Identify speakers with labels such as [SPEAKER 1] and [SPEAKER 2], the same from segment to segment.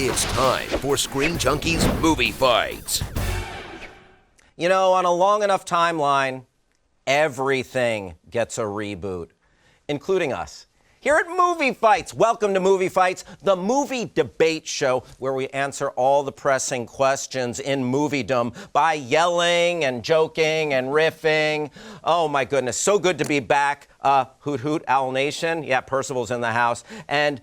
[SPEAKER 1] It's time for Screen Junkies Movie Fights.
[SPEAKER 2] You know, on a long enough timeline, everything gets a reboot, including us. Here at Movie Fights, welcome to Movie Fights, the movie debate show where we answer all the pressing questions in moviedom by yelling and joking and riffing. Oh my goodness, so good to be back. Hoot hoot, Owl Nation. Yeah, Percival's in the house. And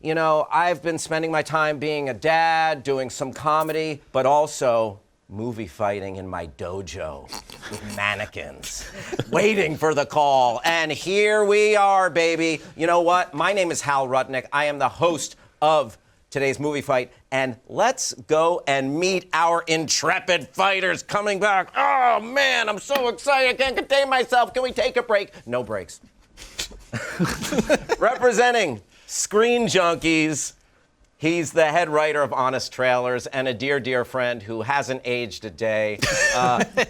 [SPEAKER 2] you know, I've been spending my time being a dad, doing some comedy, but also movie fighting in my dojo with mannequins, waiting for the call. And here we are, baby. You know what? My name is Hal Rudnick. I am the host of today's movie fight. And let's go and meet our intrepid fighters coming back. Oh, man, I'm so excited. I can't contain myself. Can we take a break? No breaks. Representing Screen Junkies, he's the head writer of Honest Trailers and a dear, dear friend who hasn't aged a day.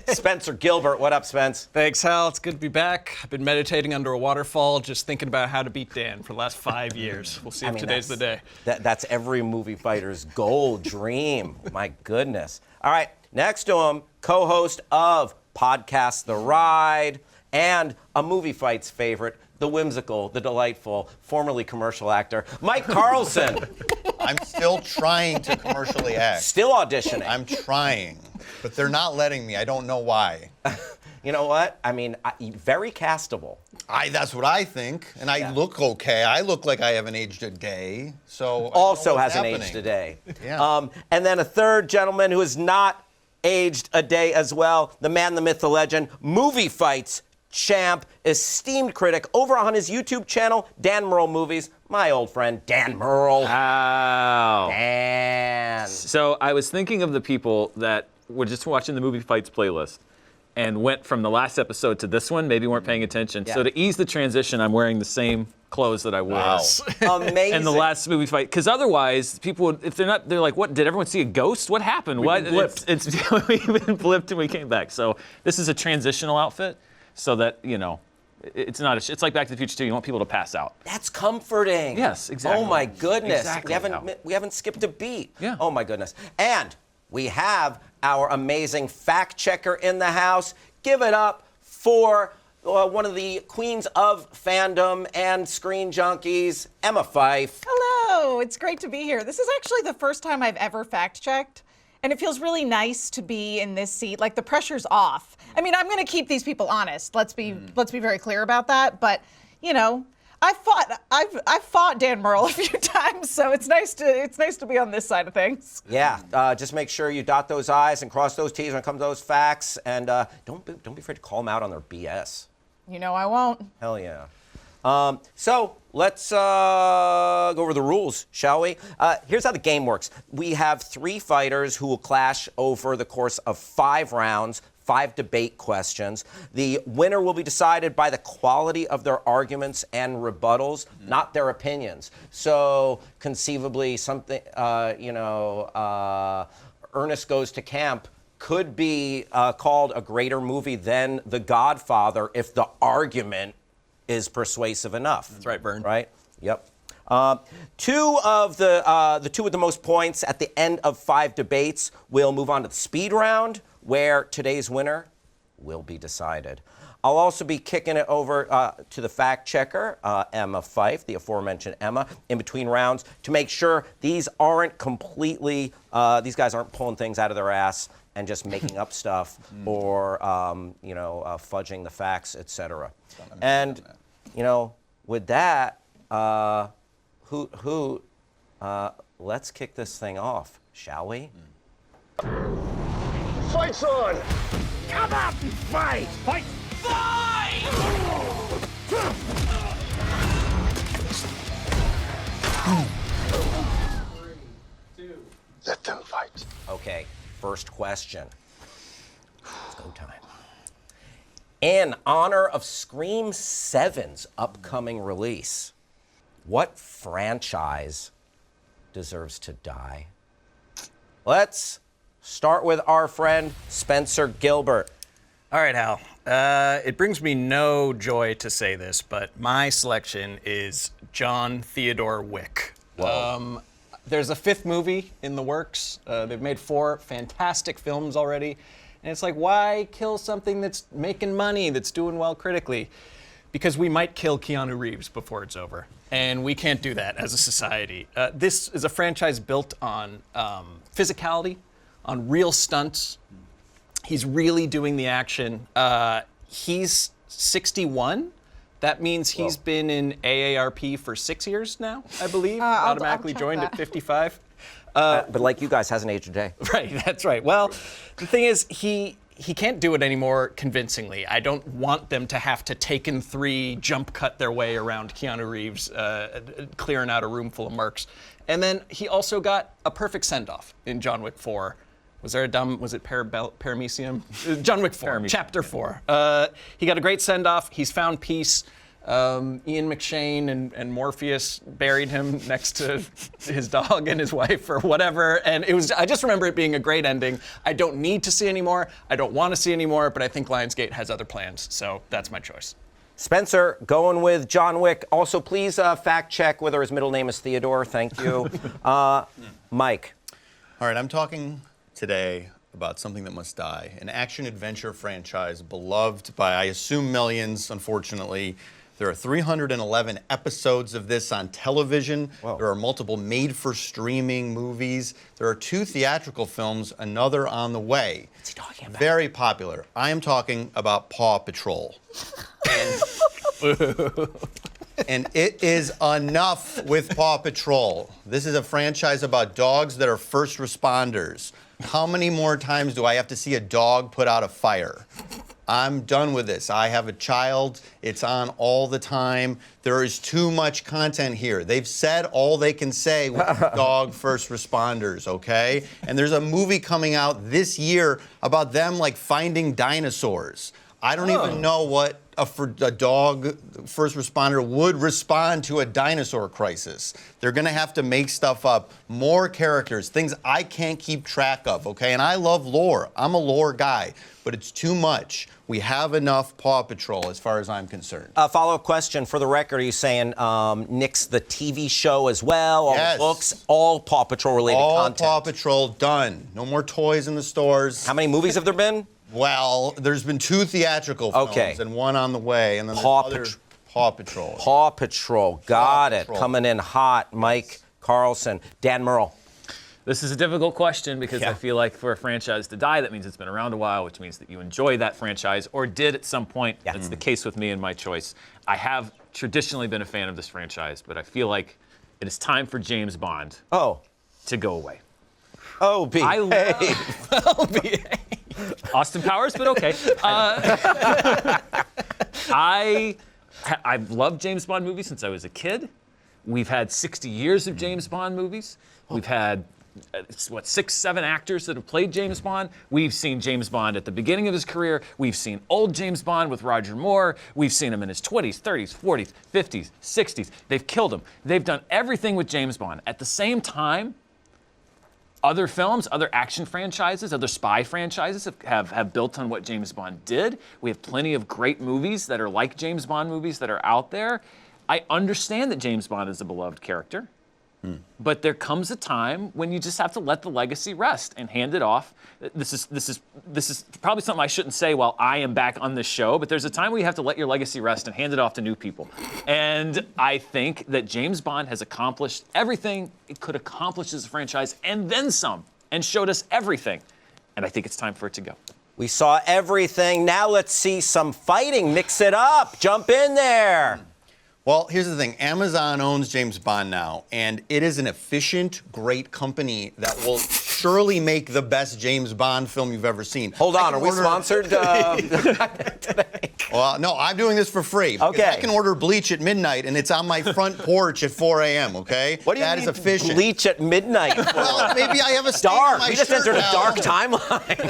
[SPEAKER 2] Spencer Gilbert. What up, Spence?
[SPEAKER 3] Thanks, Hal. It's good to be back. I've been meditating under a waterfall, just thinking about how to beat Dan for the last 5 years. We'll see if today's the day.
[SPEAKER 2] That's every movie fighter's goal, dream. My goodness. All right, next to him, co-host of Podcast The Ride and a Movie Fights favorite, the whimsical, the delightful, formerly commercial actor, Mike Carlson.
[SPEAKER 4] I'm still trying to commercially act.
[SPEAKER 2] Still auditioning.
[SPEAKER 4] I'm trying, but they're not letting me. I don't know why.
[SPEAKER 2] You know what? I mean, very castable.
[SPEAKER 4] That's what I think, and I look okay. I look like I haven't aged a day, so
[SPEAKER 2] also hasn't aged a day.
[SPEAKER 4] Yeah.
[SPEAKER 2] And then a third gentleman who has not aged a day as well, the man, the myth, the legend, Movie Fights champ, esteemed critic over on his YouTube channel, Dan Murrell Movies, my old friend Dan Murrell.
[SPEAKER 5] Wow.
[SPEAKER 2] Dan.
[SPEAKER 5] So I was thinking of the people that were just watching the Movie Fights playlist and went from the last episode to this one, maybe weren't paying attention.
[SPEAKER 2] Yeah.
[SPEAKER 5] So to ease the transition, I'm wearing the same clothes that I wore.
[SPEAKER 4] Wow.
[SPEAKER 2] Amazing.
[SPEAKER 5] And the last movie fight, because otherwise, people, if they're not, they're like, "What? Did everyone see a ghost? What happened? What?"
[SPEAKER 2] blipped.
[SPEAKER 5] We've been blipped and we came back. So this is a transitional outfit, so that you know, it's not. It's like Back to the Future 2. You want people to pass out.
[SPEAKER 2] That's comforting.
[SPEAKER 5] Yes, exactly.
[SPEAKER 2] Oh my goodness.
[SPEAKER 5] Exactly.
[SPEAKER 2] We haven't skipped a beat.
[SPEAKER 5] Yeah.
[SPEAKER 2] Oh my goodness. And we have our amazing fact checker in the house. Give it up for one of the queens of fandom and Screen Junkies, Emma Fife.
[SPEAKER 6] Hello, it's great to be here. This is actually the first time I've ever fact-checked, and it feels really nice to be in this seat. Like, the pressure's off. I mean, I'm going to keep these people honest. Let's be very clear about that. But, you know, I've fought Dan Murrell a few times, so it's nice to be on this side of things.
[SPEAKER 2] Yeah, just make sure you dot those I's and cross those T's when it comes to those facts, and don't be afraid to call them out on their BS.
[SPEAKER 6] You know I won't.
[SPEAKER 2] Hell yeah. So let's go over the rules, shall we? Here's how the game works. We have 3 fighters who will clash over the course of 5 rounds, 5 debate questions. The winner will be decided by the quality of their arguments and rebuttals, not their opinions. So conceivably, something, Ernest Goes to Camp could be called a greater movie than The Godfather if the argument is persuasive enough.
[SPEAKER 3] That's right, Vern.
[SPEAKER 2] Right? Yep. Two with the most points at the end of 5 debates will move on to the speed round, where today's winner will be decided. I'll also be kicking it over to the fact checker, Emma Fife, the aforementioned Emma, in between rounds to make sure these aren't completely, these guys aren't pulling things out of their ass and just making up stuff or, fudging the facts, etc. And, you know, with that, let's kick this thing off, shall we?
[SPEAKER 7] Fight's on! Come out and fight! Fight! Fight! Let them fight.
[SPEAKER 2] Okay, first question. It's go time. In honor of Scream 7's upcoming release, what franchise deserves to die? Let's start with our friend Spencer Gilbert.
[SPEAKER 3] All right, Hal. It brings me no joy to say this, but my selection is John Theodore Wick. There's a 5th movie in the works. They've made 4 fantastic films already. And it's like, why kill something that's making money, that's doing well critically? Because we might kill Keanu Reeves before it's over. And we can't do that as a society. This is a franchise built on physicality, on real stunts. He's really doing the action. He's 61. That means he's been in AARP for 6 years now, I believe. Automatically
[SPEAKER 6] I'll check
[SPEAKER 3] joined
[SPEAKER 6] that.
[SPEAKER 3] at 55.
[SPEAKER 2] But like you guys, hasn't aged a day.
[SPEAKER 3] Right, that's right. Well, the thing is, he can't do it anymore convincingly. I don't want them to have to Taken 3 jump cut their way around Keanu Reeves, clearing out a room full of mercs. And then he also got a perfect send-off in John Wick 4. Was there was it Paramecium? John Wick 4, Chapter 4. He got a great send-off. He's found peace. Ian McShane and Morpheus buried him next to his dog and his wife or whatever. And I just remember it being a great ending. I don't need to see any more. I don't want to see any more, but I think Lionsgate has other plans. So that's my choice.
[SPEAKER 2] Spencer, going with John Wick. Also, please fact check whether his middle name is Theodore. Thank you. Mike.
[SPEAKER 4] All right, I'm talking today about something that must die, an action-adventure franchise beloved by, I assume, millions, unfortunately. There are 311 episodes of this on television.
[SPEAKER 2] Whoa.
[SPEAKER 4] There are multiple made-for-streaming movies. There are 2 theatrical films, another on the way.
[SPEAKER 2] What's he talking about?
[SPEAKER 4] Very popular. I am talking about Paw Patrol. And it is enough with Paw Patrol. This is a franchise about dogs that are first responders. How many more times do I have to see a dog put out a fire? I'm done with this. I have a child. It's on all the time. There is too much content here. They've said all they can say with dog first responders, okay? And there's a movie coming out this year about them like finding dinosaurs. I don't even know what a dog first responder would respond to a dinosaur crisis. They're gonna have to make stuff up, more characters, things I can't keep track of, okay? And I love lore. I'm a lore guy, but it's too much. We have enough Paw Patrol as far as I'm concerned.
[SPEAKER 2] A follow-up question for the record. Are you saying Nick's the TV show as well? All
[SPEAKER 4] Yes.
[SPEAKER 2] the books? All Paw Patrol-related
[SPEAKER 4] All
[SPEAKER 2] content?
[SPEAKER 4] Paw Patrol done. No more toys in the stores.
[SPEAKER 2] How many movies have there been?
[SPEAKER 4] Well, there's been 2 theatrical films
[SPEAKER 2] Okay.
[SPEAKER 4] and 1 on the way, and then there's
[SPEAKER 2] Paw
[SPEAKER 4] other
[SPEAKER 2] Patr-
[SPEAKER 4] Paw Patrol.
[SPEAKER 2] Paw Patrol. Got it.
[SPEAKER 4] Patrol.
[SPEAKER 2] Coming in hot. Mike Carlson. Dan Murrell.
[SPEAKER 5] This is a difficult question because I feel like for a franchise to die, that means it's been around a while, which means that you enjoy that franchise or did at some point.
[SPEAKER 2] Yeah.
[SPEAKER 5] That's the case with me and my choice. I have traditionally been a fan of this franchise, but I feel like it is time for James Bond to go away.
[SPEAKER 2] Oh, B.
[SPEAKER 5] I love Austin Powers, but okay. I've loved James Bond movies since I was a kid. We've had 60 years of James Bond movies. We've had, 6, 7 actors that have played James Bond. We've seen James Bond at the beginning of his career. We've seen old James Bond with Roger Moore. We've seen him in his 20s, 30s, 40s, 50s, 60s. They've killed him. They've done everything with James Bond. At the same time, other films, other action franchises, other spy franchises have built on what James Bond did. We have plenty of great movies that are like James Bond movies that are out there. I understand that James Bond is a beloved character, but there comes a time when you just have to let the legacy rest and hand it off. This is probably something I shouldn't say while I am back on this show, but there's a time where you have to let your legacy rest and hand it off to new people. And I think that James Bond has accomplished everything it could accomplish as a franchise and then some, and showed us everything. And I think it's time for it to go.
[SPEAKER 2] We saw everything. Now let's see some fighting. Mix it up. Jump in there.
[SPEAKER 4] Well, here's the thing. Amazon owns James Bond now, and it is an efficient, great company that will surely make the best James Bond film you've ever seen.
[SPEAKER 2] Hold on. Are we sponsored today?
[SPEAKER 4] Well, no, I'm doing this for free.
[SPEAKER 2] Okay.
[SPEAKER 4] I can order bleach at midnight, and it's on my front porch at 4 a.m., okay?
[SPEAKER 2] What do you
[SPEAKER 4] That
[SPEAKER 2] mean
[SPEAKER 4] is efficient.
[SPEAKER 2] bleach at midnight?
[SPEAKER 4] Well, maybe I have a stain on
[SPEAKER 2] Dark.
[SPEAKER 4] my
[SPEAKER 2] We just
[SPEAKER 4] shirt
[SPEAKER 2] entered a
[SPEAKER 4] now.
[SPEAKER 2] dark timeline.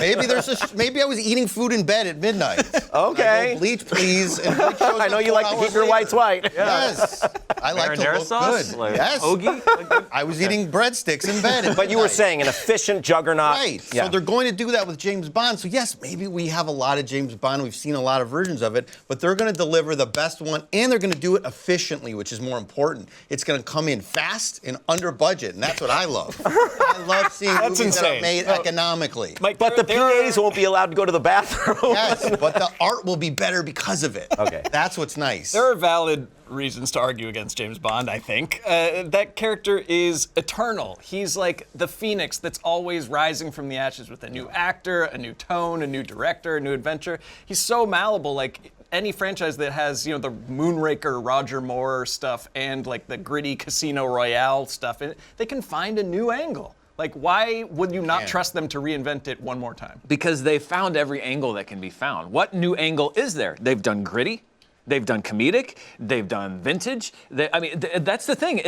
[SPEAKER 4] Maybe I was eating food in bed at midnight.
[SPEAKER 2] Okay.
[SPEAKER 4] I go, bleach, please. And bleach shows
[SPEAKER 2] I know
[SPEAKER 4] up
[SPEAKER 2] you
[SPEAKER 4] 4
[SPEAKER 2] like to keep
[SPEAKER 4] hours
[SPEAKER 2] your
[SPEAKER 4] later.
[SPEAKER 2] whites white.
[SPEAKER 4] Yes. I like to
[SPEAKER 5] Marinara
[SPEAKER 4] look
[SPEAKER 5] sauce?
[SPEAKER 4] good.
[SPEAKER 5] Like
[SPEAKER 4] Yes.
[SPEAKER 5] hoagie?
[SPEAKER 4] I was eating breadsticks in bed.
[SPEAKER 2] But you were saying an efficient juggernaut.
[SPEAKER 4] Right.
[SPEAKER 2] Yeah.
[SPEAKER 4] So they're going to do that with James Bond. So yes, maybe we have a lot of James Bond. We've seen a lot of versions of it, but they're going to deliver the best one, and they're going to do it efficiently, which is more important. It's going to come in fast and under budget, and that's what I love. I love seeing movies that are
[SPEAKER 3] insane.
[SPEAKER 4] made economically.
[SPEAKER 3] Mike,
[SPEAKER 2] But the
[SPEAKER 3] there are-
[SPEAKER 2] PAs won't be allowed to go to the bathroom.
[SPEAKER 4] Yes, but the art will be better because of it.
[SPEAKER 2] Okay.
[SPEAKER 4] That's what's nice.
[SPEAKER 3] There are valid reasons to argue against James Bond, I think. That character is eternal. He's like the phoenix that's always rising from the ashes with a new actor, a new tone, a new director, a new adventure. He's so malleable. Like any franchise that has, the Moonraker, Roger Moore stuff, and like the gritty Casino Royale stuff, they can find a new angle. Like, why would you not trust them to reinvent it one more time?
[SPEAKER 5] Because they found every angle that can be found. What new angle is there? They've done gritty. They've done comedic. They've done vintage. That's the thing.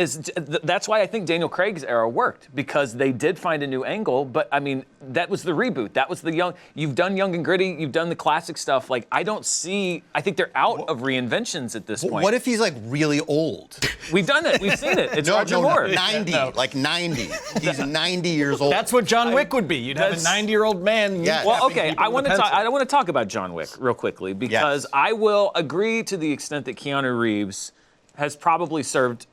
[SPEAKER 5] That's why I think Daniel Craig's era worked, because they did find a new angle. But I mean, that was the reboot. That was the young. You've done young and gritty. You've done the classic stuff. Like, I don't see. I think they're out of reinventions at this point.
[SPEAKER 4] What if he's like really old?
[SPEAKER 5] We've done it? We've seen it. It's Roger Moore.
[SPEAKER 4] 90, like 90. He's 90 years old.
[SPEAKER 3] That's what John Wick would be. You'd have a 90-year-old man.
[SPEAKER 4] Yes.
[SPEAKER 5] Well,
[SPEAKER 3] tapping
[SPEAKER 5] okay.
[SPEAKER 3] people
[SPEAKER 5] I
[SPEAKER 3] with
[SPEAKER 5] want
[SPEAKER 3] a
[SPEAKER 5] to talk.
[SPEAKER 3] pencil.
[SPEAKER 5] I want to talk about John Wick real quickly, because
[SPEAKER 4] Yes.
[SPEAKER 5] I will agree to the extent that Keanu Reeves has probably served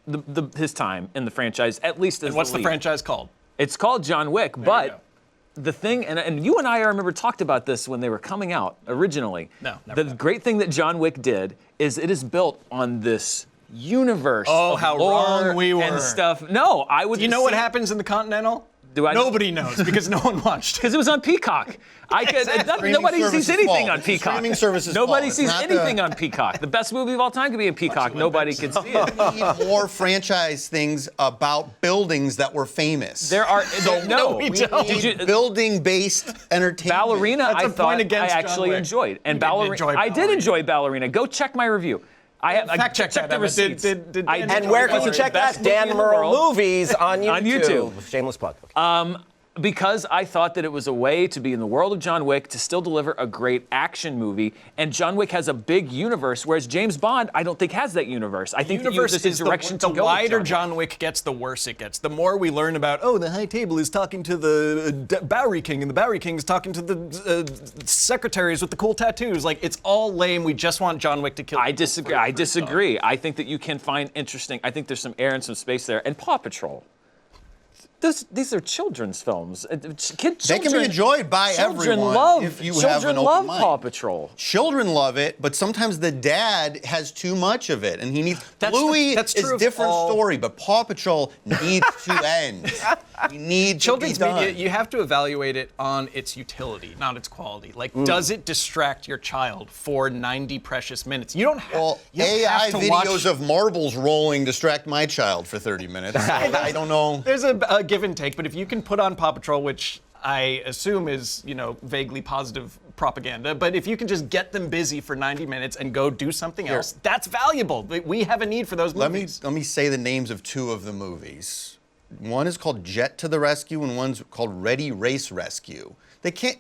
[SPEAKER 5] his time in the franchise, at least as
[SPEAKER 3] And what's the
[SPEAKER 5] lead.
[SPEAKER 3] franchise called?
[SPEAKER 5] It's called John Wick,
[SPEAKER 3] you
[SPEAKER 5] but
[SPEAKER 3] go.
[SPEAKER 5] the thing, and you and I remember talked about this when they were coming out originally.
[SPEAKER 3] No, never
[SPEAKER 5] The
[SPEAKER 3] have.
[SPEAKER 5] great thing that John Wick did is it is built on this universe.
[SPEAKER 3] Oh,
[SPEAKER 5] of
[SPEAKER 3] how
[SPEAKER 5] lore
[SPEAKER 3] wrong we were.
[SPEAKER 5] and stuff. No, I would.
[SPEAKER 3] Do you know what happens in the Continental?
[SPEAKER 5] Do I know?
[SPEAKER 3] Nobody knows because no one watched.
[SPEAKER 5] Because it was on Peacock.
[SPEAKER 4] Streaming
[SPEAKER 5] Nobody
[SPEAKER 4] service
[SPEAKER 5] sees
[SPEAKER 4] is
[SPEAKER 5] anything
[SPEAKER 4] fault.
[SPEAKER 5] on Peacock.
[SPEAKER 4] Streaming service is
[SPEAKER 5] Nobody
[SPEAKER 4] fault.
[SPEAKER 5] sees
[SPEAKER 4] It's not
[SPEAKER 5] anything
[SPEAKER 4] the-
[SPEAKER 5] on Peacock. The best movie of all time could be in Peacock. Nobody could see it.
[SPEAKER 4] We need more franchise things about buildings that were famous.
[SPEAKER 5] There are no.
[SPEAKER 3] we don't.
[SPEAKER 5] Did you,
[SPEAKER 4] building-based entertainment.
[SPEAKER 5] Ballerina,
[SPEAKER 3] That's a
[SPEAKER 5] I
[SPEAKER 3] point
[SPEAKER 5] thought I
[SPEAKER 3] against John
[SPEAKER 5] actually
[SPEAKER 3] Wick.
[SPEAKER 5] enjoyed, and
[SPEAKER 3] You didn't
[SPEAKER 5] Ballerina.
[SPEAKER 3] enjoy
[SPEAKER 5] I did
[SPEAKER 3] Ballerina.
[SPEAKER 5] enjoy Ballerina. Go check my review. I have
[SPEAKER 3] Fact check
[SPEAKER 5] check
[SPEAKER 3] that,
[SPEAKER 5] the
[SPEAKER 3] Emma.
[SPEAKER 5] receipts.
[SPEAKER 3] Did
[SPEAKER 5] I
[SPEAKER 3] Dan
[SPEAKER 5] did
[SPEAKER 2] And where
[SPEAKER 5] enjoy
[SPEAKER 2] can you
[SPEAKER 5] it.
[SPEAKER 2] check
[SPEAKER 5] Best
[SPEAKER 2] that?
[SPEAKER 5] movie
[SPEAKER 2] Dan
[SPEAKER 5] in the
[SPEAKER 2] Murrell
[SPEAKER 5] world.
[SPEAKER 2] Movies on YouTube.
[SPEAKER 5] On YouTube.
[SPEAKER 2] Shameless plug. Okay.
[SPEAKER 5] Because I thought that it was a way to be in the world of John Wick to still deliver a great action movie, and John Wick has a big universe, whereas James Bond, I don't think has that universe. I think that
[SPEAKER 3] Universe
[SPEAKER 5] there's
[SPEAKER 3] is
[SPEAKER 5] a direction
[SPEAKER 3] the
[SPEAKER 5] to go.
[SPEAKER 3] wider
[SPEAKER 5] with
[SPEAKER 3] John Wick gets, the worse it gets. The more we learn about, the High Table is talking to the Bowery King, and the Bowery King is talking to the secretaries with the cool tattoos. Like, it's all lame. We just want John Wick to kill.
[SPEAKER 5] I
[SPEAKER 3] people
[SPEAKER 5] disagree.
[SPEAKER 3] for
[SPEAKER 5] I
[SPEAKER 3] free
[SPEAKER 5] disagree. I think that you can find interesting. I think there's some air and some space there. And Paw Patrol. These are children's films.
[SPEAKER 4] They can be enjoyed by everyone if you have an
[SPEAKER 5] Children
[SPEAKER 4] open
[SPEAKER 5] love
[SPEAKER 4] mind.
[SPEAKER 5] Paw Patrol.
[SPEAKER 4] Children love it, but sometimes the dad has too much of it, and he needs. Bluey
[SPEAKER 3] that's
[SPEAKER 4] is
[SPEAKER 3] true
[SPEAKER 4] a
[SPEAKER 3] of
[SPEAKER 4] different
[SPEAKER 3] all-
[SPEAKER 4] story, but Paw Patrol needs to end. We need
[SPEAKER 3] Children's
[SPEAKER 4] to be done.
[SPEAKER 3] media, you have to evaluate it on its utility, not its quality. Like, does it distract your child for 90 precious minutes? You don't have,
[SPEAKER 4] Well,
[SPEAKER 3] you don't
[SPEAKER 4] AI
[SPEAKER 3] have to
[SPEAKER 4] videos
[SPEAKER 3] watch.
[SPEAKER 4] of marbles rolling distract my child for 30 minutes. I don't know.
[SPEAKER 3] There's a give and take, but if you can put on Paw Patrol, which I assume is, vaguely positive propaganda, but if you can just get them busy for 90 minutes and go do something else, that's valuable. We have a need for those movies.
[SPEAKER 4] Let me say the names of two of the movies. One is called Jet to the Rescue, and one's called Ready Race Rescue.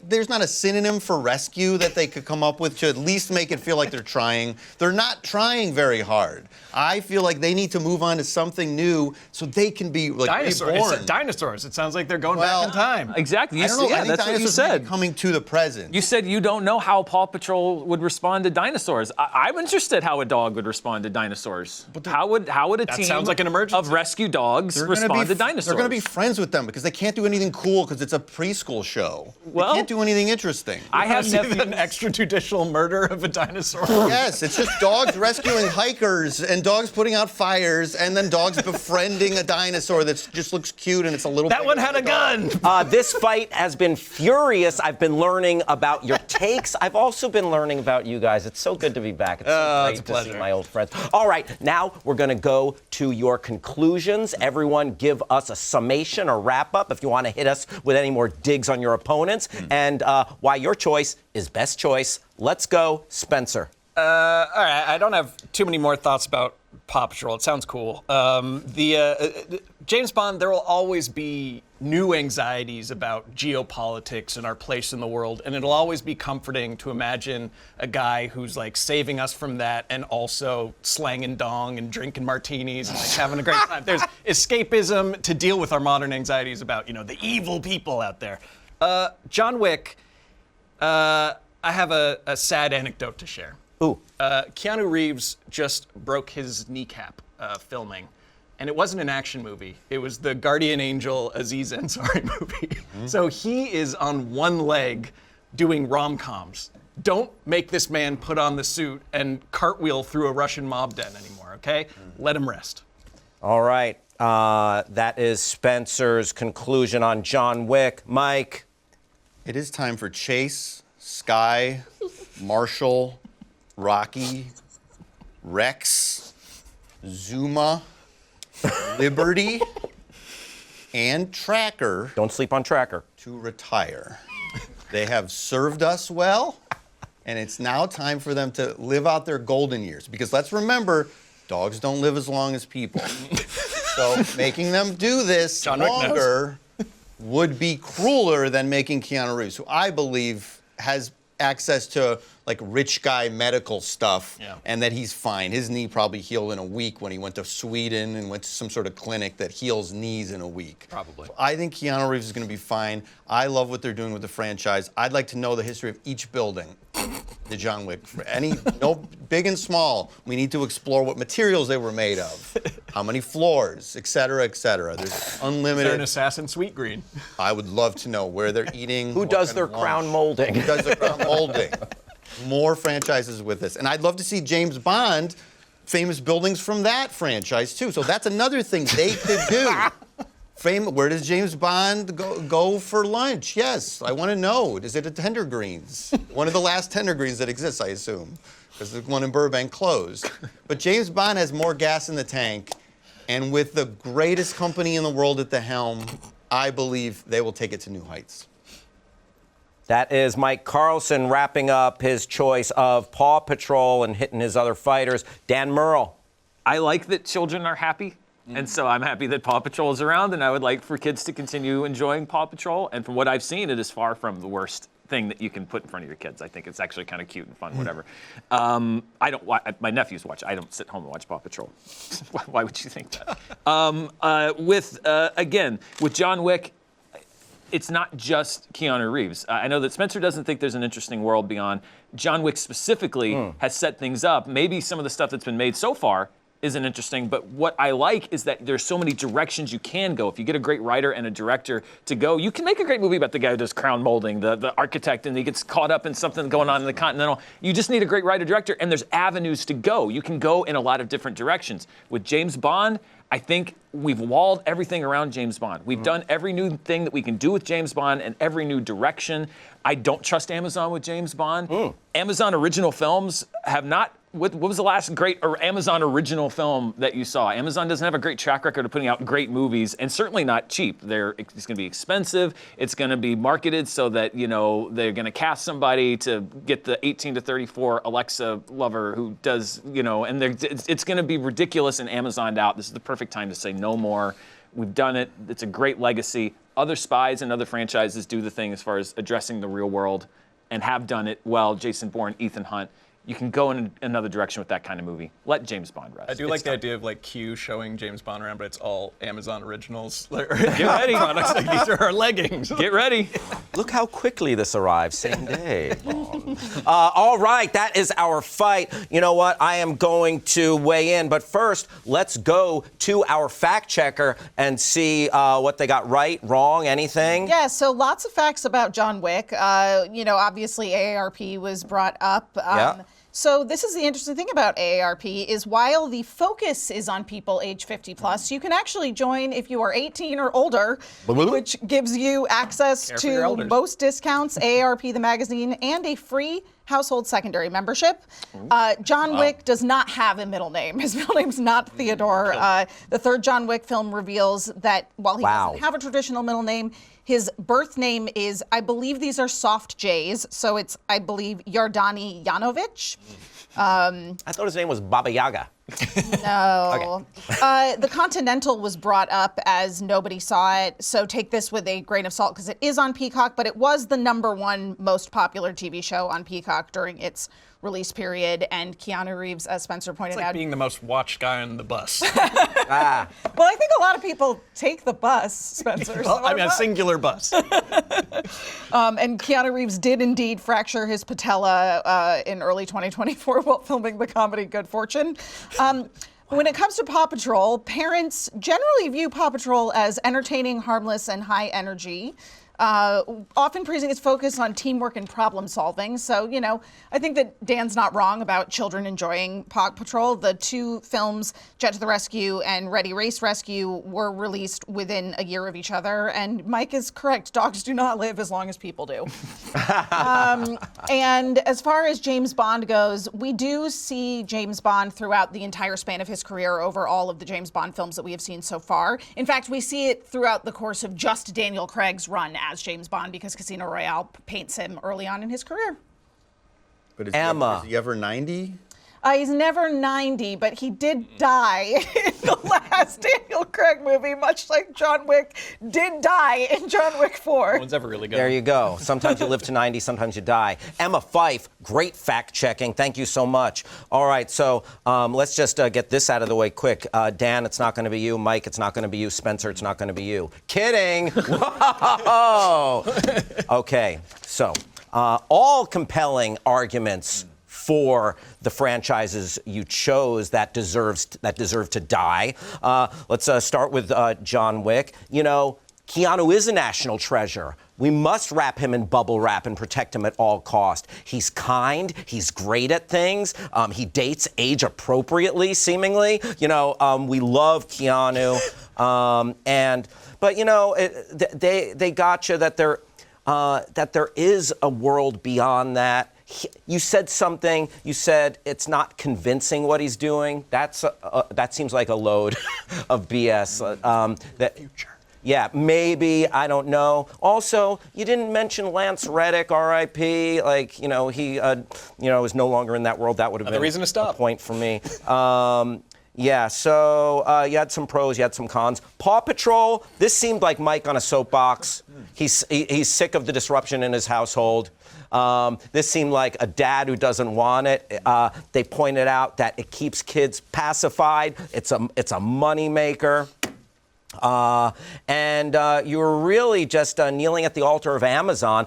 [SPEAKER 4] There's not a synonym for rescue that they could come up with to at least make it feel like they're trying. They're not trying very hard. I feel like they need to move on to something new so they can be like reborn.
[SPEAKER 3] Dinosaurs. It sounds like they're going
[SPEAKER 4] Well,
[SPEAKER 3] back in time.
[SPEAKER 5] Exactly.
[SPEAKER 4] I don't know.
[SPEAKER 5] Yeah,
[SPEAKER 4] I think
[SPEAKER 5] that's what you
[SPEAKER 4] dinosaurs may
[SPEAKER 5] said.
[SPEAKER 4] be coming to the present.
[SPEAKER 5] You said you don't know how Paw Patrol would respond to dinosaurs. I'm interested how a dog would respond to dinosaurs. How would a team
[SPEAKER 3] sounds like an emergency.
[SPEAKER 5] of rescue dogs
[SPEAKER 4] They're gonna
[SPEAKER 5] respond
[SPEAKER 4] be-
[SPEAKER 5] to dinosaurs?
[SPEAKER 4] They're going to be friends with them because they can't do anything cool because it's a preschool show.
[SPEAKER 5] Well,
[SPEAKER 4] they can't do anything interesting.
[SPEAKER 5] I have
[SPEAKER 3] See
[SPEAKER 5] nephews.
[SPEAKER 3] an extrajudicial murder of a dinosaur.
[SPEAKER 4] Yes, it's just dogs rescuing hikers and dogs putting out fires and then dogs befriending a dinosaur that just looks cute and it's a little.
[SPEAKER 3] That
[SPEAKER 4] bigger
[SPEAKER 3] one
[SPEAKER 4] than
[SPEAKER 3] had a
[SPEAKER 4] the dog.
[SPEAKER 3] gun.
[SPEAKER 2] This fight has been furious. I've been learning about your takes. I've also been learning about you guys. It's so good to be back. It's so
[SPEAKER 3] it's a
[SPEAKER 2] great to see
[SPEAKER 3] pleasure.
[SPEAKER 2] my old friends. All right, now we're going to go to your conclusions. Everyone give us a summation or wrap up if you want to hit us with any more digs on your opponents and why your choice is best choice. Let's go, Spencer.
[SPEAKER 3] All right, I don't have too many more thoughts about Paw Patrol. It sounds cool. James Bond, there will always be new anxieties about geopolitics and our place in the world, and it'll always be comforting to imagine a guy who's like saving us from that and also slanging dong and drinking martinis and like having a great time. There's escapism to deal with our modern anxieties about, the evil people out there. John Wick, I have a sad anecdote to share.
[SPEAKER 2] Ooh.
[SPEAKER 3] Keanu Reeves just broke his kneecap filming. And it wasn't an action movie. It was the Guardian Angel Aziz Ansari movie. Mm-hmm. So he is on one leg doing rom-coms. Don't make this man put on the suit and cartwheel through a Russian mob den anymore, okay? Let him rest.
[SPEAKER 2] All right. That is Spencer's conclusion on John Wick. Mike?
[SPEAKER 4] It is time for Chase, Sky, Marshall, Rocky, Rex, Zuma, Liberty, and Tracker.
[SPEAKER 2] Don't sleep on Tracker.
[SPEAKER 4] To retire. They have served us well, and it's now time for them to live out their golden years. Because let's remember, dogs don't live as long as people. So making them do this longer would be crueler than making Keanu Reeves, who I believe has access to like rich guy medical stuff, and that he's fine. His knee probably healed in a week when he went to Sweden and went to some sort of clinic that heals knees in a week.
[SPEAKER 3] Probably.
[SPEAKER 4] So I think Keanu Reeves is going to be fine. I love what they're doing with the franchise. I'd like to know the history of each building. The John Wick, no big and small. We need to explore what materials they were made of, how many floors, et cetera, et cetera. There's unlimited.
[SPEAKER 3] They're an assassin sweet green.
[SPEAKER 4] I would love to know where they're eating.
[SPEAKER 2] Who does their crown molding?
[SPEAKER 4] Who does the crown molding? More franchises with this. And I'd love to see James Bond, famous buildings from that franchise, too. So that's another thing they could do. Where does James Bond go for lunch? Yes, I want to know. Is it at Tender Greens? One of the last Tender Greens that exists, I assume, because the one in Burbank closed. But James Bond has more gas in the tank, and with the greatest company in the world at the helm, I believe they will take it to new heights.
[SPEAKER 2] That is Mike Carlson wrapping up his choice of Paw Patrol and hitting his other fighters. Dan Murrell.
[SPEAKER 5] I like that children are happy. And so I'm happy that Paw Patrol is around, and I would like for kids to continue enjoying Paw Patrol. And from what I've seen, it is far from the worst thing that you can put in front of your kids. I think it's actually kind of cute and fun, whatever. My nephews watch. I don't sit home and watch Paw Patrol. Why would you think that? With John Wick, it's not just Keanu Reeves. I know that Spencer doesn't think there's an interesting world beyond. John Wick specifically has set things up. Maybe some of the stuff that's been made so far isn't interesting, but what I like is that there's so many directions you can go. If you get a great writer and a director to go, you can make a great movie about the guy who does crown molding, the architect, and he gets caught up in something going on in the Continental. You just need a great writer-director, and there's avenues to go. You can go in a lot of different directions. With James Bond, I think we've walled everything around James Bond. We've done every new thing that we can do with James Bond and every new direction. I don't trust Amazon with James Bond. Amazon original films have not. What was the last great Amazon original film that you saw? Amazon doesn't have a great track record of putting out great movies, and certainly not cheap. It's going to be expensive. It's going to be marketed so that they're going to cast somebody to get the 18 to 34 Alexa lover who does and it's going to be ridiculous and Amazoned out. This is the perfect time to say no more. We've done it. It's a great legacy. Other spies and other franchises do the thing as far as addressing the real world and have done it well. Jason Bourne, Ethan Hunt. You can go in another direction with that kind of movie. Let James Bond rest.
[SPEAKER 3] I do like the idea of like Q showing James Bond around, but it's all Amazon originals. Get
[SPEAKER 5] ready.
[SPEAKER 3] Products like these are our leggings.
[SPEAKER 5] Get ready.
[SPEAKER 2] Look how quickly this arrives, same day. All right, that is our fight. You know what? I am going to weigh in, but first, let's go to our fact checker and see what they got right, wrong, anything.
[SPEAKER 6] Yeah, so lots of facts about John Wick. Obviously AARP was brought up.
[SPEAKER 2] Yeah.
[SPEAKER 6] So this is the interesting thing about AARP is while the focus is on people age 50 plus, you can actually join if you are 18 or older, which gives you access to most discounts, AARP the magazine, and a free household secondary membership. John Wick does not have a middle name. His middle name's not Theodore. The third John Wick film reveals that while he doesn't have a traditional middle name, his birth name is, I believe these are soft J's, so it's, I believe, Yardani Yanovich.
[SPEAKER 2] I thought his name was Baba Yaga.
[SPEAKER 6] No. The Continental was brought up as nobody saw it, so take this with a grain of salt because it is on Peacock, but it was the #1 most popular TV show on Peacock during its release period, and Keanu Reeves, as Spencer pointed
[SPEAKER 3] It's like
[SPEAKER 6] out.
[SPEAKER 3] being the most watched guy on the bus.
[SPEAKER 6] Well, I think a lot of people take the bus, Spencer.
[SPEAKER 3] Well, I mean, a singular bus.
[SPEAKER 6] And Keanu Reeves did indeed fracture his patella in early 2024 while filming the comedy Good Fortune. When it comes to Paw Patrol, parents generally view Paw Patrol as entertaining, harmless, and high energy. Often praising its focus on teamwork and problem solving. So, I think that Dan's not wrong about children enjoying Paw Patrol. The 2 films, Jet to the Rescue and Ready Race Rescue, were released within a year of each other. And Mike is correct. Dogs do not live as long as people do. And as far as James Bond goes, we do see James Bond throughout the entire span of his career over all of the James Bond films that we have seen so far. In fact, we see it throughout the course of just Daniel Craig's run as James Bond because Casino Royale paints him early on in his career.
[SPEAKER 4] But is
[SPEAKER 2] Emma.
[SPEAKER 4] He ever 90?
[SPEAKER 6] He's never 90, but he did die in the last Daniel Craig movie, much like John Wick did die in John Wick 4.
[SPEAKER 3] No one's ever really good.
[SPEAKER 2] There you go. Sometimes you live to 90, sometimes you die. Emma Fife, great fact-checking. Thank you so much. All right, so let's just get this out of the way quick. Dan, it's not going to be you. Mike, it's not going to be you. Spencer, it's not going to be you. Kidding. Whoa. Okay, so all compelling arguments for the franchises you chose that deserve to die. Let's start with John Wick. Keanu is a national treasure. We must wrap him in bubble wrap and protect him at all cost. He's kind. He's great at things. He dates age appropriately, seemingly. We love Keanu. But they gotcha that there is a world beyond that. You said something. You said it's not convincing what he's doing. That seems like a load of BS. Future. Yeah, maybe, I don't know. Also, you didn't mention Lance Reddick, R.I.P. He is no longer in that world. That would have been
[SPEAKER 3] a reason to stop.
[SPEAKER 2] A point for me. Yeah, so you had some pros, you had some cons. Paw Patrol, this seemed like Mike on a soapbox. He's sick of the disruption in his household. This seemed like a dad who doesn't want it. They pointed out that it keeps kids pacified. It's a moneymaker. And you were really just kneeling at the altar of Amazon.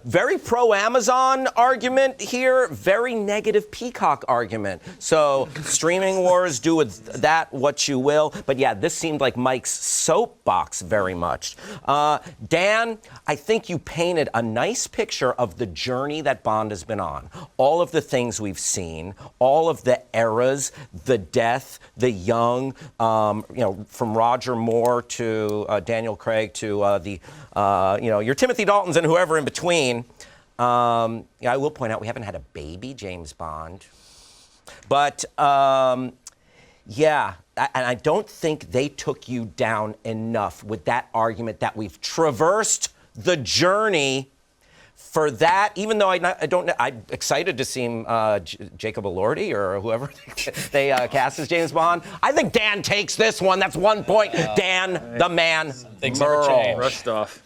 [SPEAKER 2] Very pro-Amazon argument here, very negative Peacock argument. So streaming wars, do with that what you will. But yeah, this seemed like Mike's soapbox very much. Dan, I think you painted a nice picture of the journey that Bond has been on. All of the things we've seen, all of the eras, the death, the young, from Roger Moore to Daniel Craig to your Timothy Daltons and whoever in between. I will point out we haven't had a baby James Bond. But, and I don't think they took you down enough with that argument that we've traversed the journey. For that, even though I don't know, I'm excited to see Jacob Elordi or whoever they cast as James Bond. I think Dan takes this one. That's 1 point. Dan, the man, Murrell.
[SPEAKER 5] Rushed off.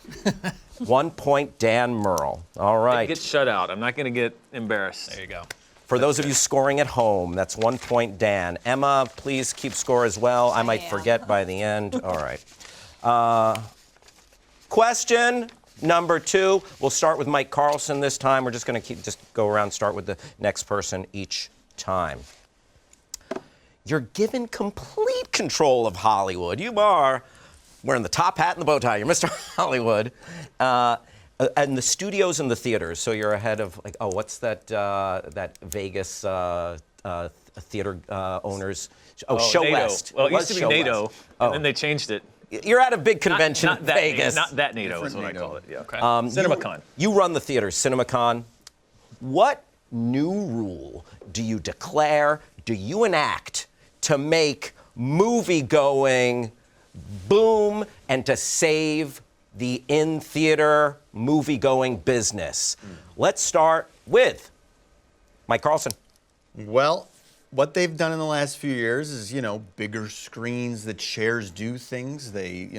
[SPEAKER 2] 1 point, Dan Murrell. All right.
[SPEAKER 5] Get shut out. I'm not going to get embarrassed.
[SPEAKER 3] There you go.
[SPEAKER 2] For those of you scoring at home, that's 1 point, Dan. Emma, please keep score as well. I might forget by the end. All right. Question number 2. We'll start with Mike Carlson this time. We're just going to go around, start with the next person each time. You're given complete control of Hollywood. You are wearing the top hat and the bow tie. You're Mr. Hollywood. And the studios and the theaters. So you're ahead of, what's that Vegas theater owners? Show
[SPEAKER 5] NATO.
[SPEAKER 2] West.
[SPEAKER 5] Well, it used to be
[SPEAKER 2] Show
[SPEAKER 5] NATO,
[SPEAKER 2] West.
[SPEAKER 5] and then they changed it.
[SPEAKER 2] You're at a big convention
[SPEAKER 5] Not
[SPEAKER 2] in
[SPEAKER 5] that
[SPEAKER 2] Vegas.
[SPEAKER 5] NATO, not that NATO is what I call it. Yeah. Okay. CinemaCon.
[SPEAKER 2] You run the theaters, CinemaCon. What new rule do you declare, do you enact to make movie-going boom and to save the in-theater movie-going business? Let's start with Mike Carlson.
[SPEAKER 4] Well, what they've done in the last few years is, bigger screens. The chairs do things. They,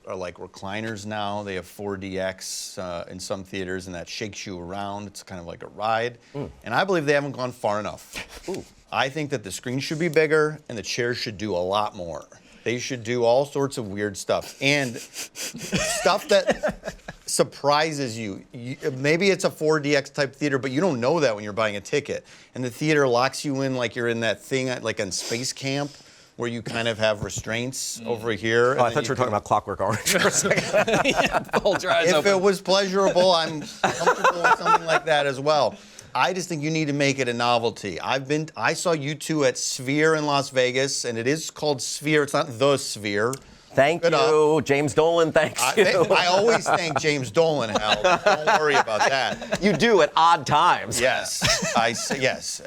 [SPEAKER 4] are like recliners now. They have 4DX in some theaters, and that shakes you around. It's kind of like a ride. And I believe they haven't gone far enough. I think that the screen should be bigger, and the chairs should do a lot more. They should do all sorts of weird stuff. And stuff that surprises you. Maybe it's a 4DX type theater, but you don't know that when you're buying a ticket. And the theater locks you in like you're in that thing like on Space Camp, where you kind of have restraints over here.
[SPEAKER 2] Oh, I thought you were talking about Clockwork Orange for a second.
[SPEAKER 3] Hold your eyes
[SPEAKER 4] If
[SPEAKER 3] open.
[SPEAKER 4] it was pleasurable, I'm comfortable with something like that as well. I just think you need to make it a novelty. I saw you two at Sphere in Las Vegas, and it is called Sphere. It's not the Sphere.
[SPEAKER 2] Thank you. James Dolan, thanks you.
[SPEAKER 4] I always thank James Dolan, Hal. Don't worry about that.
[SPEAKER 2] You do at odd times.
[SPEAKER 4] Yes. Yes.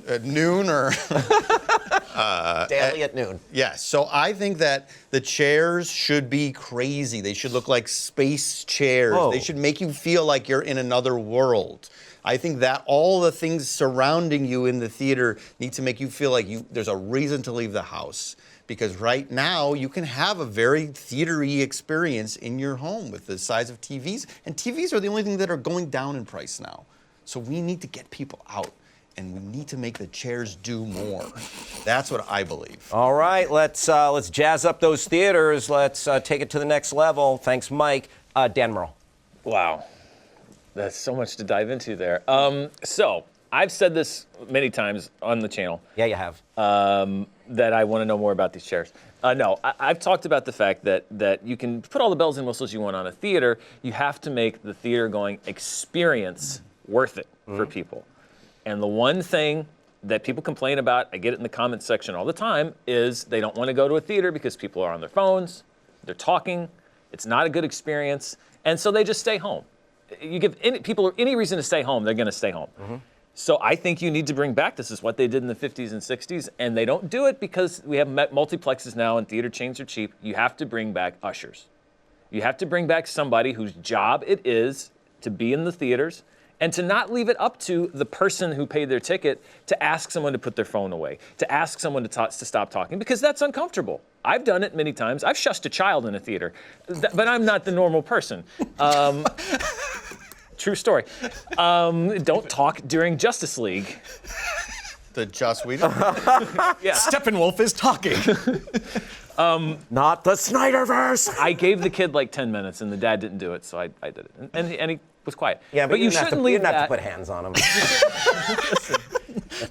[SPEAKER 4] At noon or...
[SPEAKER 2] Daily at noon.
[SPEAKER 4] Yes. So I think that the chairs should be crazy. They should look like space chairs.
[SPEAKER 2] Whoa.
[SPEAKER 4] They should make you feel like you're in another world. I think that all the things surrounding you in the theater need to make you feel like there's a reason to leave the house. Because right now, you can have a very theater-y experience in your home with the size of TVs. And TVs are the only thing that are going down in price now. So we need to get people out, and we need to make the chairs do more. That's what I believe.
[SPEAKER 2] All right, let's jazz up those theaters. Let's take it to the next level. Thanks, Mike. Dan Murrell.
[SPEAKER 5] Wow. That's so much to dive into there. So I've said this many times on the channel.
[SPEAKER 2] Yeah, you have.
[SPEAKER 5] That I want to know more about these chairs. No, I've talked about the fact that you can put all the bells and whistles you want on a theater. You have to make the theater going experience worth it for people. And the one thing that people complain about, I get it in the comments section all the time, is they don't want to go to a theater because people are on their phones, they're talking, it's not a good experience, and so they just stay home. You give people any reason to stay home, they're going to stay home. So I think you need to bring back, this is what they did in the 50s and 60s, and they don't do it because we have multiplexes now and theater chains are cheap. You have to bring back ushers. You have to bring back somebody whose job it is to be in the theaters and to not leave it up to the person who paid their ticket to ask someone to put their phone away, to ask someone to stop talking, because that's uncomfortable. I've done it many times. I've shushed a child in a theater, but I'm not the normal person. True story. Don't talk during Justice League.
[SPEAKER 4] The Joss Whedon?
[SPEAKER 5] Yeah.
[SPEAKER 3] Steppenwolf is talking.
[SPEAKER 2] Not the Snyderverse.
[SPEAKER 5] I gave the kid like 10 minutes, and the dad didn't do it, so I did it. And he was quiet.
[SPEAKER 2] Yeah, but
[SPEAKER 5] you shouldn't leave
[SPEAKER 2] you didn't have
[SPEAKER 5] that.
[SPEAKER 2] to put hands on him.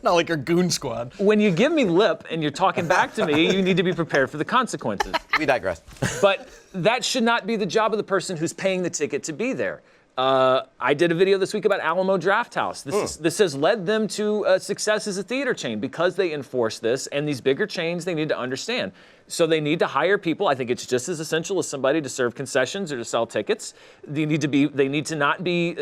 [SPEAKER 3] Not like your goon squad.
[SPEAKER 5] When you give me lip and you're talking back to me, you need to be prepared for the consequences.
[SPEAKER 2] We digress.
[SPEAKER 5] But that should not be the job of the person who's paying the ticket to be there. I did a video this week about Alamo Drafthouse. This has led them to success as a theater chain because they enforce this, and these bigger chains, they need to understand. So they need to hire people. I think it's just as essential as somebody to serve concessions or to sell tickets. They need to not be,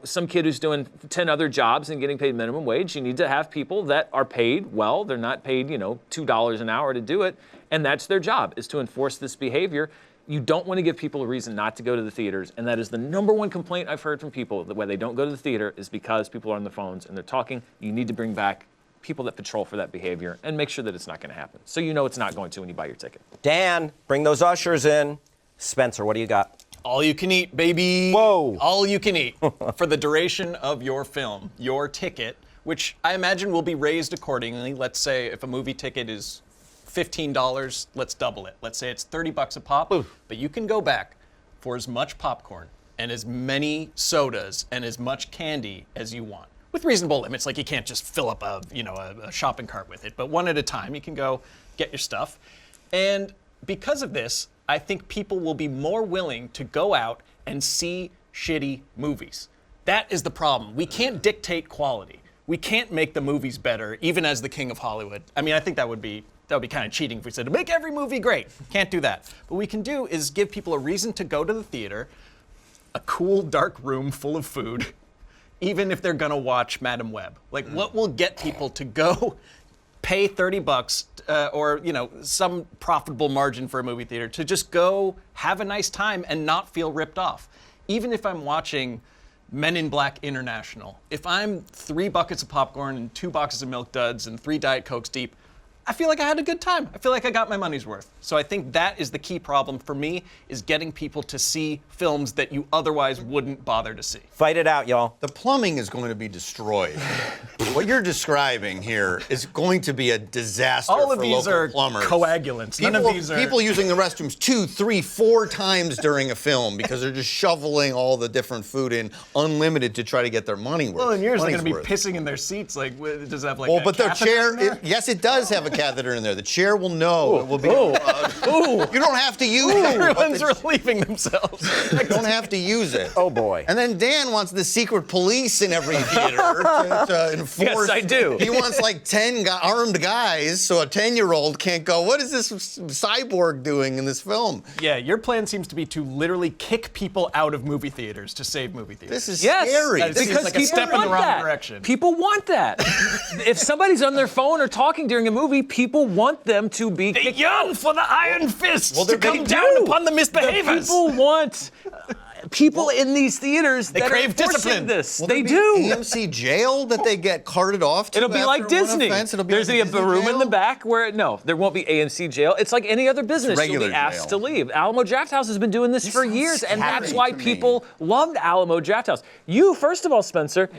[SPEAKER 5] some kid who's doing 10 other jobs and getting paid minimum wage. You need to have people that are paid well. They're not paid, $2 an hour to do it, and that's their job, is to enforce this behavior. You don't want to give people a reason not to go to the theaters, and that is the number one complaint I've heard from people, that why they don't go to the theater is because people are on their phones and they're talking. You need to bring back people that patrol for that behavior and make sure that it's not going to happen. So you know it's not going to when you buy your ticket.
[SPEAKER 2] Dan, bring those ushers in. Spencer, what do you got?
[SPEAKER 3] All you can eat, baby.
[SPEAKER 2] Whoa.
[SPEAKER 3] All you can eat for the duration of your film, your ticket, which I imagine will be raised accordingly. Let's say if a movie ticket is $15, let's double it. Let's say it's $30 a pop, but you can go back for as much popcorn and as many sodas and as much candy as you want, with reasonable limits. Like you can't just fill up a shopping cart with it, but one at a time. You can go get your stuff. And because of this, I think people will be more willing to go out and see shitty movies. That is the problem. We can't dictate quality. We can't make the movies better, even as the king of Hollywood. I mean, I think that would be kind of cheating if we said, make every movie great. Can't do that. What we can do is give people a reason to go to the theater, a cool, dark room full of food, even if they're gonna watch Madam Web. Like, what will get people to go pay $30 or some profitable margin for a movie theater to just go have a nice time and not feel ripped off? Even if I'm watching Men in Black International. If I'm 3 buckets of popcorn and 2 boxes of Milk Duds and 3 Diet Cokes deep, I feel like I had a good time. I feel like I got my money's worth. So I think that is the key problem for me, is getting people to see films that you otherwise wouldn't bother to see.
[SPEAKER 2] Fight it out, y'all.
[SPEAKER 4] The plumbing is going to be destroyed. What you're describing here is going to be a disaster
[SPEAKER 3] All of
[SPEAKER 4] for
[SPEAKER 3] these
[SPEAKER 4] local
[SPEAKER 3] are
[SPEAKER 4] plumbers.
[SPEAKER 3] coagulants. None of these are...
[SPEAKER 4] People using the restrooms 2, 3, 4 times during a film because they're just shoveling all the different food in unlimited to try to get their money worth.
[SPEAKER 3] Well, in yours, they're
[SPEAKER 4] money's
[SPEAKER 3] going to be
[SPEAKER 4] worth.
[SPEAKER 3] pissing in their seats. Like, does it have like
[SPEAKER 4] Well,
[SPEAKER 3] a
[SPEAKER 4] but the
[SPEAKER 3] catheter
[SPEAKER 4] chair,
[SPEAKER 3] in there?
[SPEAKER 4] yes, it does have a catheter in there. The chair will know. It will be. You don't have to use it.
[SPEAKER 3] Everyone's relieving themselves.
[SPEAKER 4] You don't have to use it.
[SPEAKER 2] Oh, boy.
[SPEAKER 4] And then Dan wants the secret police in every theater to enforce.
[SPEAKER 5] Yes, I do.
[SPEAKER 4] He wants like 10 armed guys, so a 10-year-old can't go, what is this cyborg doing in this film?
[SPEAKER 3] Yeah, your plan seems to be to literally kick people out of movie theaters to save movie theaters.
[SPEAKER 4] This is
[SPEAKER 5] Yes,
[SPEAKER 4] scary.
[SPEAKER 3] That seems
[SPEAKER 5] because
[SPEAKER 3] like a
[SPEAKER 5] people
[SPEAKER 3] step in the
[SPEAKER 5] want
[SPEAKER 3] wrong
[SPEAKER 5] that.
[SPEAKER 3] direction.
[SPEAKER 5] People want that. If somebody's on their phone or talking during a movie, people want them to be
[SPEAKER 3] They
[SPEAKER 5] kicked
[SPEAKER 3] yearn
[SPEAKER 5] out.
[SPEAKER 3] for the iron fist
[SPEAKER 4] Well,
[SPEAKER 3] to
[SPEAKER 4] they
[SPEAKER 3] come
[SPEAKER 4] do.
[SPEAKER 3] down upon the misbehavers.
[SPEAKER 5] People want people in these theaters that
[SPEAKER 3] crave
[SPEAKER 5] are enforcing
[SPEAKER 3] discipline.
[SPEAKER 5] this.
[SPEAKER 4] Will
[SPEAKER 5] They
[SPEAKER 4] there be
[SPEAKER 5] do.
[SPEAKER 4] AMC jail that they get carted off to
[SPEAKER 5] It'll be
[SPEAKER 4] after
[SPEAKER 5] like
[SPEAKER 4] one
[SPEAKER 5] Disney.
[SPEAKER 4] offense? It'll be
[SPEAKER 5] There's
[SPEAKER 4] like
[SPEAKER 5] a
[SPEAKER 4] Disney
[SPEAKER 5] room in
[SPEAKER 4] jail?
[SPEAKER 5] the back where, no, there won't be AMC jail. It's like any other business. You'll
[SPEAKER 4] regular
[SPEAKER 5] be asked
[SPEAKER 4] jail.
[SPEAKER 5] to leave. Alamo Drafthouse has been doing this for years, and that's
[SPEAKER 4] scary
[SPEAKER 5] why
[SPEAKER 4] to me.
[SPEAKER 5] people loved Alamo Drafthouse. You, first of all, Spencer,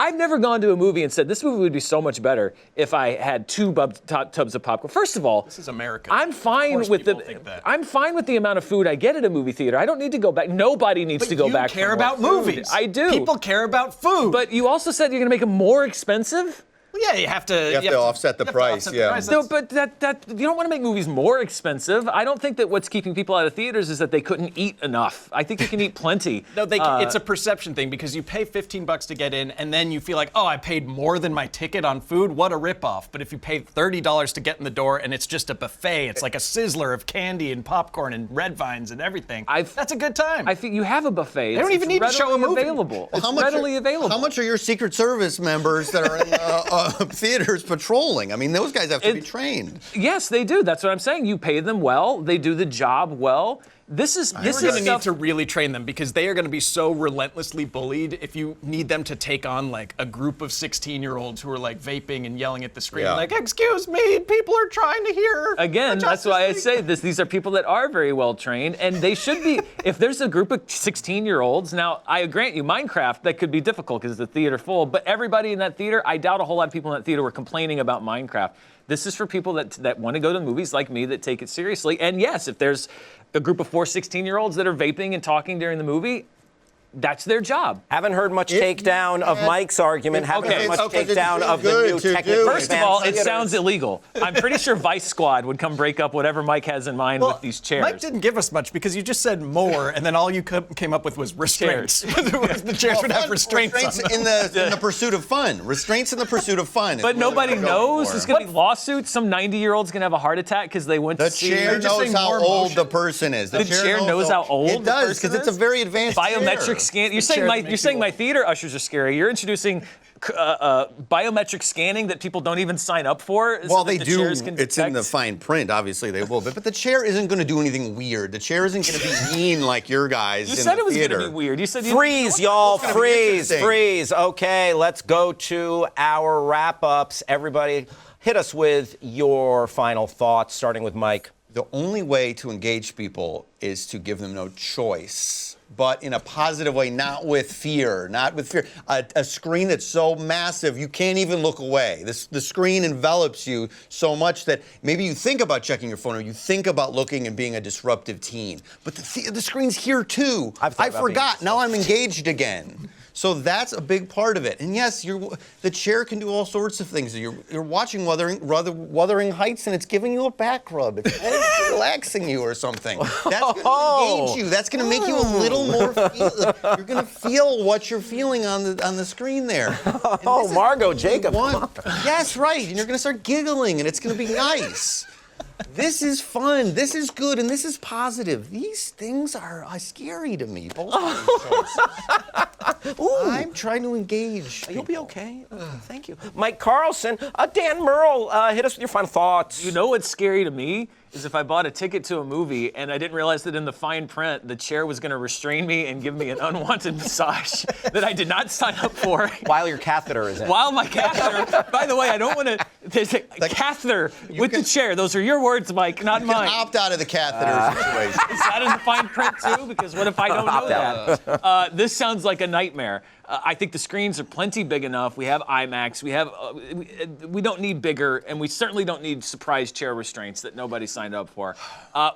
[SPEAKER 5] I've never gone to a movie and said, this movie would be so much better if I had 2 tubs of popcorn. First of all,
[SPEAKER 3] This is America.
[SPEAKER 5] I'm
[SPEAKER 3] Of
[SPEAKER 5] fine
[SPEAKER 3] course
[SPEAKER 5] with
[SPEAKER 3] people think that.
[SPEAKER 5] I'm fine with the amount of food I get at a movie theater. I don't need to go back. Nobody needs to go
[SPEAKER 3] you
[SPEAKER 5] back.
[SPEAKER 3] care
[SPEAKER 5] for more
[SPEAKER 3] about
[SPEAKER 5] food.
[SPEAKER 3] movies.
[SPEAKER 5] I do.
[SPEAKER 3] People care about food.
[SPEAKER 5] But you also said you're going to make them more expensive.
[SPEAKER 3] Well, yeah, you have to.
[SPEAKER 4] You have to offset the price, yeah.
[SPEAKER 5] No, but that you don't want to make movies more expensive. I don't think that what's keeping people out of theaters is that they couldn't eat enough. I think you can eat plenty.
[SPEAKER 3] No, it's a perception thing because you pay $15 to get in, and then you feel like, oh, I paid more than my ticket on food. What a ripoff! But if you pay $30 to get in the door and it's just a buffet, it's like a sizzler of candy and popcorn and red vines and everything. That's a good time.
[SPEAKER 5] I think you have a buffet.
[SPEAKER 3] They don't even need to show a movie.
[SPEAKER 5] Available.
[SPEAKER 4] Well,
[SPEAKER 5] It's readily available.
[SPEAKER 4] How much are your Secret Service members that are in theaters patrolling? I mean, those guys have to be trained.
[SPEAKER 5] Yes, they do. That's what I'm saying. You pay them well. They do the job well. This is
[SPEAKER 3] You're going to need
[SPEAKER 5] stuff.
[SPEAKER 3] to really train them because they are going to be so relentlessly bullied if you need them to take on like a group of 16-year-olds who are like vaping and yelling at the screen
[SPEAKER 4] Yeah.
[SPEAKER 3] like, excuse me, people are trying to hear.
[SPEAKER 5] Again,
[SPEAKER 3] the
[SPEAKER 5] that's why I
[SPEAKER 3] Justice
[SPEAKER 5] say
[SPEAKER 3] League."
[SPEAKER 5] this. These are people that are very well trained, and they should be. If there's a group of 16-year-olds, now I grant you, Minecraft, that could be difficult because the theater full. But everybody in that theater, I doubt a whole lot of people in that theater were complaining about Minecraft. This is for people that want to go to movies like me that take it seriously. And yes, if there's a group of 4 16-year-olds that are vaping and talking during the movie, that's their job.
[SPEAKER 2] Haven't heard much takedown of Mike's argument. Haven't heard much
[SPEAKER 4] okay,
[SPEAKER 2] takedown of the
[SPEAKER 4] good
[SPEAKER 2] new
[SPEAKER 4] to
[SPEAKER 2] technical
[SPEAKER 4] do.
[SPEAKER 5] First of all, it
[SPEAKER 2] advanced
[SPEAKER 5] sounds
[SPEAKER 2] theaters.
[SPEAKER 5] illegal. I'm pretty sure Vice Squad would come break up whatever Mike has in mind with these chairs.
[SPEAKER 3] Mike didn't give us much because you just said more, and then all you came up with was restraints. The chairs would have restraints on them.
[SPEAKER 4] in the pursuit of fun. Restraints in the pursuit of fun. is
[SPEAKER 5] But
[SPEAKER 4] what
[SPEAKER 5] nobody
[SPEAKER 4] we're going
[SPEAKER 5] knows.
[SPEAKER 4] for.
[SPEAKER 5] There's going to be lawsuits. Some 90-year-old's going to have a heart attack because they went
[SPEAKER 4] The
[SPEAKER 5] to see
[SPEAKER 4] chair
[SPEAKER 3] just
[SPEAKER 4] knows
[SPEAKER 3] saying
[SPEAKER 4] how
[SPEAKER 3] more
[SPEAKER 4] old
[SPEAKER 3] motion.
[SPEAKER 4] the person is.
[SPEAKER 5] The chair knows how old
[SPEAKER 4] It
[SPEAKER 5] the
[SPEAKER 4] does
[SPEAKER 5] person
[SPEAKER 4] because it's a
[SPEAKER 5] is?
[SPEAKER 4] very advanced
[SPEAKER 5] biometric
[SPEAKER 4] chair.
[SPEAKER 5] scan. You're
[SPEAKER 3] chair
[SPEAKER 5] saying
[SPEAKER 3] that makes you
[SPEAKER 5] my theater ushers are scary. You're introducing biometric scanning that people don't even sign up for.
[SPEAKER 4] Well,
[SPEAKER 5] so that
[SPEAKER 4] they
[SPEAKER 5] the
[SPEAKER 4] do.
[SPEAKER 5] chairs can
[SPEAKER 4] It's in the
[SPEAKER 5] detect.
[SPEAKER 4] fine print. Obviously, they will. But the chair isn't going to do anything weird. The chair isn't going to be mean like your guys
[SPEAKER 5] You
[SPEAKER 4] in
[SPEAKER 5] said
[SPEAKER 4] the
[SPEAKER 5] it was
[SPEAKER 4] theater.
[SPEAKER 5] going to be weird. You said
[SPEAKER 2] Freeze, y'all,
[SPEAKER 4] gonna be
[SPEAKER 2] freeze,
[SPEAKER 4] interesting.
[SPEAKER 2] freeze. Okay, let's go to our wrap-ups. Everybody, hit us with your final thoughts, starting with Mike.
[SPEAKER 4] The only way to engage people is to give them no choice, but in a positive way, not with fear, not with fear. A screen that's so massive, you can't even look away. The screen envelops you so much that maybe you think about checking your phone or you think about looking and being a disruptive teen. But the screen's here too.
[SPEAKER 2] I've thought
[SPEAKER 4] I
[SPEAKER 2] about
[SPEAKER 4] forgot.
[SPEAKER 2] being
[SPEAKER 4] Now I'm engaged again. So that's a big part of it. And yes, the chair can do all sorts of things. You're watching Wuthering Heights, and it's giving you a back rub. It's relaxing you or something. That's going to engage you. That's going to make you a little more. You're going to feel what you're feeling on the screen there.
[SPEAKER 2] Oh, Margot Jacob.
[SPEAKER 4] Yes, right. And you're going to start giggling, and it's going to be nice. This is fun. This is good, and this is positive. These things are scary to me. Both of these choices. I'm trying to engage.
[SPEAKER 2] You'll be okay. Thank you. Mike Carlson, Dan Murrell, hit us with your final thoughts.
[SPEAKER 5] You know what's scary to me is if I bought a ticket to a movie and I didn't realize that in the fine print the chair was going to restrain me and give me an unwanted massage that I did not sign up for.
[SPEAKER 2] While your catheter is in.
[SPEAKER 5] While my catheter, by the way, I don't want to. There's a catheter with the chair. Those are your words, Mike, not mine.
[SPEAKER 4] Opt out of the catheter situation.
[SPEAKER 5] Is that in the fine print too? Because what if I don't know that? This sounds like a nightmare. I think the screens are plenty big enough. We have IMAX. We don't need bigger, and we certainly don't need surprise chair restraints that nobody signed up for.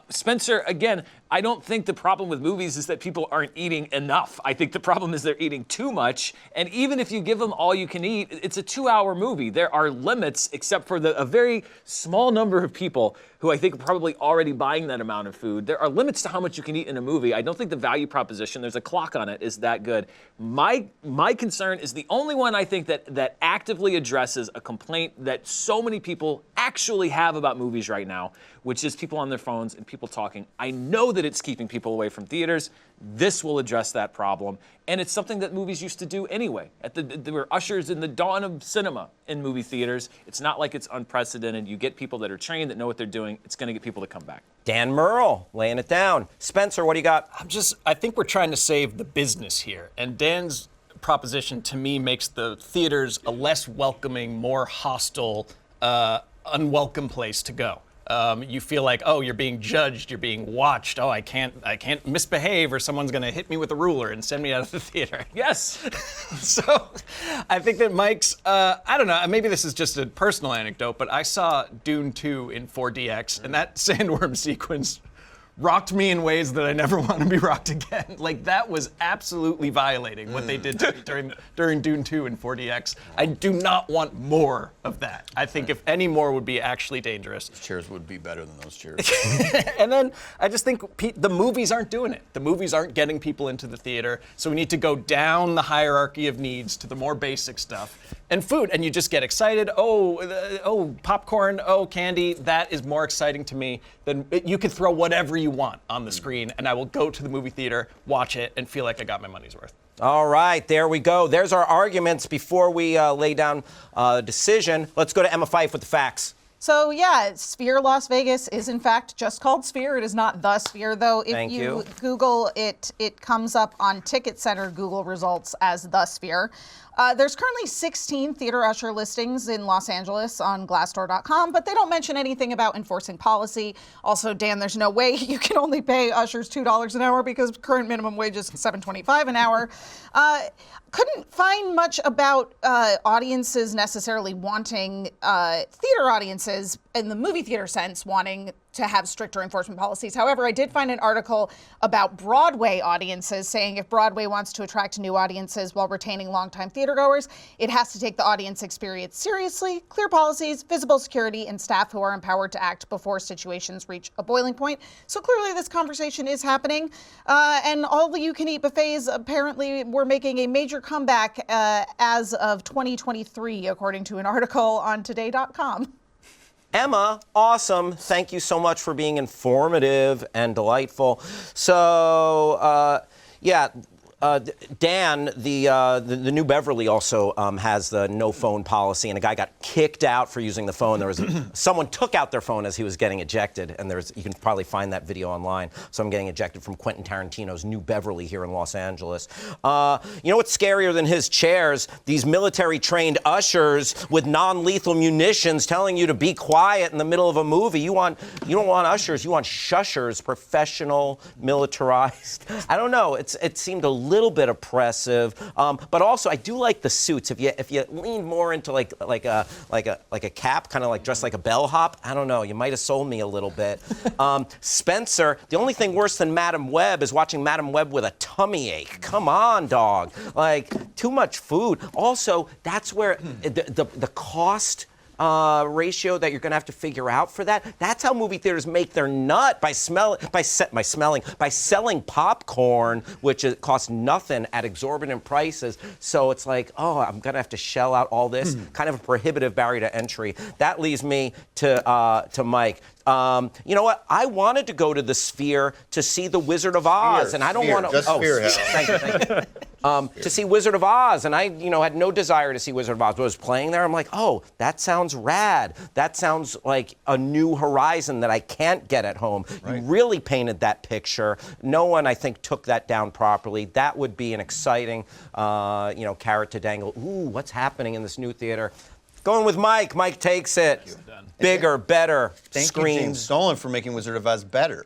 [SPEAKER 5] Spencer, again, I don't think the problem with movies is that people aren't eating enough. I think the problem is they're eating too much. And even if you give them all you can eat, it's a 2-hour movie. There are limits, except for a very small number of people who I think are probably already buying that amount of food. There are limits to how much you can eat in a movie. I don't think the value proposition, there's a clock on it, is that good. My concern is the only one I think that actively addresses a complaint that so many people actually have about movies right now, which is people on their phones and people talking. I know that it's keeping people away from theaters. This will address that problem. And it's something that movies used to do anyway. There were ushers in the dawn of cinema in movie theaters. It's not like it's unprecedented. You get people that are trained, that know what they're doing. It's going to get people to come back.
[SPEAKER 2] Dan Murrell, laying it down. Spencer, what do you got?
[SPEAKER 3] I think we're trying to save the business here. And Dan's proposition to me makes the theaters a less welcoming, more hostile, unwelcome place to go. You feel like, oh, you're being judged, you're being watched. Oh, I can't misbehave, or someone's going to hit me with a ruler and send me out of the theater.
[SPEAKER 5] Yes.
[SPEAKER 3] So, I think that Mike's. I don't know. Maybe this is just a personal anecdote, but I saw Dune 2 in 4DX, and that sandworm sequence rocked me in ways that I never want to be rocked again. Like, that was absolutely violating what they did to me during Dune 2 in 4DX. I do not want more of that. I think if any more would be actually dangerous.
[SPEAKER 4] Those chairs would be better than those chairs.
[SPEAKER 3] And then I just think the movies aren't doing it. The movies aren't getting people into the theater, so we need to go down the hierarchy of needs to the more basic stuff. And food, and you just get excited. Oh, popcorn, oh, candy. That is more exciting to me than you could throw whatever you want on the screen, and I will go to the movie theater, watch it, and feel like I got my money's worth.
[SPEAKER 2] All right, there we go. There's our arguments before we lay down a decision. Let's go to Emma Fife with the facts.
[SPEAKER 6] So yeah, Sphere Las Vegas is in fact just called Sphere. It is not the Sphere, though. If you Google it, it comes up on Ticket Center Google results as the Sphere. There's currently 16 theater usher listings in Los Angeles on Glassdoor.com, but they don't mention anything about enforcing policy. Also, Dan, there's no way you can only pay ushers $2 an hour because current minimum wage is $7.25 an hour. Couldn't find much about audiences necessarily wanting, theater audiences in the movie theater sense, wanting to have stricter enforcement policies. However, I did find an article about Broadway audiences saying if Broadway wants to attract new audiences while retaining longtime theatergoers, it has to take the audience experience seriously, clear policies, visible security, and staff who are empowered to act before situations reach a boiling point. So clearly this conversation is happening. And all the you-can-eat buffets apparently were making a major comeback as of 2023, according to an article on today.com.
[SPEAKER 2] Emma, awesome. Thank you so much for being informative and delightful. So, Dan, the New Beverly also has the no phone policy, and a guy got kicked out for using the phone. There was someone took out their phone as he was getting ejected, and you can probably find that video online. So I'm getting ejected from Quentin Tarantino's New Beverly here in Los Angeles. You know what's scarier than his chairs? These military-trained ushers with non-lethal munitions telling you to be quiet in the middle of a movie. You don't want ushers. You want shushers, professional, militarized. I don't know. It seemed a little bit oppressive, but also I do like the suits. If you lean more into like a cap, kind of like dressed like a bellhop, I don't know. You might have sold me a little bit. Spencer, the only thing worse than Madam Web is watching Madam Web with a tummy ache. Come on, dog. Like, too much food. Also, that's where the cost ratio that you're going to have to figure out for that. That's how movie theaters make their nut, by selling popcorn, which costs nothing at exorbitant prices. So it's like, oh, I'm going to have to shell out all this, kind of a prohibitive barrier to entry. That leads me to Mike. You know what? I wanted to go to the Sphere to see The Wizard of Oz, and I don't want to. Thank you. To see Wizard of Oz, and I, had no desire to see Wizard of Oz. But I was playing there. I'm like, oh, that sounds rad. That sounds like a new horizon that I can't get at home. Right. You really painted that picture. No one, I think, took that down properly. That would be an exciting, carrot to dangle. Ooh, what's happening in this new theater? Going with Mike. Mike takes it. Bigger, better
[SPEAKER 4] Thank
[SPEAKER 2] screens.
[SPEAKER 4] you, James Nolan, for making Wizard of Oz better.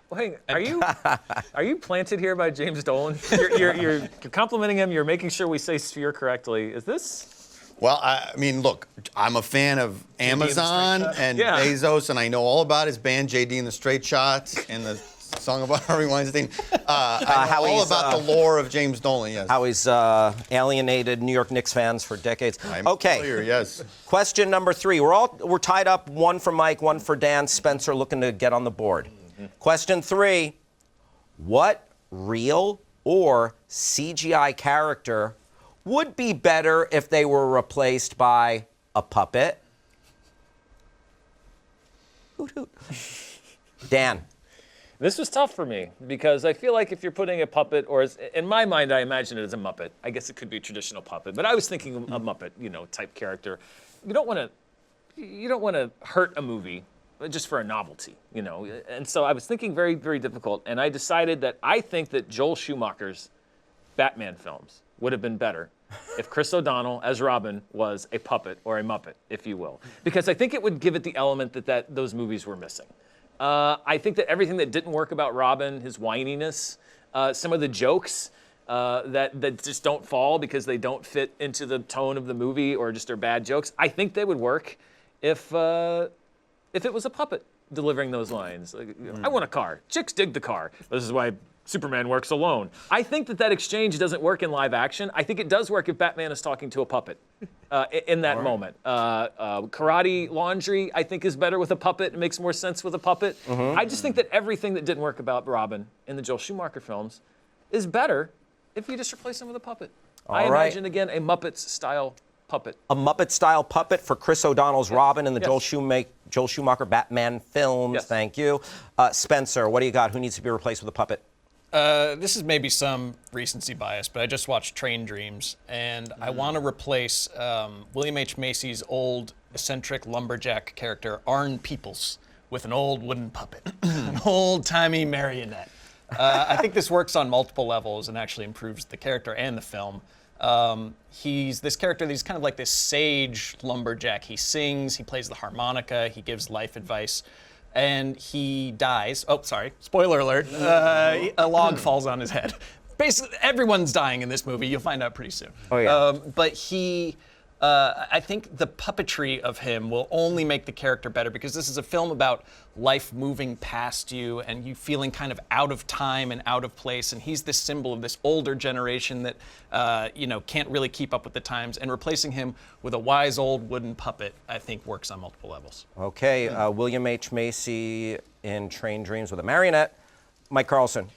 [SPEAKER 5] Wait, are you planted here by James Dolan? You're complimenting him. You're making sure we say Sphere correctly. Is this?
[SPEAKER 4] Well, I mean, look, I'm a fan of Amazon and Bezos, and I know all about his band JD and the Straight Shots and the song about Harvey Weinstein. I know all about the lore of James Nolan. Yes.
[SPEAKER 2] How he's alienated New York Knicks fans for decades.
[SPEAKER 4] I'm
[SPEAKER 2] okay.
[SPEAKER 4] Clear, yes.
[SPEAKER 2] Question number 3. We're tied up. 1 for Mike, 1 for Dan. Spencer looking to get on the board. Question 3. What real or CGI character would be better if they were replaced by a puppet? Hoot hoot. Dan.
[SPEAKER 5] This was tough for me because I feel like if you're putting a puppet, or in my mind, I imagine it as a Muppet. I guess it could be a traditional puppet, but I was thinking a Muppet, type character. You don't want to hurt a movie just for a novelty, And so I was thinking very, very difficult, and I decided that I think that Joel Schumacher's Batman films would have been better if Chris O'Donnell as Robin was a puppet or a Muppet, if you will, because I think it would give it the element that those movies were missing. I think that everything that didn't work about Robin, his whininess, some of the jokes that just don't fall because they don't fit into the tone of the movie or just are bad jokes, I think they would work if it was a puppet delivering those lines. Like, I want a car. Chicks dig the car. This is why Superman works alone. I think that exchange doesn't work in live action. I think it does work if Batman is talking to a puppet in that moment. Karate Laundry, I think, is better with a puppet. It makes more sense with a puppet. I just think that everything that didn't work about Robin in the Joel Schumacher films is better if you just replace him with a puppet. I imagine, again, a Muppets-style puppet.
[SPEAKER 2] A Muppet-style puppet for Chris O'Donnell's Robin in the Joel Schumacher Batman films.
[SPEAKER 3] Yes.
[SPEAKER 2] Thank you. Spencer, what do you got? Who needs to be replaced with a puppet?
[SPEAKER 3] This is maybe some recency bias, but I just watched Train Dreams, and I want to replace William H. Macy's old eccentric lumberjack character, Arn Peoples, with an old wooden puppet, an old-timey marionette. I think this works on multiple levels and actually improves the character and the film. He's this character, he's kind of like this sage lumberjack. He sings, he plays the harmonica, he gives life advice. And he dies. Oh, sorry. Spoiler alert. A log falls on his head. Basically, everyone's dying in this movie. You'll find out pretty soon.
[SPEAKER 2] Oh, yeah.
[SPEAKER 3] But I think the puppetry of him will only make the character better because this is a film about life moving past you and you feeling kind of out of time and out of place. And he's this symbol of this older generation that, can't really keep up with the times. And replacing him with a wise old wooden puppet, I think, works on multiple levels.
[SPEAKER 2] Okay, William H. Macy in Train Dreams with a marionette. Mike Carlson.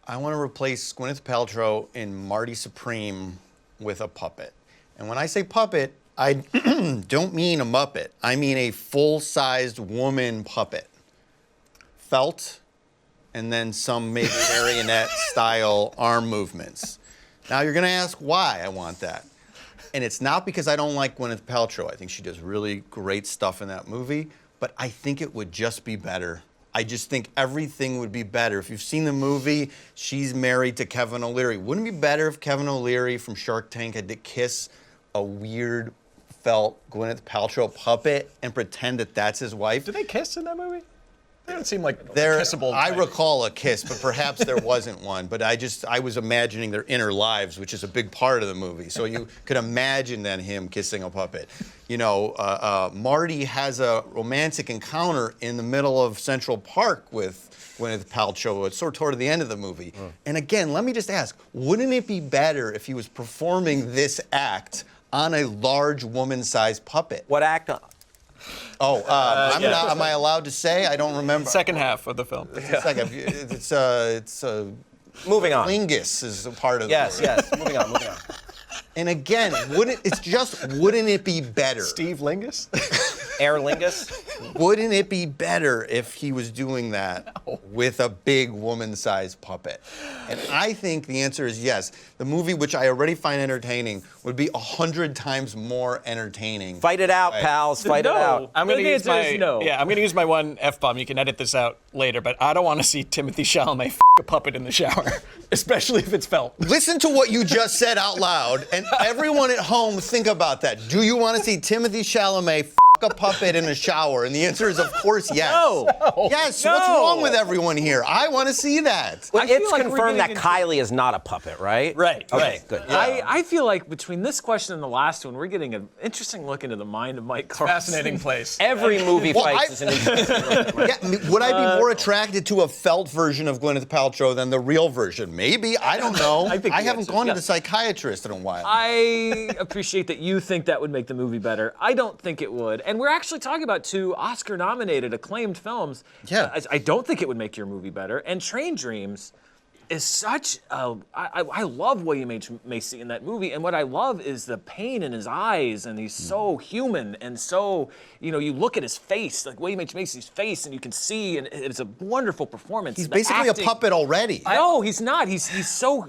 [SPEAKER 4] I want to replace Gwyneth Paltrow in Marty Supreme with a puppet. And when I say puppet, I don't mean a Muppet. I mean a full-sized woman puppet. Felt, and then some maybe marionette-style arm movements. Now, you're going to ask why I want that. And it's not because I don't like Gwyneth Paltrow. I think she does really great stuff in that movie. But I think it would just be better. I just think everything would be better. If you've seen the movie, she's married to Kevin O'Leary. Wouldn't it be better if Kevin O'Leary from Shark Tank had to kiss a weird felt Gwyneth Paltrow puppet and pretend that that's his wife?
[SPEAKER 3] Did they kiss in that movie? They don't seem like
[SPEAKER 4] kissable. I recall a kiss, but perhaps there wasn't one. But I was imagining their inner lives, which is a big part of the movie. So you could imagine then him kissing a puppet. Marty has a romantic encounter in the middle of Central Park with Gwyneth Paltrow. It's sort of toward the end of the movie. And again, let me just ask, wouldn't it be better if he was performing this act on a large woman-sized puppet.
[SPEAKER 2] What act?
[SPEAKER 4] Am I allowed to say? I don't remember.
[SPEAKER 3] Second half of the film.
[SPEAKER 4] It's
[SPEAKER 2] Moving on.
[SPEAKER 4] Lingus is a part of
[SPEAKER 2] Yes,
[SPEAKER 4] the word.
[SPEAKER 2] yes. Moving on.
[SPEAKER 4] And again, wouldn't it be better?
[SPEAKER 3] Steve Lingus?
[SPEAKER 2] Aer Lingus.
[SPEAKER 4] Wouldn't it be better if he was doing that with a big woman-sized puppet? And I think the answer is yes. The movie, which I already find entertaining, would be 100 times more entertaining.
[SPEAKER 2] Fight it out, pals. Fight it out.
[SPEAKER 3] I'm going to use my
[SPEAKER 5] no.
[SPEAKER 3] I'm going to use my one F-bomb. You can edit this out later, but I don't want to see Timothy Chalamet a puppet in the shower, especially if it's felt.
[SPEAKER 4] Listen to what you just said out loud, and everyone at home think about that. Do you want to see Timothy Chalamet a puppet in a shower? And the answer is, of course, yes.
[SPEAKER 5] No.
[SPEAKER 4] Yes.
[SPEAKER 5] No.
[SPEAKER 4] What's wrong with everyone here? I want to see that.
[SPEAKER 2] Well,
[SPEAKER 5] I feel
[SPEAKER 2] it's
[SPEAKER 5] like we're
[SPEAKER 2] confirmed that
[SPEAKER 5] getting
[SPEAKER 2] Kylie is not a puppet, right?
[SPEAKER 3] Right.
[SPEAKER 2] Okay,
[SPEAKER 3] Right.
[SPEAKER 2] good.
[SPEAKER 5] I feel like between this question and the last one, we're getting an interesting look into the mind of Mike Carlson.
[SPEAKER 3] Fascinating place.
[SPEAKER 2] Every movie
[SPEAKER 4] Well,
[SPEAKER 2] fight is an interesting
[SPEAKER 4] Yeah, would I be more attracted to a felt version of Gwyneth Paltrow than the real version? Maybe. I don't know.
[SPEAKER 5] I think
[SPEAKER 4] I
[SPEAKER 5] the
[SPEAKER 4] haven't
[SPEAKER 5] answer is
[SPEAKER 4] gone to
[SPEAKER 5] yes.
[SPEAKER 4] the psychiatrist in a while.
[SPEAKER 5] I appreciate that you think that would make the movie better. I don't think it would. And we're actually talking about two Oscar-nominated, acclaimed films.
[SPEAKER 4] Yeah.
[SPEAKER 5] I don't think it would make your movie better. And Train Dreams is such I love William H. Macy in that movie, and what I love is the pain in his eyes, and he's so human, and so, you look at his face, like William H. Macy's face, and you can see, and it's a wonderful performance.
[SPEAKER 4] He's
[SPEAKER 5] The
[SPEAKER 4] basically
[SPEAKER 5] acting-
[SPEAKER 4] a puppet already.
[SPEAKER 5] No, he's not. He's so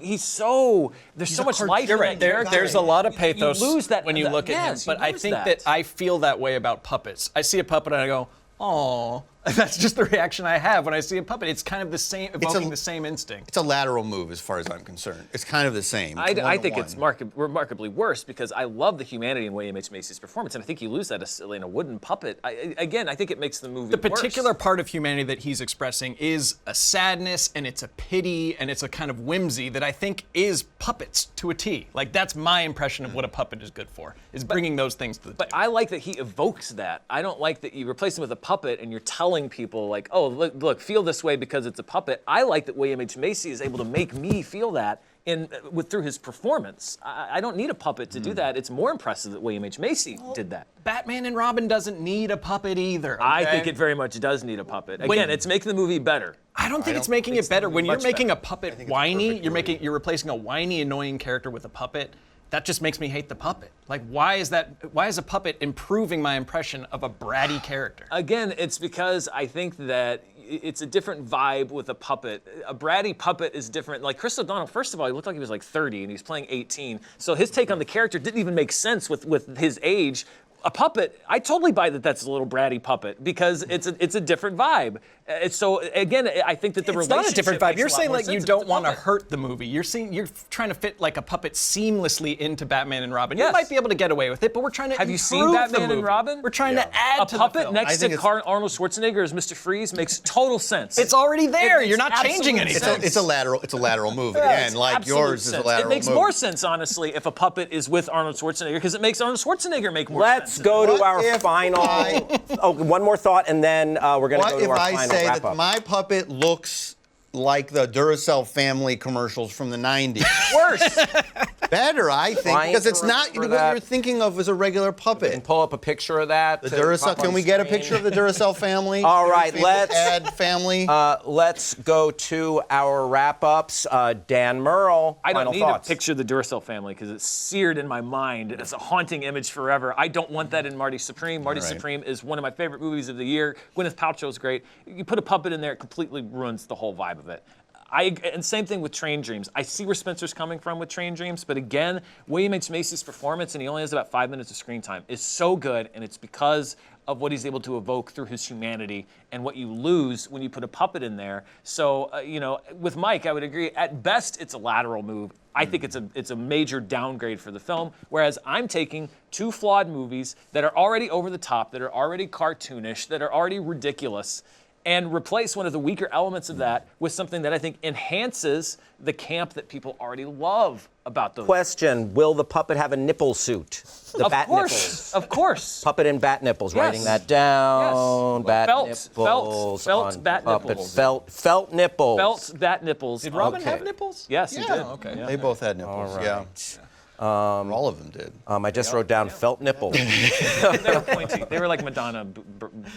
[SPEAKER 5] there's so much life
[SPEAKER 3] You're
[SPEAKER 5] in
[SPEAKER 3] right.
[SPEAKER 5] that character.
[SPEAKER 3] There's a lot of pathos
[SPEAKER 5] You lose that
[SPEAKER 3] when you look at him,
[SPEAKER 5] yes, you
[SPEAKER 3] but I
[SPEAKER 5] lose
[SPEAKER 3] think that I feel that way about puppets. I see a puppet and I go, "Oh." That's just the reaction I have when I see a puppet. It's kind of the same, evoking the same instinct.
[SPEAKER 4] It's a lateral move as far as I'm concerned. It's kind of the same.
[SPEAKER 5] I think it's
[SPEAKER 4] one-to-one.
[SPEAKER 5] remarkably worse because I love the humanity in William H. Macy's performance, and I think you lose that in a wooden puppet. I think it makes the movie
[SPEAKER 3] The particular
[SPEAKER 5] worse.
[SPEAKER 3] part of humanity that he's expressing is a sadness, and it's a pity, and it's a kind of whimsy that I think is puppets to a T. Like, that's my impression of what a puppet is good for, is bringing those things to the
[SPEAKER 5] But
[SPEAKER 3] table.
[SPEAKER 5] I like that he evokes that. I don't like that you replace him with a puppet and you're telling people like, oh, look, feel this way because it's a puppet. I like that William H. Macy is able to make me feel that through his performance. I don't need a puppet to do that. It's more impressive that William H. Macy did that.
[SPEAKER 3] Batman and Robin doesn't need a puppet either. Okay?
[SPEAKER 5] I think it very much does need a puppet. Again, it's making the movie better.
[SPEAKER 3] I don't think it's making it better. When you're
[SPEAKER 5] much
[SPEAKER 3] making
[SPEAKER 5] better.
[SPEAKER 3] a puppet whiny, you're replacing a whiny, annoying character with a puppet. That just makes me hate the puppet. Like, why is a puppet improving my impression of a bratty character?
[SPEAKER 5] Again, it's because I think that it's a different vibe with a puppet. A bratty puppet is different. Like Chris O'Donnell, first of all, he looked like he was like 30 and he's playing 18. So his take on the character didn't even make sense with his age. A puppet, I totally buy that that's a little bratty puppet because it's a different vibe. So again, I think that the
[SPEAKER 3] It's
[SPEAKER 5] relationship
[SPEAKER 3] not a different vibe.
[SPEAKER 5] makes
[SPEAKER 3] You're
[SPEAKER 5] a lot
[SPEAKER 3] saying
[SPEAKER 5] more
[SPEAKER 3] like you
[SPEAKER 5] sense if
[SPEAKER 3] don't
[SPEAKER 5] it's a
[SPEAKER 3] want to
[SPEAKER 5] puppet.
[SPEAKER 3] hurt the movie. You're trying to fit like a puppet seamlessly into Batman and Robin. You
[SPEAKER 5] Yes.
[SPEAKER 3] might be able to get away with it, but we're trying to
[SPEAKER 5] Have you
[SPEAKER 3] improve
[SPEAKER 5] seen
[SPEAKER 3] the
[SPEAKER 5] Batman and
[SPEAKER 3] movie.
[SPEAKER 5] Robin?
[SPEAKER 3] We're trying to add
[SPEAKER 5] A
[SPEAKER 3] to the
[SPEAKER 5] puppet
[SPEAKER 3] film.
[SPEAKER 5] next
[SPEAKER 4] I think
[SPEAKER 5] to
[SPEAKER 4] it's-
[SPEAKER 5] Arnold Schwarzenegger as Mr. Freeze makes total sense.
[SPEAKER 3] It's already there.
[SPEAKER 5] It
[SPEAKER 3] You're
[SPEAKER 5] makes
[SPEAKER 3] not changing
[SPEAKER 5] absolute
[SPEAKER 3] anything.
[SPEAKER 5] sense.
[SPEAKER 4] It's a lateral move.
[SPEAKER 5] Yeah,
[SPEAKER 4] Again,
[SPEAKER 5] it's
[SPEAKER 4] like
[SPEAKER 5] absolute
[SPEAKER 4] yours is
[SPEAKER 5] sense.
[SPEAKER 4] a lateral
[SPEAKER 5] It makes
[SPEAKER 4] move.
[SPEAKER 5] more sense, honestly, if a puppet is with Arnold Schwarzenegger, because it makes Arnold Schwarzenegger make more
[SPEAKER 2] Let's
[SPEAKER 5] sense.
[SPEAKER 2] go to
[SPEAKER 4] What
[SPEAKER 2] our
[SPEAKER 4] if
[SPEAKER 2] final. One more thought, and then we're going to
[SPEAKER 4] What
[SPEAKER 2] go to
[SPEAKER 4] if
[SPEAKER 2] our
[SPEAKER 4] I
[SPEAKER 2] final
[SPEAKER 4] say
[SPEAKER 2] wrap
[SPEAKER 4] that
[SPEAKER 2] up.
[SPEAKER 4] my puppet looks like the Duracell family commercials from the 90s?
[SPEAKER 5] Worse.
[SPEAKER 4] Better, I think,
[SPEAKER 2] Trying
[SPEAKER 4] because
[SPEAKER 2] to
[SPEAKER 4] it's not
[SPEAKER 2] remember
[SPEAKER 4] what
[SPEAKER 2] that.
[SPEAKER 4] you're thinking of as a regular
[SPEAKER 2] And
[SPEAKER 4] puppet.
[SPEAKER 2] pull up a picture of that.
[SPEAKER 4] The
[SPEAKER 2] to
[SPEAKER 4] Duracell.
[SPEAKER 2] pop
[SPEAKER 4] Can
[SPEAKER 2] on
[SPEAKER 4] we get a
[SPEAKER 2] screen.
[SPEAKER 4] picture of the Duracell family?
[SPEAKER 2] All right,
[SPEAKER 4] Famous
[SPEAKER 2] let's-
[SPEAKER 4] ad family.
[SPEAKER 2] Let's go to our wrap-ups. Dan Murrell,
[SPEAKER 5] I don't
[SPEAKER 2] final
[SPEAKER 5] need
[SPEAKER 2] thoughts.
[SPEAKER 5] a picture of the Duracell family because it's seared in my mind. It's a haunting image forever. I don't want that in Marty Supreme. Marty
[SPEAKER 4] All right.
[SPEAKER 5] Supreme is one of my favorite movies of the year. Gwyneth Paltrow's great. You put a puppet in there, it completely ruins the whole vibe of it. And same thing with Train Dreams. I see where Spencer's coming from with Train Dreams, but again, William H. Macy's performance, and he only has about 5 minutes of screen time, is so good, and it's because of what he's able to evoke through his humanity and what you lose when you put a puppet in there. So, with Mike, I would agree. At best, it's a lateral move. I think it's a major downgrade for the film, whereas I'm taking two flawed movies that are already over the top, that are already cartoonish, that are already ridiculous, and replace one of the weaker elements of that with something that I think enhances the camp that people already love about those.
[SPEAKER 2] Question, will the puppet have a nipple suit? The
[SPEAKER 5] Of
[SPEAKER 2] bat
[SPEAKER 5] course,
[SPEAKER 2] nipples.
[SPEAKER 5] of course.
[SPEAKER 2] Puppet and bat nipples,
[SPEAKER 5] Yes.
[SPEAKER 2] writing that down.
[SPEAKER 5] Yes.
[SPEAKER 2] Bat
[SPEAKER 5] Felt,
[SPEAKER 2] nipples.
[SPEAKER 5] felt
[SPEAKER 2] on
[SPEAKER 5] bat
[SPEAKER 2] puppet.
[SPEAKER 5] nipples.
[SPEAKER 2] Felt nipples.
[SPEAKER 5] Felt bat nipples.
[SPEAKER 3] Did Robin
[SPEAKER 2] Okay.
[SPEAKER 3] have nipples?
[SPEAKER 5] Yes, he did.
[SPEAKER 3] okay.
[SPEAKER 5] Yeah.
[SPEAKER 4] They both had nipples.
[SPEAKER 2] All
[SPEAKER 4] Yeah.
[SPEAKER 2] right.
[SPEAKER 4] All of them did.
[SPEAKER 2] I just wrote down felt nipples.
[SPEAKER 5] They were pointy. They were like Madonna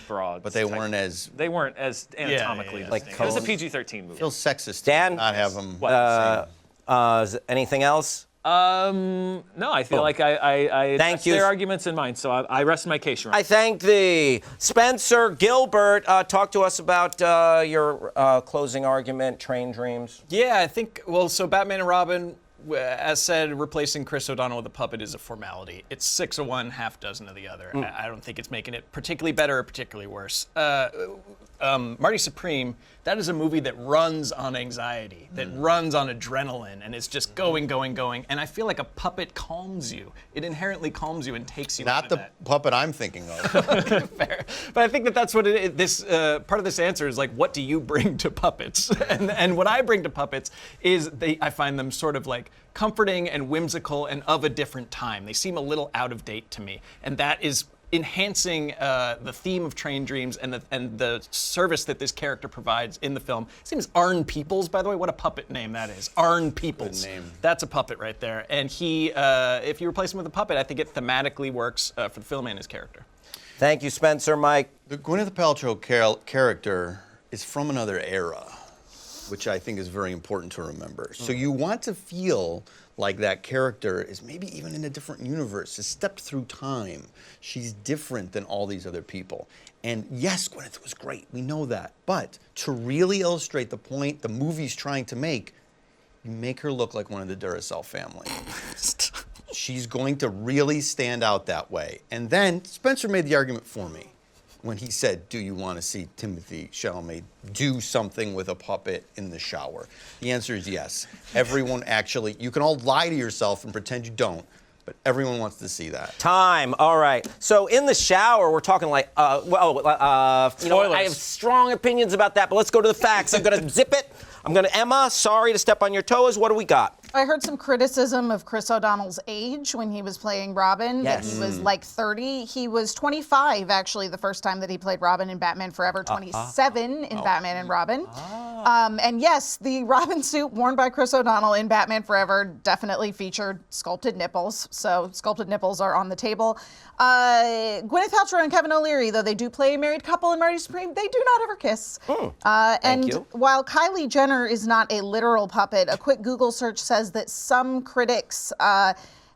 [SPEAKER 5] broads.
[SPEAKER 4] But they weren't as
[SPEAKER 5] They weren't as anatomically
[SPEAKER 2] Like
[SPEAKER 5] distinct. It was a
[SPEAKER 2] cones.
[SPEAKER 5] PG-13 movie.
[SPEAKER 4] feels sexist
[SPEAKER 2] Dan?
[SPEAKER 4] to not have them.
[SPEAKER 2] Anything else?
[SPEAKER 5] No, I feel like I
[SPEAKER 2] Thank
[SPEAKER 5] addressed
[SPEAKER 2] you.
[SPEAKER 5] their arguments in mind, so I rest my case, Your Honor.
[SPEAKER 2] I thank thee. Spencer Gilbert, talk to us about your closing argument, Train Dreams.
[SPEAKER 3] Yeah, I think, well, so Batman and Robin, as said, replacing Chris O'Donnell with a puppet is a formality. It's 6 of one, half dozen of the other. I don't think it's making it particularly better or particularly worse. Marty Supreme, that is a movie that runs on anxiety, that runs on adrenaline, and it's just going. And I feel like a puppet calms you. It inherently calms you and takes you out
[SPEAKER 4] Not
[SPEAKER 3] of
[SPEAKER 4] the
[SPEAKER 3] that.
[SPEAKER 4] puppet I'm thinking of.
[SPEAKER 3] Fair. But I think that that's what it is. This part of this answer is like, what do you bring to puppets? and what I bring to puppets is I find them sort of like comforting and whimsical and of a different time. They seem a little out of date to me, and that is enhancing the theme of Train Dreams and the service that this character provides in the film. His name is Arn Peoples, by the way. What a puppet name that is. Arn Peoples.
[SPEAKER 4] Good name.
[SPEAKER 3] That's a puppet right there. And he, if you replace him with a puppet, I think it thematically works for the film and his character.
[SPEAKER 2] Thank you, Spencer. Mike.
[SPEAKER 4] The Gwyneth Paltrow character is from another era, which I think is very important to remember. So you want to feel like that character is maybe even in a different universe, has stepped through time. She's different than all these other people. And yes, Gwyneth was great, we know that. But to really illustrate the point the movie's trying to make, you make her look like one of the Duracell family. She's going to really stand out that way. And then Spencer made the argument for me when he said, do you want to see Timothée Chalamet do something with a puppet in the shower? The answer is yes. Everyone actually, you can all lie to yourself and pretend you don't, but everyone wants to see that.
[SPEAKER 2] Time. All right. So in the shower, we're talking like, you know, I have strong opinions about that, but let's go to the facts. I'm going to zip it. Emma, sorry to step on your toes. What do we got?
[SPEAKER 6] I heard some criticism of Chris O'Donnell's age when he was playing Robin, that he was like 30. He was 25, actually, the first time that he played Robin in Batman Forever, 27 in Batman and Robin. And yes, the Robin suit worn by Chris O'Donnell in Batman Forever definitely featured sculpted nipples, so sculpted nipples are on the table. Gwyneth Paltrow and Kevin O'Leary, though they do play a married couple in Marty Supreme, they do not ever kiss.
[SPEAKER 2] Thank you.
[SPEAKER 6] While Kylie Jenner is not a literal puppet, a quick Google search says that some critics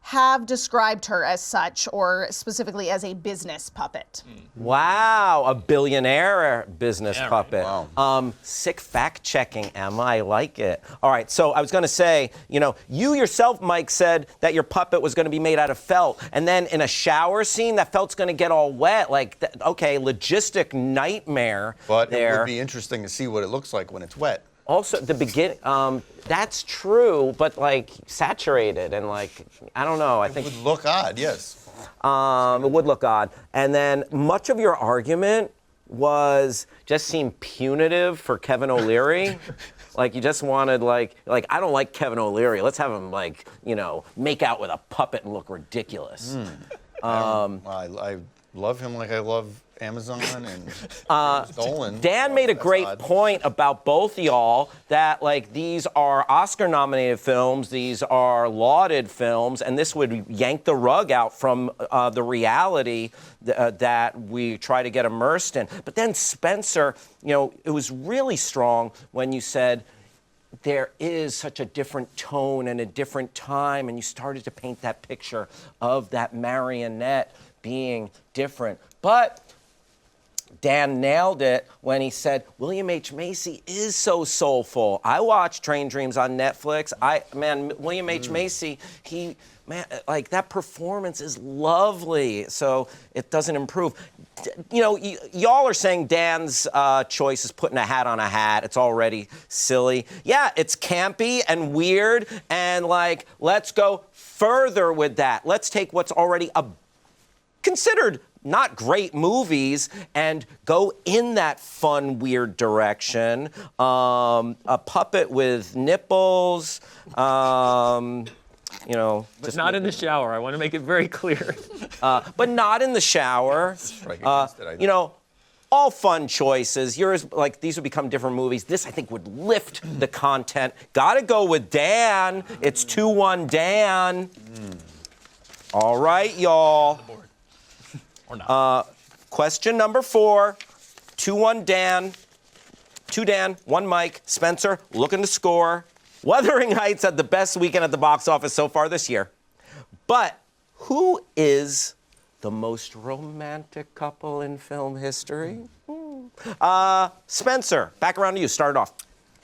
[SPEAKER 6] have described her as such, or specifically as a business puppet.
[SPEAKER 2] Wow, a billionaire business puppet.
[SPEAKER 4] Wow.
[SPEAKER 2] Sick fact checking, Emma. I like it. All right, so I was going to say, you know, you yourself, Mike, said that your puppet was going to be made out of felt, and then in a shower scene, that felt's going to get all wet. Like, okay, logistic nightmare.
[SPEAKER 4] But
[SPEAKER 2] there.
[SPEAKER 4] it would be interesting to see what it looks like when it's wet.
[SPEAKER 2] Also, the beginning, that's true, but like saturated and like, I don't know. I think
[SPEAKER 4] It would look odd, yes.
[SPEAKER 2] it would look odd. And then much of your argument just seemed punitive for Kevin O'Leary. Like you just wanted like I don't like Kevin O'Leary. Let's have him like, you know, make out with a puppet and look ridiculous.
[SPEAKER 4] I love him like I love Amazon and Nolan.
[SPEAKER 2] Dan made a great point about both of y'all that like these are Oscar-nominated films, these are lauded films, and this would yank the rug out from the reality that we try to get immersed in. But then Spencer, you know, it was really strong when you said there is such a different tone and a different time, and you started to paint that picture of that marionette being different. But Dan nailed it when he said William H. Macy is so soulful. I watched Train Dreams on Netflix. William H. Macy, like that performance is lovely. So it doesn't improve. You know, y'all are saying Dan's choice is putting a hat on a hat. It's already silly. Yeah, it's campy and weird, and like let's go further with that. Let's take what's already considered not great movies and go in that fun, weird direction. A puppet with nipples, you know.
[SPEAKER 5] But not in the shower. I want to make it very clear.
[SPEAKER 2] But not in the shower. You know, all fun choices. Yours, like, these would become different movies. This, I think, would lift the content. Gotta go with Dan. It's 2-1 Dan. All right, y'all.
[SPEAKER 3] Or not.
[SPEAKER 2] Question number 4. 2-1 Dan. 2 Dan, 1 Mike. Spencer looking to score. Wuthering Heights had the best weekend at the box office so far this year. But who is the most romantic couple in film history? Spencer, back around to you. Start it off.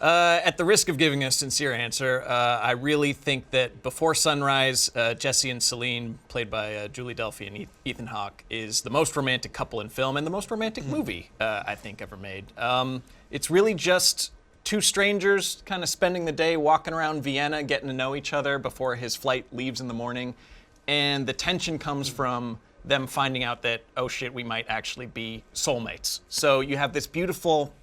[SPEAKER 3] At the risk of giving a sincere answer, I really think that Before Sunrise, Jesse and Celine, played by Julie Delphi and Ethan Hawke, is the most romantic couple in film and the most romantic movie I think ever made. It's really just 2 strangers kind of spending the day walking around Vienna, getting to know each other before his flight leaves in the morning. And the tension comes from them finding out that, oh shit, we might actually be soulmates. So you have this beautiful,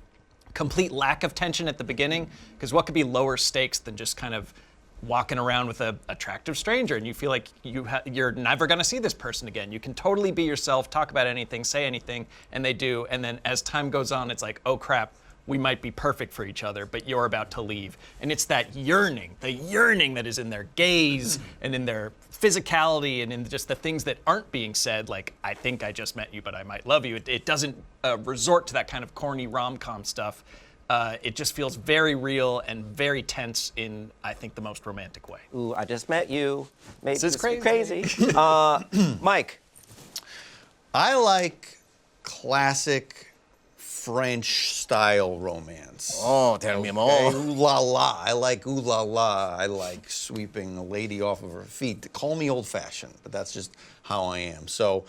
[SPEAKER 3] complete lack of tension at the beginning, because what could be lower stakes than just kind of walking around with an attractive stranger and you feel like you're never going to see this person again. You can totally be yourself, talk about anything, say anything, and they do. And then as time goes on, it's like, oh crap, we might be perfect for each other, but you're about to leave. And it's that yearning, the yearning that is in their gaze and in their physicality and in just the things that aren't being said, like, I think I just met you, but I might love you. It doesn't resort to that kind of corny rom-com stuff. It just feels very real and very tense in, I think, the most romantic way.
[SPEAKER 2] Ooh, I just met you. Maybe
[SPEAKER 3] This is crazy.
[SPEAKER 2] Mike.
[SPEAKER 4] I like classic French-style romance.
[SPEAKER 2] Oh, tell me
[SPEAKER 4] Okay,
[SPEAKER 2] more.
[SPEAKER 4] ooh la la. I like ooh la la. I like sweeping a lady off of her feet. Call me old-fashioned, but that's just how I am. So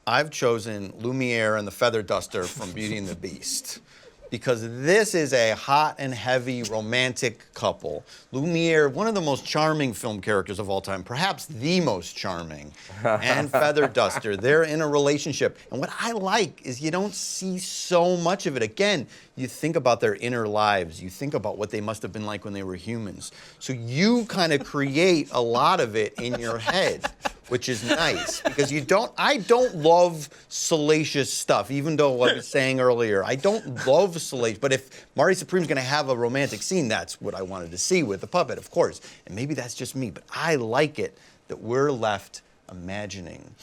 [SPEAKER 4] I've chosen Lumiere and the Feather Duster from Beauty and the Beast, because this is a hot and heavy romantic couple. Lumiere, one of the most charming film characters of all time, perhaps the most charming, and Feather Duster, they're in a relationship. And what I like is you don't see so much of it. Again, you think about their inner lives. You think about what they must have been like when they were humans. So you kind of create a lot of it in your head, which is nice, because I don't love salacious stuff, even though I was saying earlier, I don't love salacious, but if Marty Supreme's gonna have a romantic scene, that's what I wanted to see with the puppet, of course. And maybe that's just me, but I like it that we're left imagining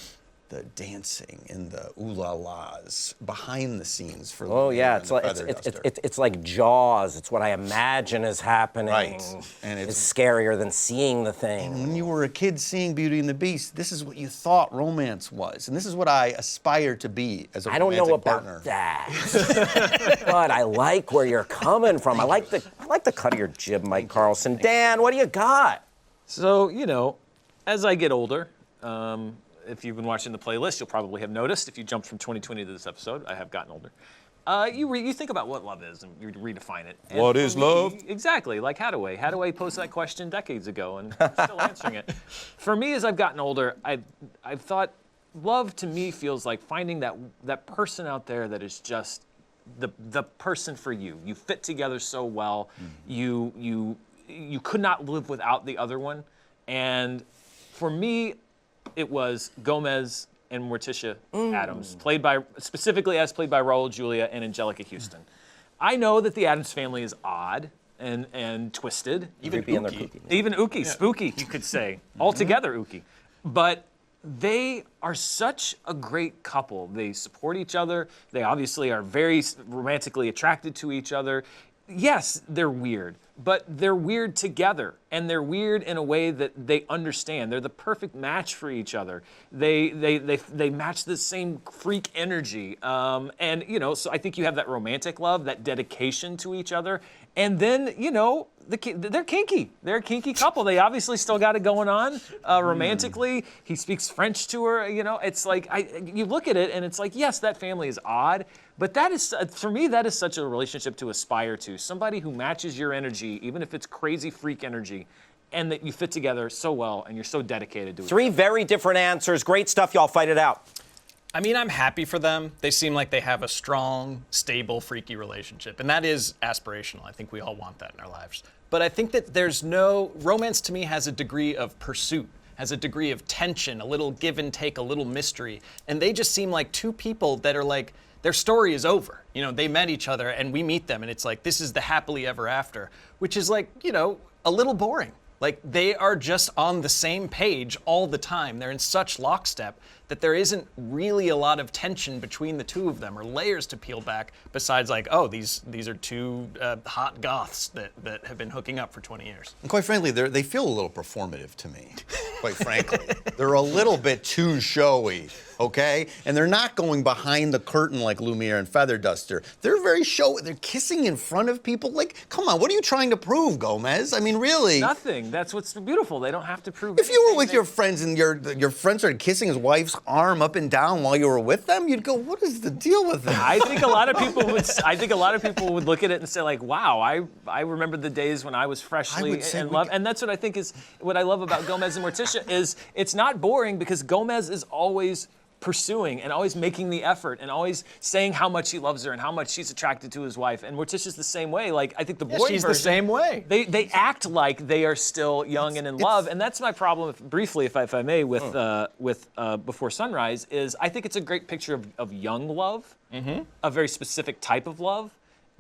[SPEAKER 4] the dancing and the ooh-la-las behind the scenes for
[SPEAKER 2] Oh
[SPEAKER 4] Lumiere
[SPEAKER 2] yeah,
[SPEAKER 4] and
[SPEAKER 2] it's
[SPEAKER 4] the
[SPEAKER 2] like
[SPEAKER 4] Feather Duster.
[SPEAKER 2] it's like Jaws. It's what I imagine is happening.
[SPEAKER 4] Right. And
[SPEAKER 2] it's
[SPEAKER 4] it's
[SPEAKER 2] scarier than seeing the thing.
[SPEAKER 4] when you were a kid seeing Beauty and the Beast, this is what you thought romance was. And this is what I aspire to be as a
[SPEAKER 2] I don't
[SPEAKER 4] romantic
[SPEAKER 2] know about
[SPEAKER 4] partner.
[SPEAKER 2] that, but I like where you're coming from. I like the cut of your jib, Mike Carlson. Dan, what do you got?
[SPEAKER 5] So, as I get older, if you've been watching the playlist, you'll probably have noticed, if you jumped from 2020 to this episode, I have gotten older. You think about what love is and you redefine it. And
[SPEAKER 2] What
[SPEAKER 5] for
[SPEAKER 2] is
[SPEAKER 5] me,
[SPEAKER 2] love?
[SPEAKER 5] Exactly, like Hadaway. Hadaway posed that question decades ago and I'm still answering it. For me, as I've gotten older, I've thought love to me feels like finding that person out there that is just the person for you. You fit together so well. You could not live without the other one. And for me, it was Gomez and Morticia Addams, specifically as played by Raul Julia and Angelica Houston. I know that the Addams family is odd and twisted.
[SPEAKER 2] Even ooky.
[SPEAKER 5] Even ooky, spooky, you could say. Altogether ooky. But they are such a great couple. They support each other. They obviously are very romantically attracted to each other. Yes, they're weird, but they're weird together, and they're weird in a way that they understand. They're the perfect match for each other. They match the same freak energy, and so I think you have that romantic love, that dedication to each other, and then they're kinky. They're a kinky couple. They obviously still got it going on romantically. He speaks French to her. It's like you look at it and it's like, yes, that family is odd, but that is, for me, that is such a relationship to aspire to. Somebody who matches your energy, even if it's crazy freak energy, and that you fit together so well and you're so dedicated to it.
[SPEAKER 2] 3 very different answers. Great stuff, y'all. Fight it out.
[SPEAKER 3] I mean, I'm happy for them. They seem like they have a strong, stable, freaky relationship. And that is aspirational. I think we all want that in our lives. But I think that romance to me has a degree of pursuit, has a degree of tension, a little give and take, a little mystery. And they just seem like 2 people that are like, their story is over. They met each other and we meet them and it's like, this is the happily ever after, which is like, a little boring. Like, they are just on the same page all the time. They're in such lockstep that there isn't really a lot of tension between the two of them or layers to peel back besides like, oh, these are two hot goths that have been hooking up for 20 years.
[SPEAKER 4] And quite frankly, they feel a little performative to me, quite frankly. They're a little bit too showy, okay? And they're not going behind the curtain like Lumiere and Feather Duster. They're very showy. They're kissing in front of people. Like, come on, what are you trying to prove, Gomez? I mean, really?
[SPEAKER 5] Nothing. That's what's beautiful. They don't have to prove
[SPEAKER 4] If you were with
[SPEAKER 5] anything.
[SPEAKER 4] your friends and your friend started kissing his wife's arm up and down while you were with them, you'd go, what is the deal with that?
[SPEAKER 5] I think a lot of people would look at it and say like, wow, I remember the days when I was freshly in love. And that's what I think is what I love about Gomez and Morticia is it's not boring because Gomez is always pursuing and always making the effort and always saying how much he loves her and how much she's attracted to his wife. And Morticia's the same way. Like, I think the boy
[SPEAKER 3] she's
[SPEAKER 5] version,
[SPEAKER 3] the same way.
[SPEAKER 5] They act like they are still young and in love, and that's my problem. Briefly, if I may, with Before Sunrise, is I think it's a great picture of young love, a very specific type of love.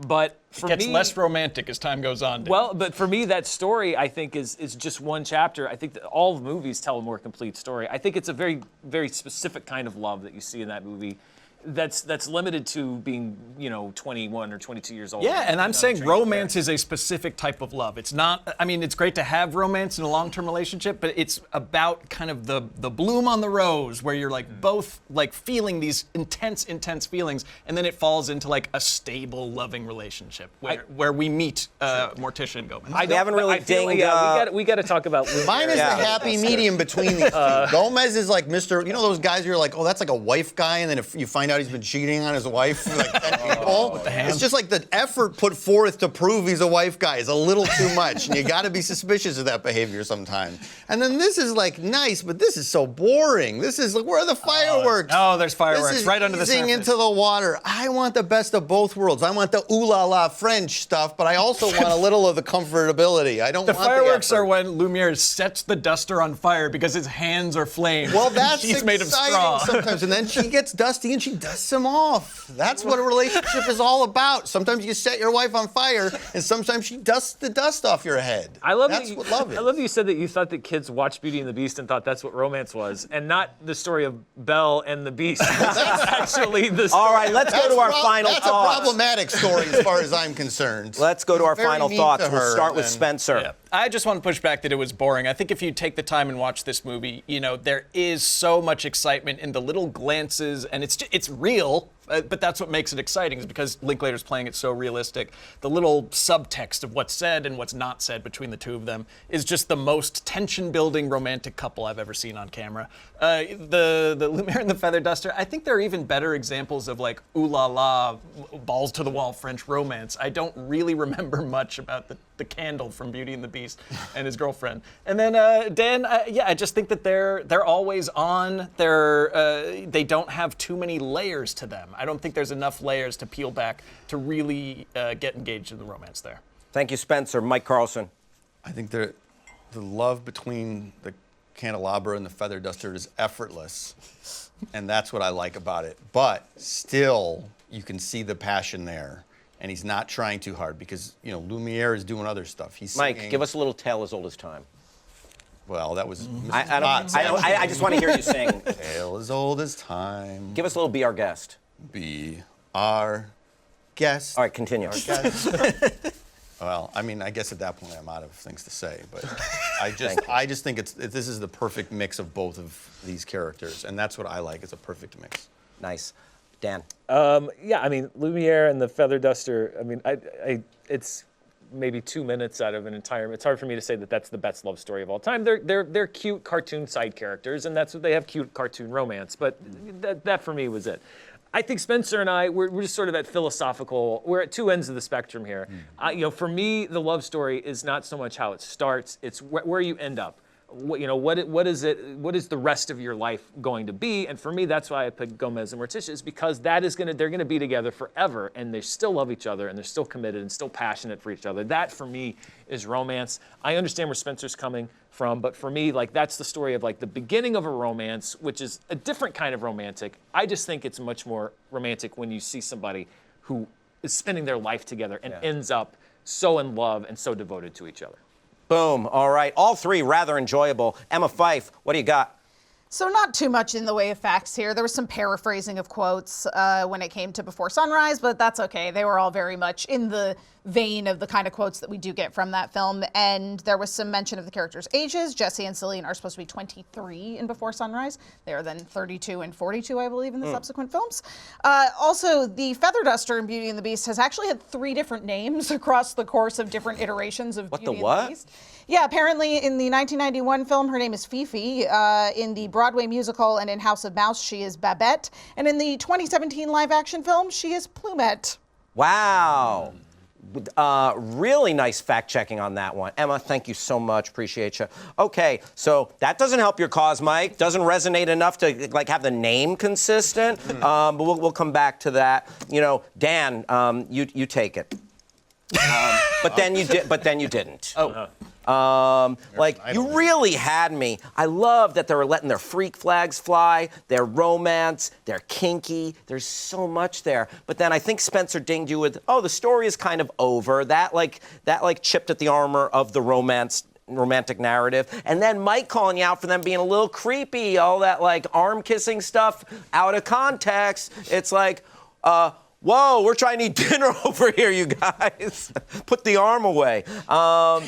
[SPEAKER 5] But for
[SPEAKER 3] It gets
[SPEAKER 5] me,
[SPEAKER 3] less romantic as time goes on.
[SPEAKER 5] well, but for me, that story I think is just one chapter. I think that all the movies tell a more complete story. I think it's a very, very specific kind of love that you see in that movie. That's limited to being 21 or 22 years old.
[SPEAKER 3] Yeah, and I'm saying romance is a specific type of love. It's not, I mean, it's great to have romance in a long-term relationship, but it's about kind of the bloom on the rose where you're like both like feeling these intense feelings, and then it falls into like a stable, loving relationship where we meet Morticia and Gomez.
[SPEAKER 2] We haven't really dinged.
[SPEAKER 5] We got to talk about Lumiere.
[SPEAKER 4] Mine is the happy medium between these two. Gomez is like Mr. You know those guys you're like, oh, that's like a wife guy, and then if you find out he's been cheating on his wife for like 10 people, it's just like the effort put forth to prove he's a wife guy is a little too much, and you got to be suspicious of that behavior sometimes. And then this is like nice, but this is so boring. This is like, where are the fireworks?
[SPEAKER 3] Oh, there's fireworks
[SPEAKER 4] this is
[SPEAKER 3] right under the
[SPEAKER 4] easing
[SPEAKER 3] surface.
[SPEAKER 4] into the water. I want the best of both worlds. I want the ooh la la French stuff, but I also want a little of the comfortability. I don't
[SPEAKER 3] The
[SPEAKER 4] want
[SPEAKER 3] fireworks
[SPEAKER 4] the effort.
[SPEAKER 3] are when Lumiere sets the duster on fire because his hands are flames.
[SPEAKER 4] Well, that's
[SPEAKER 3] She's made of
[SPEAKER 4] exciting
[SPEAKER 3] straw.
[SPEAKER 4] sometimes, and then she gets dusty and she dusts him off. That's what a relationship is all about. Sometimes you set your wife on fire, and sometimes she dusts the dust off your head.
[SPEAKER 5] I love
[SPEAKER 4] that's
[SPEAKER 5] that
[SPEAKER 4] what love is.
[SPEAKER 5] I love that you said that you thought that kids watched Beauty and the Beast and thought that's what romance was, and not the story of Belle and the Beast. That's actually the story.
[SPEAKER 2] All right, let's go to our final
[SPEAKER 4] That's
[SPEAKER 2] thoughts.
[SPEAKER 4] a problematic story as far as I'm concerned.
[SPEAKER 2] Let's go to our
[SPEAKER 4] Very
[SPEAKER 2] final
[SPEAKER 4] mean
[SPEAKER 2] thoughts.
[SPEAKER 4] to
[SPEAKER 2] We'll
[SPEAKER 4] her,
[SPEAKER 2] start with
[SPEAKER 4] and-
[SPEAKER 2] Spencer.
[SPEAKER 3] Yeah. I just want to push back that it was boring. I think if you take the time and watch this movie, there is so much excitement in the little glances, and it's real. But that's what makes it exciting, is because Linklater's playing it so realistic. The little subtext of what's said and what's not said between the two of them is just the most tension-building romantic couple I've ever seen on camera. The Lumiere and the Feather Duster, I think they're even better examples of like ooh la la, balls to the wall French romance. I don't really remember much about the candle from Beauty and the Beast and his girlfriend. And then Dan, I just think that they're always on. They don't have too many layers to them. I don't think there's enough layers to peel back to really get engaged in the romance there.
[SPEAKER 2] Thank you, Spencer. Mike Carlson.
[SPEAKER 4] I think the love between the candelabra and the feather duster is effortless, and that's what I like about it. But still, you can see the passion there, and he's not trying too hard because Lumiere is doing other stuff. He's
[SPEAKER 2] Mike,
[SPEAKER 4] singing.
[SPEAKER 2] give us a little Tale as Old as Time.
[SPEAKER 4] Well, that was.
[SPEAKER 2] I just want to hear you sing.
[SPEAKER 4] Tale as old as time.
[SPEAKER 2] Give us a little Be Our Guest.
[SPEAKER 4] Be our guest.
[SPEAKER 2] All right, continue.
[SPEAKER 4] Well, I mean, I guess at that point I'm out of things to say, but I just think this is the perfect mix of both of these characters, and that's what I like. It's a perfect mix.
[SPEAKER 2] Nice. Dan.
[SPEAKER 5] Yeah, I mean, Lumiere and the Feather Duster, I mean, it's maybe 2 minutes out of an entire. It's hard for me to say that that's the best love story of all time. They're cute cartoon side characters, and that's what they have, cute cartoon romance. But that for me was it. I think Spencer and I, we're just sort of at philosophical. We're at two ends of the spectrum here. For me, the love story is not so much how it starts; it's where you end up. What is it? What is the rest of your life going to be? And for me, that's why I picked Gomez and Morticia, is because they're gonna be together forever, and they still love each other, and they're still committed and still passionate for each other. That for me is romance. I understand where Spencer's coming from, but for me, like, that's the story of like the beginning of a romance, which is a different kind of romantic. I just think it's much more romantic when you see somebody who is spending their life together and ends up so in love and so devoted to each other.
[SPEAKER 2] Boom. All right. All three rather enjoyable. Emma Fyffe, what do you got?
[SPEAKER 6] So not too much in the way of facts here. There was some paraphrasing of quotes when it came to Before Sunrise, but that's okay. They were all very much in the vein of the kind of quotes that we do get from that film. And there was some mention of the characters' ages. Jesse and Celine are supposed to be 23 in Before Sunrise. They are then 32 and 42, I believe, in the subsequent films. Also, the Feather Duster in Beauty and the Beast has actually had 3 different names across the course of different iterations of Beauty and the Beast. Yeah, apparently in the 1991 film, her name is Fifi. In the Broadway musical and in House of Mouse, she is Babette. And in the 2017 live-action film, she is Plumette.
[SPEAKER 2] Wow. Really nice fact-checking on that one. Emma, thank you so much. Appreciate you. Okay, so that doesn't help your cause, Mike. Doesn't resonate enough to like have the name consistent. But we'll come back to that. You know, Dan, you take it. But then you did. But then you didn't.
[SPEAKER 3] Oh.
[SPEAKER 2] Like, you really had me. I love that they were letting their freak flags fly, their romance, their kinky. There's so much there. But then I think Spencer dinged you with, oh, the story is kind of over. That chipped at the armor of the romantic narrative. And then Mike calling you out for them being a little creepy, all that, like, arm-kissing stuff out of context. It's like, whoa, we're trying to eat dinner over here, you guys. Put the arm away. I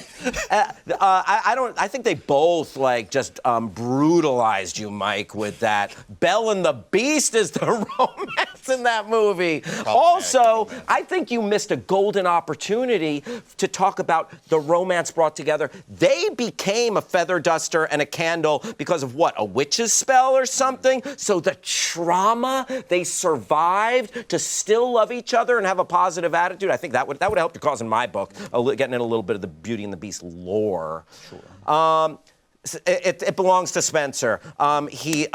[SPEAKER 2] think they both just brutalized you, Mike, with that. Belle and the Beast is the romance in that movie. Also, I think you missed a golden opportunity to talk about the romance brought together. They became a feather duster and a candle because of what? A witch's spell or something? So the trauma they survived to still love each other and have a positive attitude. I think that would help your cause in my book, getting in a little bit of the Beauty and the Beast lore. Sure. It belongs to Spencer. He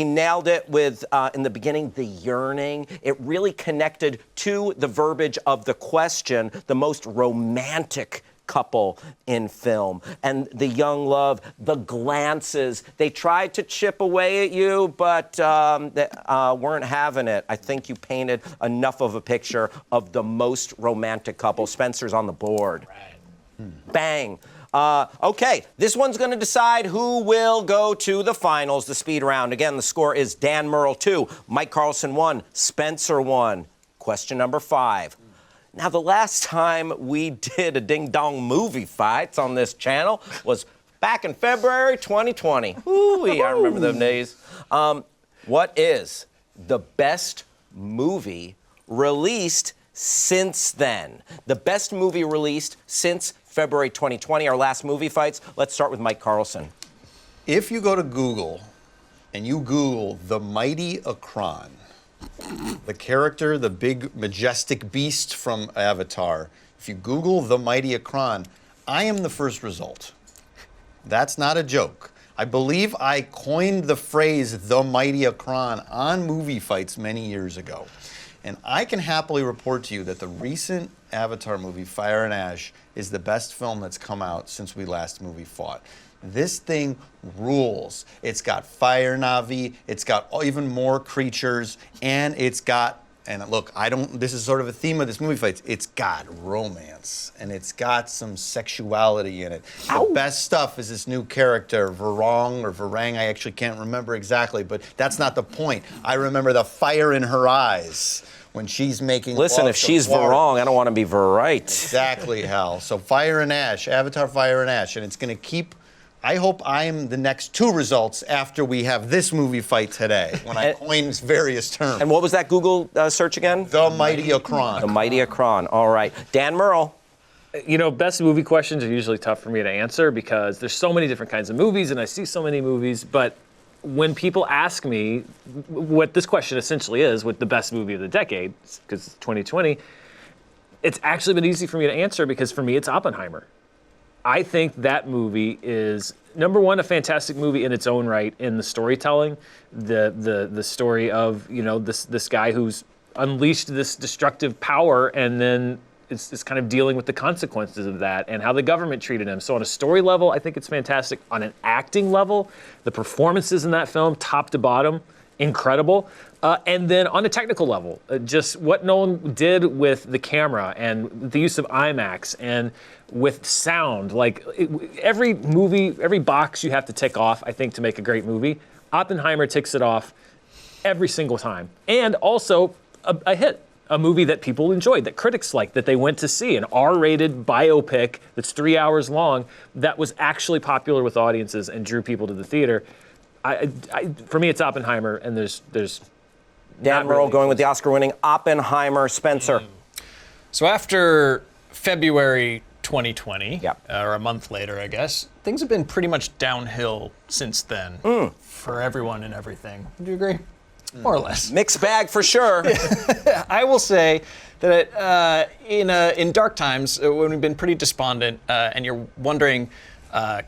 [SPEAKER 2] nailed it with, in the beginning, the yearning. It really connected to the verbiage of the question, the most romantic couple in film, and the young love, the glances. They tried to chip away at you, but they weren't having it. I think you painted enough of a picture of the most romantic couple. Spencer's on the board. Right. Bang. Okay, this one's going to decide who will go to the finals, the speed round. Again, the score is Dan Murrell 2, Mike Carlson 1, Spencer 1. Question number 5. Now, the last time we did a ding-dong movie fights on this channel was back in February 2020. Ooh-wee, I remember those days. What is the best movie released since then? The best movie released since February 2020, our last movie fights. Let's start with Mike Carlson.
[SPEAKER 4] If you go to Google and you Google the mighty Akron, the character, the big majestic beast from Avatar, if you Google the mighty Akron, I am the first result. That's not a joke. I believe I coined the phrase the mighty Akron on movie fights many years ago. And I can happily report to you that the recent Avatar movie, Fire and Ash, is the best film that's come out since we last movie fought. This thing rules. It's got fire Na'vi, it's got even more creatures, and it's got, and look, this is sort of a theme of this movie fight, it's got romance, and it's got some sexuality in it. The best stuff is this new character, Varang, I actually can't remember exactly, but that's not the point. I remember the fire in her eyes when she's making
[SPEAKER 2] Listen, if she's Varang, I don't want to be Varite.
[SPEAKER 4] Exactly, Hal. So Fire and Ash, Avatar Fire and Ash, and it's going to keep. I hope I am the next 2 results after we have this movie fight today, when I coin various terms.
[SPEAKER 2] And what was that Google search again?
[SPEAKER 4] The Mighty Akron.
[SPEAKER 2] The Mighty Akron. All right. Dan Murrell.
[SPEAKER 5] You know, best movie questions are usually tough for me to answer because there's so many different kinds of movies and I see so many movies, but when people ask me what this question essentially is, what the best movie of the decade, because it's 2020, it's actually been easy for me to answer because for me it's Oppenheimer. I think that movie is, number one, a fantastic movie in its own right in the storytelling, the story of, you know, this guy who's unleashed this destructive power and then it's kind of dealing with the consequences of that and how the government treated him. So on a story level, I think it's fantastic. On an acting level, the performances in that film, top to bottom, incredible. And then on a technical level, just what Nolan did with the camera and the use of IMAX and with sound, like every movie, every box you have to tick off, I think, to make a great movie. Oppenheimer ticks it off every single time. And also a hit, a movie that people enjoyed, that critics liked, that they went to see, an R-rated biopic that's 3 hours long that was actually popular with audiences and drew people to the theater. For me, it's Oppenheimer, and there's
[SPEAKER 2] Dan Murrell going with the Oscar-winning Oppenheimer. Spencer.
[SPEAKER 3] So after February 2020,
[SPEAKER 2] Yep.
[SPEAKER 3] or a month later, I guess, things have been pretty much downhill since then for everyone and everything. Would you agree? More or less.
[SPEAKER 2] Mixed bag for sure.
[SPEAKER 3] I will say that in dark times, when we've been pretty despondent, and you're wondering,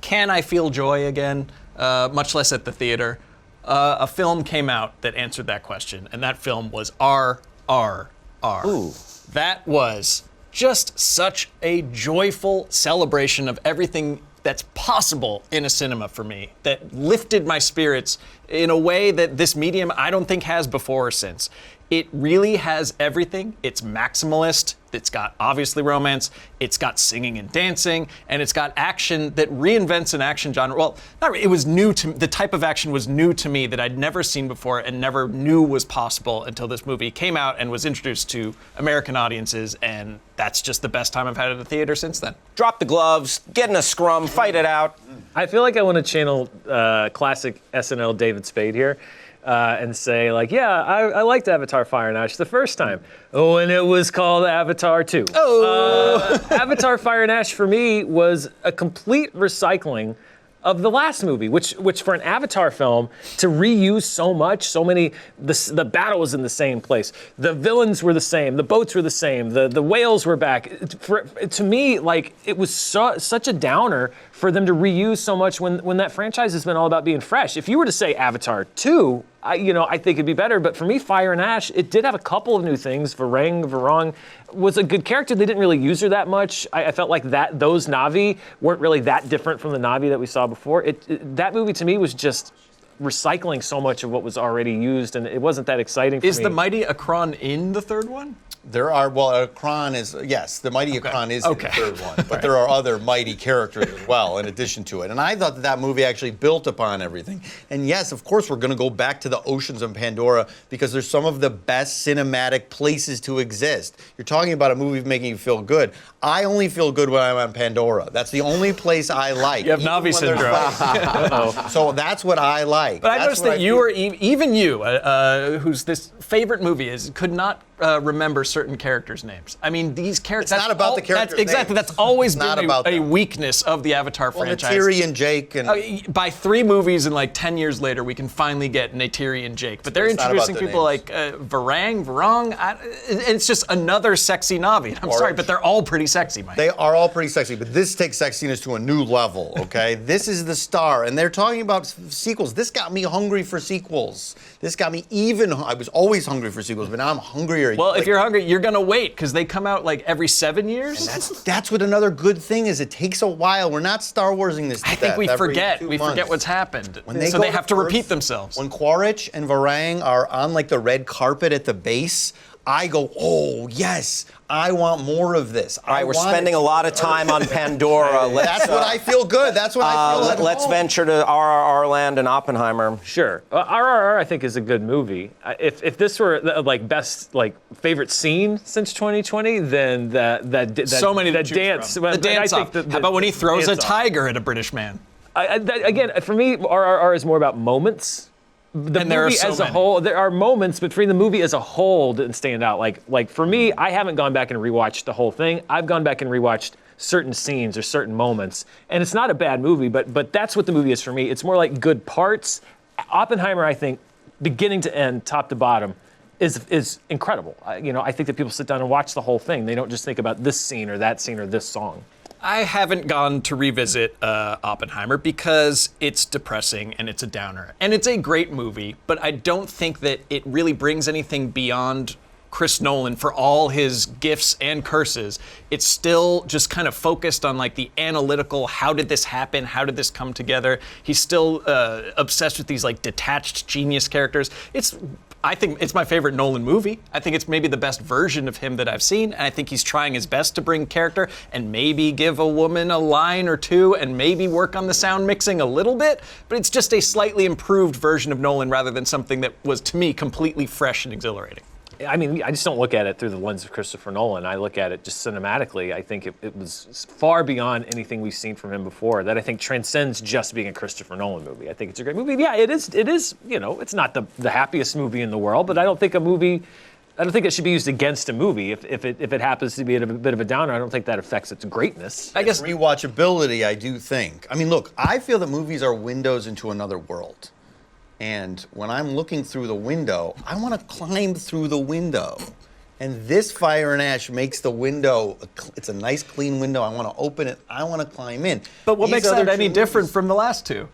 [SPEAKER 3] can I feel joy again, much less at the theater, a film came out that answered that question, and that film was RRR.
[SPEAKER 2] Ooh.
[SPEAKER 3] That was just such a joyful celebration of everything that's possible in a cinema for me, that lifted my spirits in a way that this medium I don't think has before or since. It really has everything. It's maximalist. It's got obviously romance. It's got singing and dancing, and it's got action that reinvents an action genre. Well, not really, it was new to the type of action was new to me that I'd never seen before and never knew was possible until this movie came out and was introduced to American audiences, and that's just the best time I've had at a theater since then.
[SPEAKER 2] Drop the gloves, get in a scrum, fight it out.
[SPEAKER 5] I feel like I want to channel classic SNL David Spade here. And say, like, yeah, I liked Avatar Fire and Ash the first time. Oh, and it was called Avatar 2. Avatar Fire and Ash, for me, was a complete recycling of the last movie, which for an Avatar film, to reuse so much, so many, the battle was in the same place. The villains were the same. The boats were the same. The whales were back. To me, like, it was such a downer for them to reuse so much when that franchise has been all about being fresh. If you were to say Avatar 2, I think it'd be better. But for me, Fire and Ash, it did have a couple of new things. Varang was a good character. They didn't really use her that much. I felt like those Na'vi weren't really that different from the Na'vi that we saw before. That movie to me was just recycling so much of what was already used, and it wasn't that exciting for me.
[SPEAKER 3] Is the mighty Akron in the third one?
[SPEAKER 4] There are, Akron is, yes, the mighty Akron is in the third one, but there are other mighty characters as well in addition to it. And I thought that movie actually built upon everything. And yes, of course, we're going to go back to the oceans of Pandora because there's some of the best cinematic places to exist. You're talking about a movie making you feel good. I only feel good when I'm on Pandora. That's the only place I like.
[SPEAKER 3] You have Na'vi syndrome.
[SPEAKER 4] So that's what I like.
[SPEAKER 3] But I noticed that you were, even you, whose this favorite movie is, could not remember certain characters' names. I mean, these characters.
[SPEAKER 4] It's not about the characters'
[SPEAKER 3] Exactly.
[SPEAKER 4] names.
[SPEAKER 3] That's always
[SPEAKER 4] It's
[SPEAKER 3] been
[SPEAKER 4] not
[SPEAKER 3] a weakness of the Avatar franchise.
[SPEAKER 4] Neytiri and Jake and
[SPEAKER 3] by 3 movies and like 10 years later, we can finally get Neytiri and Jake. But they're
[SPEAKER 4] It's not
[SPEAKER 3] introducing
[SPEAKER 4] about the
[SPEAKER 3] people
[SPEAKER 4] names.
[SPEAKER 3] like Varang. It's just another sexy Na'vi. I'm sorry, but they're all pretty sexy, Mike.
[SPEAKER 4] They are all pretty sexy, but this takes sexiness to a new level, okay? This is the star, and they're talking about sequels. This got me hungry for sequels. This got me I was always hungry for sequels, but now I'm hungrier.
[SPEAKER 3] Well, if you're hungry, you're gonna wait because they come out like every 7 years.
[SPEAKER 4] And that's what another good thing is. It takes a while. We're not Star Warsing this to
[SPEAKER 3] I think
[SPEAKER 4] death
[SPEAKER 3] we
[SPEAKER 4] every
[SPEAKER 3] forget.
[SPEAKER 4] 2
[SPEAKER 3] We
[SPEAKER 4] months.
[SPEAKER 3] forget what's happened.
[SPEAKER 4] When they
[SPEAKER 3] so
[SPEAKER 4] go
[SPEAKER 3] they have to
[SPEAKER 4] Earth,
[SPEAKER 3] repeat themselves.
[SPEAKER 4] When Quaritch and Varang are on like the red carpet at the base, I go, oh yes, I want more of this.
[SPEAKER 2] All right, we're spending a lot of time on Pandora.
[SPEAKER 4] That's what I feel good. That's what I feel.
[SPEAKER 2] Let's venture to RRR land and Oppenheimer.
[SPEAKER 5] Sure. RRR, I think, is a good movie. If this were like best favorite scene since 2020, then that
[SPEAKER 3] So many to
[SPEAKER 5] that
[SPEAKER 3] choose
[SPEAKER 5] dance.
[SPEAKER 3] from.
[SPEAKER 5] but
[SPEAKER 3] The dance
[SPEAKER 5] I
[SPEAKER 3] off.
[SPEAKER 5] think
[SPEAKER 3] How about when he throws a
[SPEAKER 5] dance off.
[SPEAKER 3] tiger at a British man?
[SPEAKER 5] Again, for me, RRR is more about moments. The
[SPEAKER 3] And there are
[SPEAKER 5] movie
[SPEAKER 3] so
[SPEAKER 5] as a
[SPEAKER 3] many.
[SPEAKER 5] whole, there are moments between the movie as a whole that stand out. Like for me, I haven't gone back and rewatched the whole thing. I've gone back and rewatched certain scenes or certain moments, and it's not a bad movie. But that's what the movie is for me. It's more like good parts. Oppenheimer, I think, beginning to end, top to bottom, is incredible. I think that people sit down and watch the whole thing. They don't just think about this scene or that scene or this song.
[SPEAKER 3] I haven't gone to revisit Oppenheimer because it's depressing and it's a downer. And it's a great movie, but I don't think that it really brings anything beyond Chris Nolan, for all his gifts and curses, it's still just kind of focused on like the analytical, how did this happen? How did this come together? He's still obsessed with these like detached genius characters. I think it's my favorite Nolan movie. I think it's maybe the best version of him that I've seen, and I think he's trying his best to bring character and maybe give a woman a line or two and maybe work on the sound mixing a little bit, but it's just a slightly improved version of Nolan rather than something that was, to me, completely fresh and exhilarating.
[SPEAKER 5] I mean, I just don't look at it through the lens of Christopher Nolan. I look at it just cinematically. I think it was far beyond anything we've seen from him before that I think transcends just being a Christopher Nolan movie. I think it's a great movie. Yeah, it is, you know, it's not the happiest movie in the world, but I don't think it should be used against a movie. If it happens to be a bit of a downer, I don't think that affects its greatness.
[SPEAKER 4] I guess rewatchability, I do think. I mean, look, I feel that movies are windows into another world. And when I'm looking through the window, I want to climb through the window. And this Fire and Ash makes the window, it's a nice clean window. I want to open it. I want to climb in.
[SPEAKER 3] But what
[SPEAKER 4] These
[SPEAKER 3] makes
[SPEAKER 4] other
[SPEAKER 3] that any
[SPEAKER 4] two
[SPEAKER 3] different
[SPEAKER 4] movies-
[SPEAKER 3] from the last two?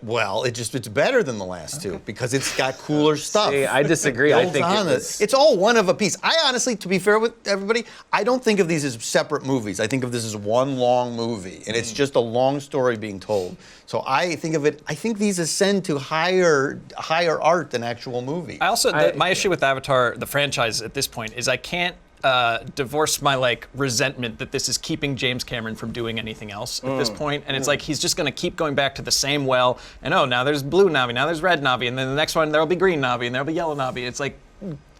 [SPEAKER 4] Well, it's better than the last two because it's got cooler stuff.
[SPEAKER 5] See, I disagree. I
[SPEAKER 4] Builds
[SPEAKER 5] think
[SPEAKER 4] on it. It's all one of a piece. I honestly, to be fair with everybody, I don't think of these as separate movies. I think of this as one long movie, and it's just a long story being told. So I think these ascend to higher art than actual movies.
[SPEAKER 3] My issue with Avatar, the franchise at this point, is I can't divorce my resentment that this is keeping James Cameron from doing anything else at this point. And it's like he's just going to keep going back to the same well. And now there's blue Navi, now there's red Navi, and then the next one there'll be green Navi, and there'll be yellow Navi. It's like,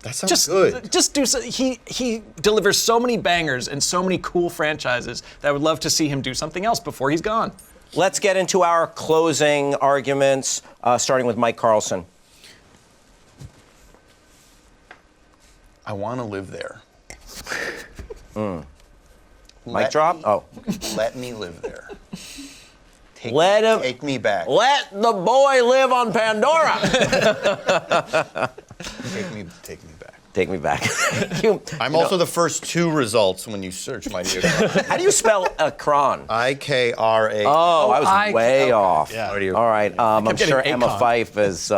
[SPEAKER 4] that sounds good.
[SPEAKER 3] Just do so. He delivers so many bangers and so many cool franchises that I would love to see him do something else before he's gone.
[SPEAKER 2] Let's get into our closing arguments, starting with Mike Carlson.
[SPEAKER 4] I want to live there.
[SPEAKER 2] Mic drop?
[SPEAKER 4] Let me live there. Take me back.
[SPEAKER 2] Let the boy live on Pandora.
[SPEAKER 4] Take me back.
[SPEAKER 2] Take me back. Thank you.
[SPEAKER 4] I'm also the first two results when you search my name.
[SPEAKER 2] How do you spell Akron?
[SPEAKER 4] I-K-R-A.
[SPEAKER 2] Oh, I was way off.
[SPEAKER 4] Yeah.
[SPEAKER 2] All right. I'm sure Emma
[SPEAKER 3] Akon.
[SPEAKER 2] Fife is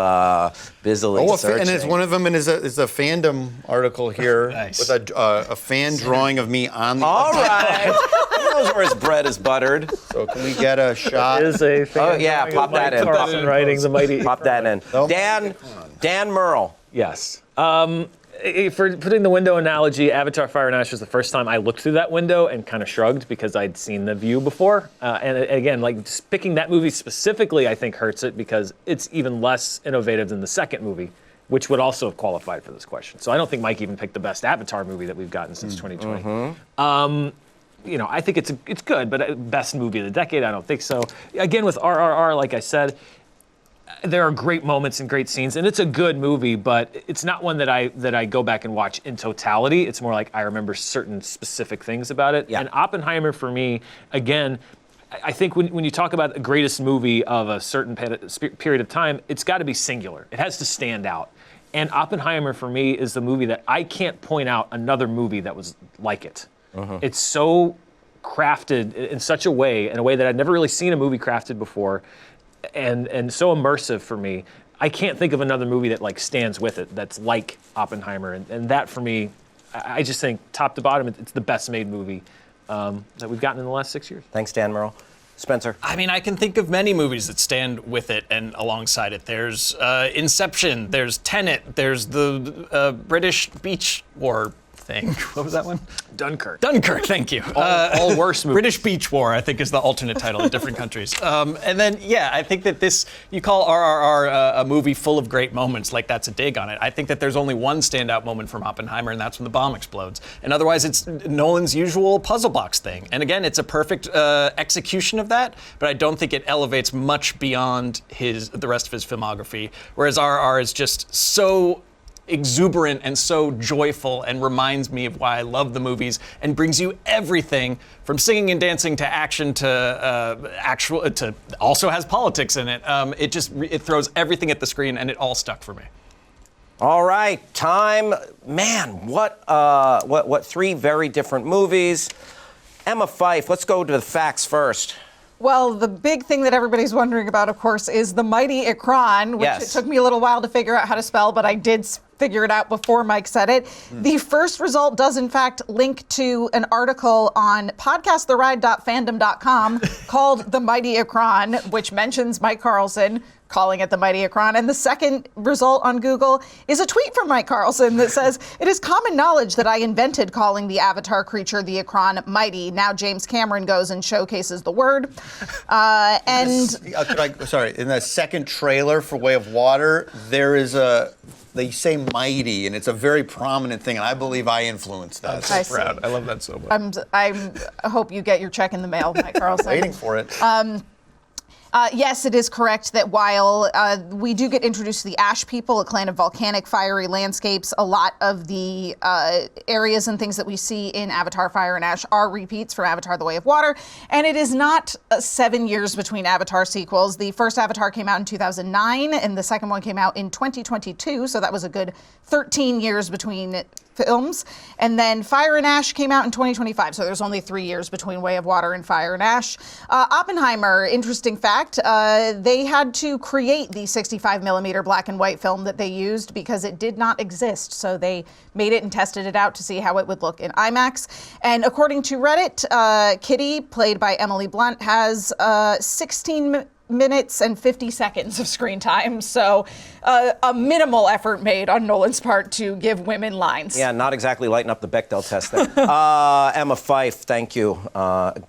[SPEAKER 2] busily searching.
[SPEAKER 4] And it's one of them is a fandom article here
[SPEAKER 3] Nice.
[SPEAKER 4] with a fan drawing of me on the.
[SPEAKER 2] All right. He knows where his bread is buttered.
[SPEAKER 4] So can we get a shot?
[SPEAKER 5] Is a fan
[SPEAKER 2] Oh, yeah,
[SPEAKER 5] drawing
[SPEAKER 2] pop
[SPEAKER 5] of Mike
[SPEAKER 2] that in.
[SPEAKER 5] Carlson writing the mighty.
[SPEAKER 2] Pop that in.
[SPEAKER 4] Nope.
[SPEAKER 2] Dan Murrell.
[SPEAKER 5] Yes. For putting the window analogy, Avatar: Fire and Ash was the first time I looked through that window and kind of shrugged because I'd seen the view before. And again, just picking that movie specifically, I think hurts it because it's even less innovative than the second movie, which would also have qualified for this question. So I don't think Mike even picked the best Avatar movie that we've gotten since 2020. I think it's good, but best movie of the decade, I don't think so. Again, with RRR, like I said, there are great moments and great scenes, and it's a good movie, but it's not one that I go back and watch in totality. It's more like I remember certain specific things about it.
[SPEAKER 2] Yeah.
[SPEAKER 5] And Oppenheimer, for me, again, I think when you talk about the greatest movie of a certain period of time, it's got to be singular. It has to stand out. And Oppenheimer, for me, is the movie that I can't point out another movie that was like it. It's so crafted in such a way that I'd never really seen a movie crafted before. And so immersive for me. I can't think of another movie that stands with it that's like Oppenheimer. And that for me, I just think top to bottom, it's the best made movie that we've gotten in the last 6 years.
[SPEAKER 2] Thanks, Dan Murrell. Spencer.
[SPEAKER 3] I mean, I can think of many movies that stand with it and alongside it. There's Inception, there's Tenet, there's the British Beach War thing. What was that one?
[SPEAKER 5] Dunkirk.
[SPEAKER 3] Thank you.
[SPEAKER 5] All worse movies.
[SPEAKER 3] British Beach War, I think, is the alternate title in different countries. And then, I think that you call RRR a movie full of great moments, like that's a dig on it. I think that there's only one standout moment from Oppenheimer, and that's when the bomb explodes. And otherwise, it's Nolan's usual puzzle box thing. And again, it's a perfect execution of that, but I don't think it elevates much beyond the rest of his filmography. Whereas RRR is just so exuberant and so joyful and reminds me of why I love the movies and brings you everything from singing and dancing to action to also has politics in it. It throws everything at the screen and it all stuck for me.
[SPEAKER 2] All right, time. Man, what three very different movies. Emma Fife, let's go to the facts first.
[SPEAKER 6] Well, the big thing that everybody's wondering about, of course, is the mighty Akron, which
[SPEAKER 2] Yes.
[SPEAKER 6] it took me a little while to figure out how to spell, but I did figure it out before Mike said it. The first result does, in fact, link to an article on podcasttheride.fandom.com called The Mighty Ekron, which mentions Mike Carlson calling it the Mighty Ekron. And the second result on Google is a tweet from Mike Carlson that says, "It is common knowledge that I invented calling the Avatar creature the Ekron mighty. Now James Cameron goes and showcases the word."
[SPEAKER 4] In the second trailer for Way of Water, they say mighty, and it's a very prominent thing, and I believe I influenced that.
[SPEAKER 6] I see.
[SPEAKER 3] Proud. I love that so much.
[SPEAKER 6] I hope you get your check in the mail, Mike Carlson.
[SPEAKER 4] Waiting for it.
[SPEAKER 6] Yes, it is correct that while we do get introduced to the Ash people, a clan of volcanic, fiery landscapes, a lot of the areas and things that we see in Avatar Fire and Ash are repeats from Avatar The Way of Water. And it is not 7 years between Avatar sequels. The first Avatar came out in 2009, and the second one came out in 2022, so that was a good 13 years between films. And then Fire and Ash came out in 2025, so there's only 3 years between Way of Water and Fire and Ash. Oppenheimer, interesting fact, they had to create the 65mm black and white film that they used because it did not exist. So they made it and tested it out to see how it would look in IMAX. And according to Reddit, Kitty, played by Emily Blunt, has 16 minutes and 50 seconds of screen time. So a minimal effort made on Nolan's part to give women lines.
[SPEAKER 2] Yeah, not exactly lighting up the Bechdel test there. Emma Fife, thank you.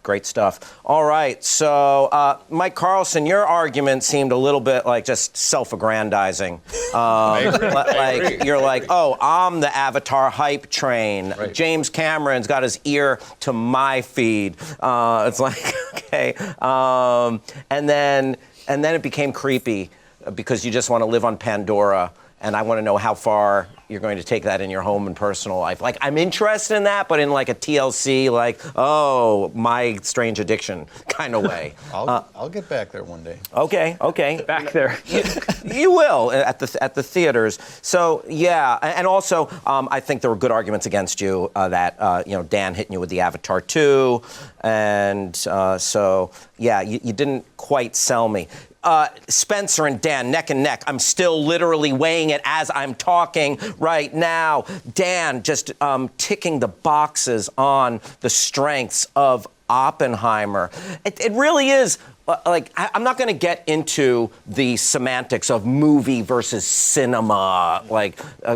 [SPEAKER 2] Great stuff. All right, so Mike Carlson, your argument seemed a little bit like just self-aggrandizing. Like you're like, oh, I'm the Avatar hype train. Right. James Cameron's got his ear to my feed. It's like, okay. And then it became creepy because you just want to live on Pandora, and I want to know how far you're going to take that in your home and personal life. Like, I'm interested in that, but in like a TLC, like, oh, my strange addiction kind of way.
[SPEAKER 4] I'll get back there one day.
[SPEAKER 2] Okay.
[SPEAKER 5] Back there.
[SPEAKER 2] You will at the theaters. So yeah, and also I think there were good arguments against you that Dan hitting you with the Avatar 2, and so yeah, you didn't quite sell me. Spencer and Dan, neck and neck. I'm still literally weighing it as I'm talking right now. Dan just ticking the boxes on the strengths of Oppenheimer. It really is. Like, I'm not going to get into the semantics of movie versus cinema,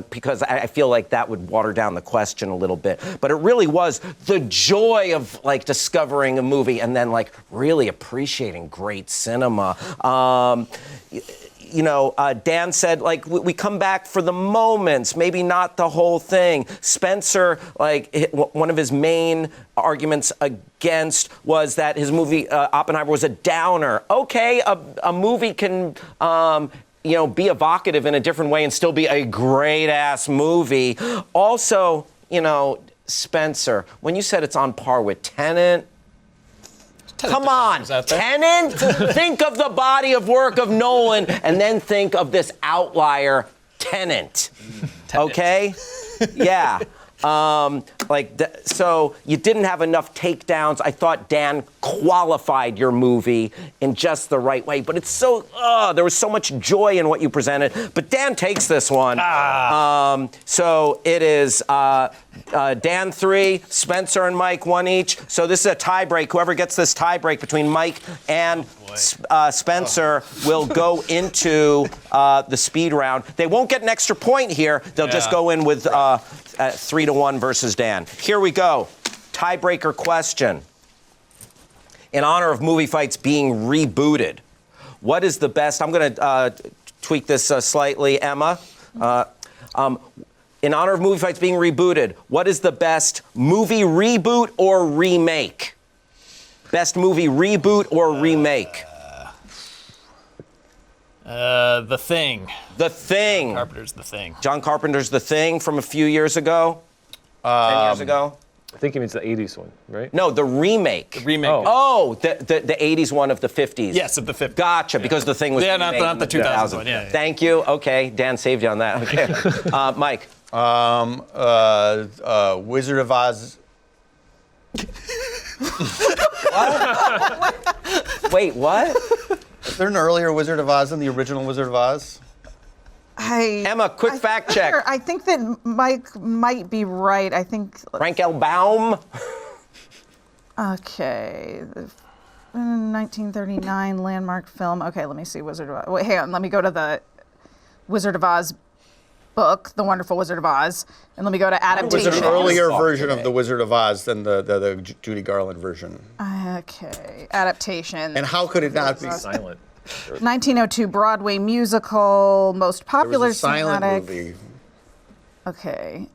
[SPEAKER 2] because I feel like that would water down the question a little bit. But it really was the joy of, discovering a movie and then, really appreciating great cinema. Dan said, we come back for the moments, maybe not the whole thing. Spencer, one of his main arguments against was that his movie, Oppenheimer, was a downer. Okay, a movie can, be evocative in a different way and still be a great-ass movie. Also, Spencer, when you said it's on par with Tenet, come on, Tenet? Think of the body of work of Nolan and then think of this outlier, Tenet. Okay? Yeah. So you didn't have enough takedowns. I thought Dan qualified your movie in just the right way, but it's so, there was so much joy in what you presented. But Dan takes this one. So it is Dan 3, Spencer and Mike 1 each. So this is a tie break. Whoever gets this tie break between Mike and Spencer will go into the speed round. They won't get an extra point here. They'll just go in with 3-1 versus Dan. Here we go. Tiebreaker question. In honor of Movie Fights being rebooted, what is the best? I'm going to tweak this slightly, Emma. In honor of Movie Fights being rebooted, what is the best movie reboot or remake? Best movie reboot or remake?
[SPEAKER 3] The Thing.
[SPEAKER 2] The Thing.
[SPEAKER 3] John Carpenter's The Thing.
[SPEAKER 2] John Carpenter's The Thing from a few years ago? 10 years ago?
[SPEAKER 5] I think he means the 80s one, right?
[SPEAKER 2] No, the remake.
[SPEAKER 3] The remake.
[SPEAKER 2] Oh, the 80s one of the 50s.
[SPEAKER 3] Yes, of the 50s.
[SPEAKER 2] Gotcha, because the thing was
[SPEAKER 3] not the 2000 one. Yeah.
[SPEAKER 2] Thank you. Okay, Dan saved you on that. Okay. Mike.
[SPEAKER 4] Wizard of Oz.
[SPEAKER 2] What? Wait, what?
[SPEAKER 4] Is there an earlier Wizard of Oz than the original Wizard of Oz?
[SPEAKER 2] Emma, quick fact check.
[SPEAKER 6] I think that Mike might be right. I think.
[SPEAKER 2] Frank L. Baum.
[SPEAKER 6] Okay. 1939 landmark film. Okay, let me see. Wizard of Oz. Wait, hang on. Let me go to the Wizard of Oz book, The Wonderful Wizard of Oz, and let me go to adaptation.
[SPEAKER 4] It was an earlier version of The Wizard of Oz than the Judy Garland version.
[SPEAKER 6] Okay, adaptation.
[SPEAKER 4] And how could it not be?
[SPEAKER 5] Silent.
[SPEAKER 6] 1902 Broadway musical, most
[SPEAKER 4] There
[SPEAKER 6] popular
[SPEAKER 4] was a silent
[SPEAKER 6] cinematic.
[SPEAKER 4] movie.
[SPEAKER 6] Okay.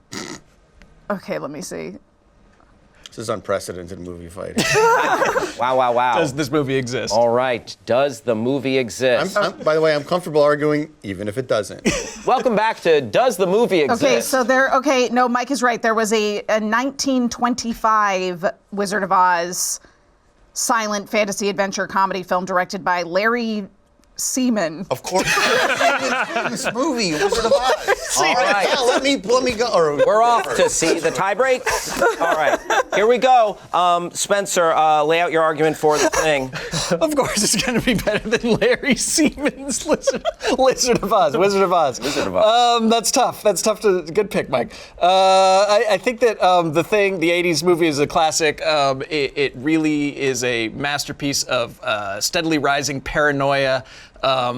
[SPEAKER 6] Okay, let me see.
[SPEAKER 4] This is unprecedented movie fighting.
[SPEAKER 2] Wow.
[SPEAKER 3] Does this movie exist?
[SPEAKER 2] All right. Does the movie exist?
[SPEAKER 4] By the way, I'm comfortable arguing even if it doesn't.
[SPEAKER 2] Welcome back to Does the Movie Exist?
[SPEAKER 6] Okay, so no, Mike is right. There was a 1925 Wizard of Oz silent fantasy adventure comedy film directed by Larry Seaman.
[SPEAKER 4] Of course. This movie, Wizard of Oz.
[SPEAKER 2] All right.
[SPEAKER 4] Yeah, let me go.
[SPEAKER 2] We're off to see the tiebreak. All right, here we go. Spencer, lay out your argument for the thing.
[SPEAKER 3] Of course, it's going to be better than Larry Seaman's Wizard of Oz. Wizard of Oz. That's tough. Good pick, Mike. I think that the 80s movie is a classic. It really is a masterpiece of steadily rising paranoia.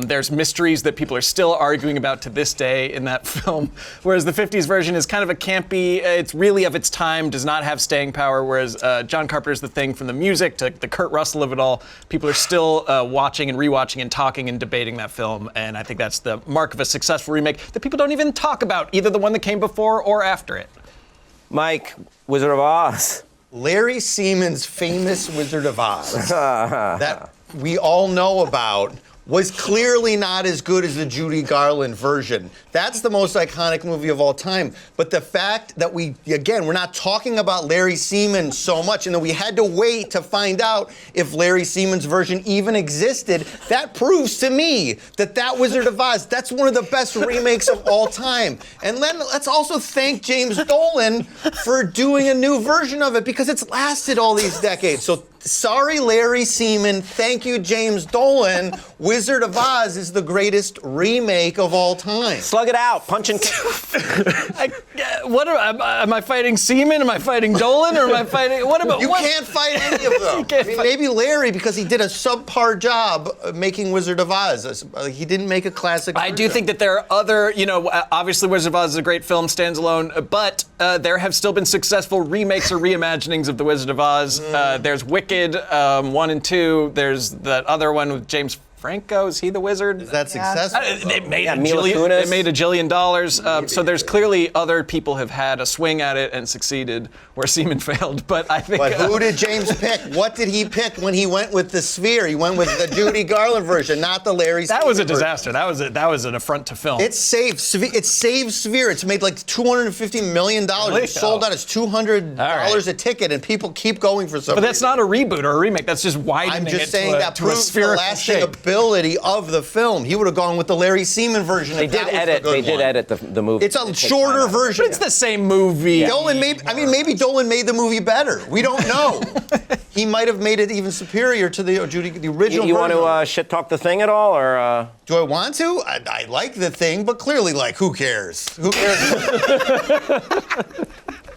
[SPEAKER 3] There's mysteries that people are still arguing about to this day in that film, whereas the 50s version is kind of a campy, it's really of its time, does not have staying power, whereas John Carpenter's The Thing, from the music to the Kurt Russell of it all, people are still watching and rewatching and talking and debating that film, and I think that's the mark of a successful remake that people don't even talk about, either the one that came before or after it.
[SPEAKER 2] Mike, Wizard of Oz.
[SPEAKER 4] Larry Seaman's famous Wizard of Oz that we all know about was clearly not as good as the Judy Garland version. That's the most iconic movie of all time. But the fact that we're not talking about Larry Seaman so much, and that we had to wait to find out if Larry Seaman's version even existed, that proves to me that Wizard of Oz, that's one of the best remakes of all time. And then let's also thank James Nolan for doing a new version of it, because it's lasted all these decades. So sorry, Larry Seaman. Thank you, James Nolan. Wizard of Oz is the greatest remake of all time.
[SPEAKER 2] Slug it out. Punch and
[SPEAKER 3] Am I fighting Seaman? Am I fighting Dolan? Or am I fighting? What about?
[SPEAKER 4] You can't fight any of them. Maybe Larry, because he did a subpar job making Wizard of Oz. He didn't make a classic version.
[SPEAKER 3] I do think that there are other, obviously Wizard of Oz is a great film, stands alone, but there have still been successful remakes or reimaginings of The Wizard of Oz. There's Wicked 1 and 2. There's that other one with James Franco. Is he the wizard?
[SPEAKER 4] Is that successful?
[SPEAKER 3] It made
[SPEAKER 2] Mila Kunis.
[SPEAKER 3] It made $1 jillion. So there's clearly other people have had a swing at it and succeeded where Seaman failed. But I think.
[SPEAKER 4] But who did James pick? What did he pick when he went with the Sphere? He went with the Judy Garland version, not the Larry.
[SPEAKER 3] That was a
[SPEAKER 4] Seaman
[SPEAKER 3] disaster. That was an affront to film.
[SPEAKER 4] It saved Sphere. It's made like $250 million.
[SPEAKER 3] Really?
[SPEAKER 4] It sold out as $200 a ticket, and people keep going for some
[SPEAKER 3] But that's
[SPEAKER 4] reason.
[SPEAKER 3] not a reboot or a remake. That's just widening
[SPEAKER 4] I'm
[SPEAKER 3] it
[SPEAKER 4] just saying that
[SPEAKER 3] to a
[SPEAKER 4] proves the
[SPEAKER 3] spherical
[SPEAKER 4] lasting
[SPEAKER 3] shape.
[SPEAKER 4] ability of the film. He would have gone with the Larry Seaman version.
[SPEAKER 2] They did edit the movie.
[SPEAKER 4] It's a shorter version.
[SPEAKER 3] But it's the same movie.
[SPEAKER 4] Dolan maybe Dolan made the movie better. We don't know. He might have made it even superior to the original
[SPEAKER 2] You
[SPEAKER 4] version.
[SPEAKER 2] want to shit talk the thing at all, or?
[SPEAKER 4] Do I want to? I like the thing, but clearly, who cares? Who cares?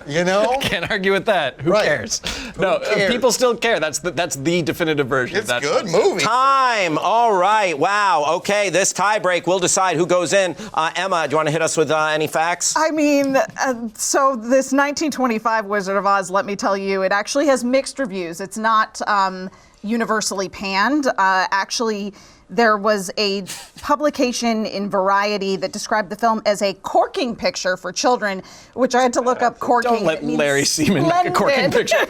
[SPEAKER 4] You know?
[SPEAKER 3] Can't argue with that. Who
[SPEAKER 4] Right.
[SPEAKER 3] cares?
[SPEAKER 4] Who cares?
[SPEAKER 3] People still care. That's the definitive version.
[SPEAKER 4] It's
[SPEAKER 3] That's
[SPEAKER 4] good movie.
[SPEAKER 2] Time. All right. Wow. Okay. This tiebreak will decide who goes in. Emma, do you want to hit us with any facts?
[SPEAKER 6] I mean, so this 1925 Wizard of Oz, let me tell you, it actually has mixed reviews. It's not universally panned. Actually, there was a publication in Variety that described the film as a corking picture for children, which I had to look up corking.
[SPEAKER 3] Don't let Larry Seaman make a corking picture.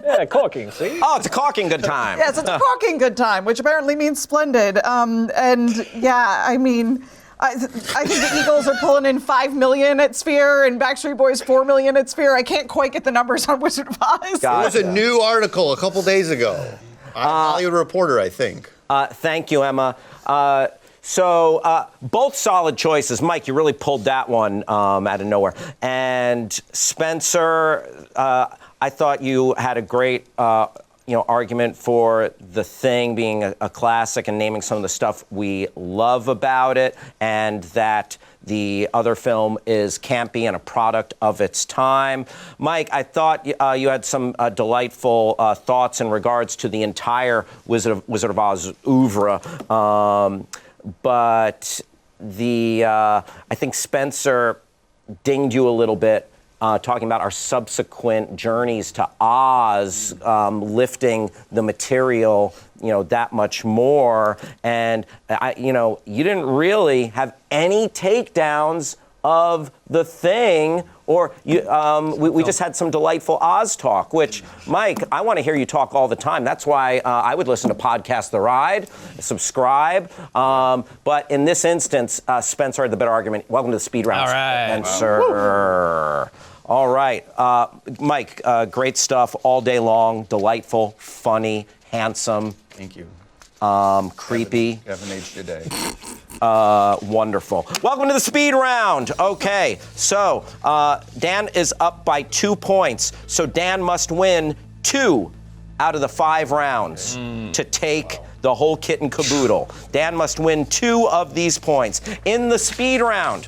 [SPEAKER 5] Yeah, corking, see?
[SPEAKER 2] Oh, it's a corking good time.
[SPEAKER 6] Yes, it's a corking good time, which apparently means splendid. And yeah, I mean, I think the Eagles are pulling in $5 million at Sphere and Backstreet Boys $4 million at Sphere. I can't quite get the numbers on Wizard of Oz.
[SPEAKER 4] There was a new article a couple days ago. Hollywood Reporter, I think.
[SPEAKER 2] Thank you, Emma. So both solid choices. Mike, you really pulled that one out of nowhere. And Spencer, I thought you had a great, argument for The Thing being a classic and naming some of the stuff we love about it, and that the other film is campy and a product of its time. Mike, I thought you had some delightful thoughts in regards to the entire Wizard of Oz oeuvre, but I think Spencer dinged you a little bit, talking about our subsequent journeys to Oz, lifting the material, that much more. And you didn't really have any takedowns of The Thing, or we just had some delightful Oz talk, which, Mike, I want to hear you talk all the time. That's why I would listen to Podcast The Ride, subscribe. But in this instance, Spencer had the better argument. Welcome to the speed round,
[SPEAKER 3] all right.
[SPEAKER 2] Spencer. All right. Mike, great stuff all day long. Delightful, funny, handsome.
[SPEAKER 4] Thank you.
[SPEAKER 2] Creepy.
[SPEAKER 4] You haven't aged your day.
[SPEAKER 2] Wonderful. Welcome to the speed round. Okay, so Dan is up by 2 points. So Dan must win 2 out of the 5 rounds to take the whole kit and caboodle. Dan must win 2 of these points. In the speed round,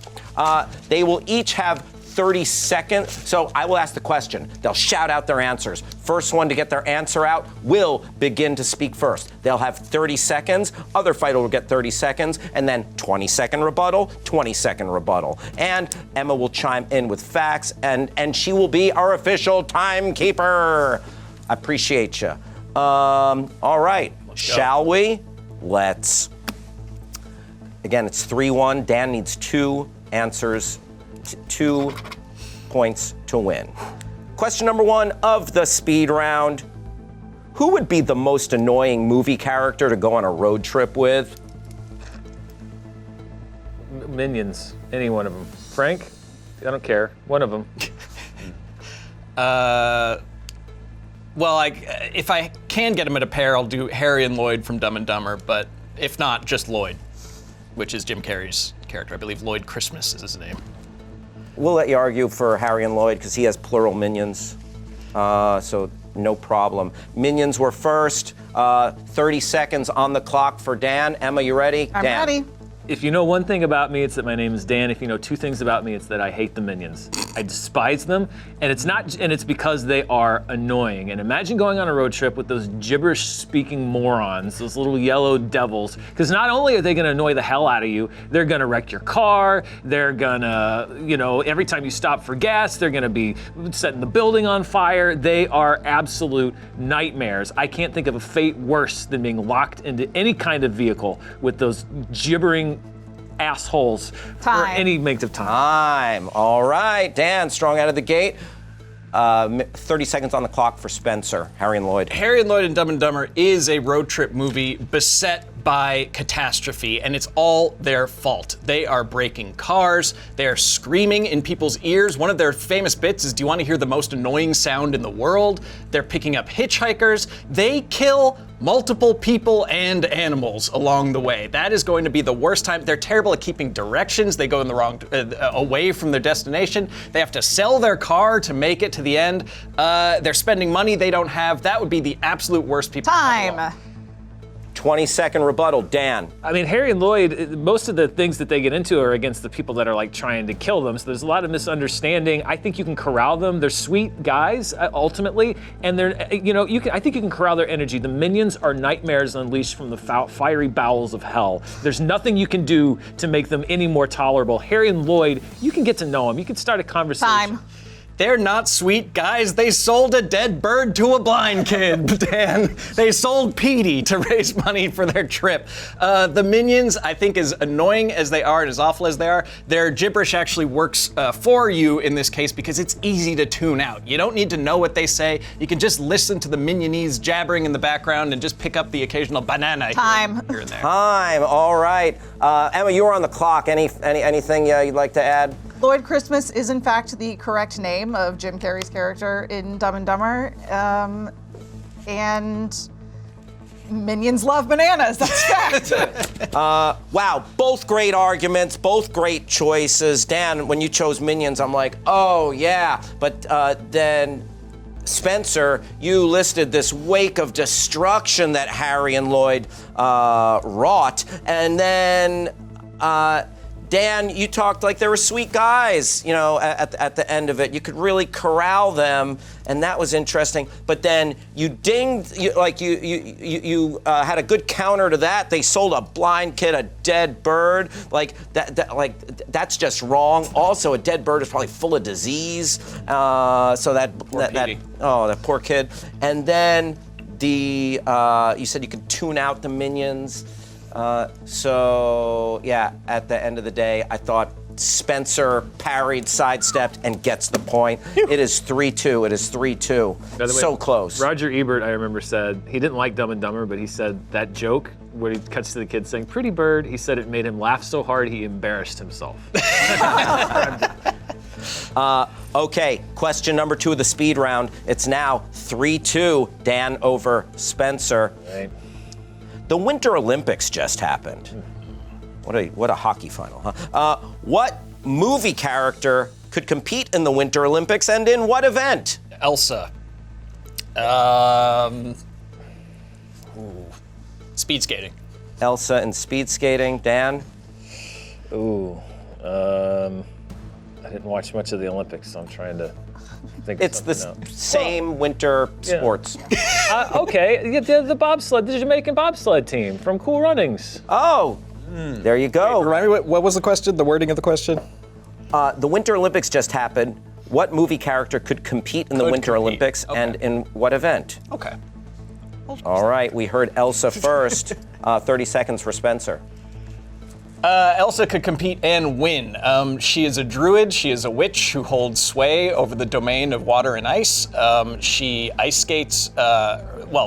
[SPEAKER 2] they will each have 30 seconds. So I will ask the question. They'll shout out their answers. First one to get their answer out will begin to speak first. They'll have 30 seconds. Other fighter will get 30 seconds, and then 20-second rebuttal, 20-second rebuttal. And Emma will chime in with facts, and she will be our official timekeeper. I appreciate you. All right, shall we? Let's. Again, it's 3-1. Dan needs 2 answers. 2 points to win. Question number 1 of the speed round. Who would be the most annoying movie character to go on a road trip with?
[SPEAKER 5] Minions, any one of them. Frank? I don't care. One of them.
[SPEAKER 3] Well, if I can get him at a pair, I'll do Harry and Lloyd from Dumb and Dumber, but if not, just Lloyd, which is Jim Carrey's character. I believe Lloyd Christmas is his name.
[SPEAKER 2] We'll let you argue for Harry and Lloyd because he has plural minions, so no problem. Minions were first. 30 seconds on the clock for Dan. Emma, you ready?
[SPEAKER 6] I'm
[SPEAKER 2] Dan.
[SPEAKER 6] ready.
[SPEAKER 5] If you know one thing about me, it's that my name is Dan. If you know 2 things about me, it's that I hate the Minions. I despise them, and it's because they are annoying. And imagine going on a road trip with those gibberish-speaking morons, those little yellow devils, because not only are they going to annoy the hell out of you, they're going to wreck your car, they're going to, every time you stop for gas, they're going to be setting the building on fire. They are absolute nightmares. I can't think of a fate worse than being locked into any kind of vehicle with those gibbering assholes for any length of time.
[SPEAKER 2] All right, Dan, strong out of the gate. 30 seconds on the clock for Spencer. Harry and Lloyd.
[SPEAKER 3] Harry and Lloyd and Dumb and Dumber is a road trip movie beset by catastrophe, and it's all their fault. They are breaking cars, they are screaming in people's ears. One of their famous bits is, do you want to hear the most annoying sound in the world? They're picking up hitchhikers. They kill multiple people and animals along the way. That is going to be the worst time. They're terrible at keeping directions. They go in the wrong, away from their destination. They have to sell their car to make it to the end. They're spending money they don't have. That would be the absolute worst people.
[SPEAKER 6] Time.
[SPEAKER 2] 20-second rebuttal, Dan.
[SPEAKER 5] I mean, Harry and Lloyd, most of the things that they get into are against the people that are like trying to kill them. So there's a lot of misunderstanding. I think you can corral them. They're sweet guys, ultimately, and they're, I think you can corral their energy. The Minions are nightmares unleashed from the fiery bowels of hell. There's nothing you can do to make them any more tolerable. Harry and Lloyd, you can get to know them. You can start a conversation.
[SPEAKER 6] Time.
[SPEAKER 3] They're not sweet guys. They sold a dead bird to a blind kid, Dan. They sold Petey to raise money for their trip. The Minions, I think, as annoying as they are and as awful as they are, their gibberish actually works for you in this case because it's easy to tune out. You don't need to know what they say. You can just listen to the Minionese jabbering in the background and just pick up the occasional banana here and there.
[SPEAKER 2] Time. All right. Emma, you were on the clock. Anything you'd like to add?
[SPEAKER 6] Lloyd Christmas is in fact the correct name of Jim Carrey's character in Dumb and Dumber. And Minions love bananas, that's fact.
[SPEAKER 2] Wow, both great arguments, both great choices. Dan, when you chose Minions, I'm like, oh yeah, but then Spencer, you listed this wake of destruction that Harry and Lloyd wrought, and then Dan, you talked like they were sweet guys, you know, at the end of it. You could really corral them, and that was interesting. But then you dinged, you had a good counter to that. They sold a blind kid a dead bird. Like that's just wrong. Also, a dead bird is probably full of disease. So that poor kid. And then you said you could tune out the minions. So yeah, at the end of the day, I thought Spencer parried, sidestepped, and gets the point. It is 3-2. It is 3-2.
[SPEAKER 5] By the way,
[SPEAKER 2] so close.
[SPEAKER 5] Roger Ebert, I remember, said he didn't like Dumb and Dumber, but he said that joke where he cuts to the kid saying "pretty bird," he said it made him laugh so hard he embarrassed himself.
[SPEAKER 2] Okay, question number 2 of the speed round. It's now 3-2. Dan over Spencer.
[SPEAKER 5] Right.
[SPEAKER 2] The Winter Olympics just happened. What a hockey final, huh? What movie character could compete in the Winter Olympics and in what event?
[SPEAKER 3] Elsa. Speed skating.
[SPEAKER 2] Elsa and speed skating. Dan?
[SPEAKER 5] I didn't watch much of the Olympics, so I'm trying to think of
[SPEAKER 2] It's the
[SPEAKER 5] something else.
[SPEAKER 2] same winter sports.
[SPEAKER 5] Okay, the bobsled, the Jamaican bobsled team from Cool Runnings.
[SPEAKER 2] Oh, there you go.
[SPEAKER 3] Remind me, what was the question? The wording of the question?
[SPEAKER 2] The Winter Olympics just happened. What movie character could compete in the Winter Olympics and in what event?
[SPEAKER 3] Okay.
[SPEAKER 2] All right, we heard Elsa first. 30 seconds for Spencer.
[SPEAKER 3] Elsa could compete and win. She is a druid. She is a witch who holds sway over the domain of water and ice. She ice skates,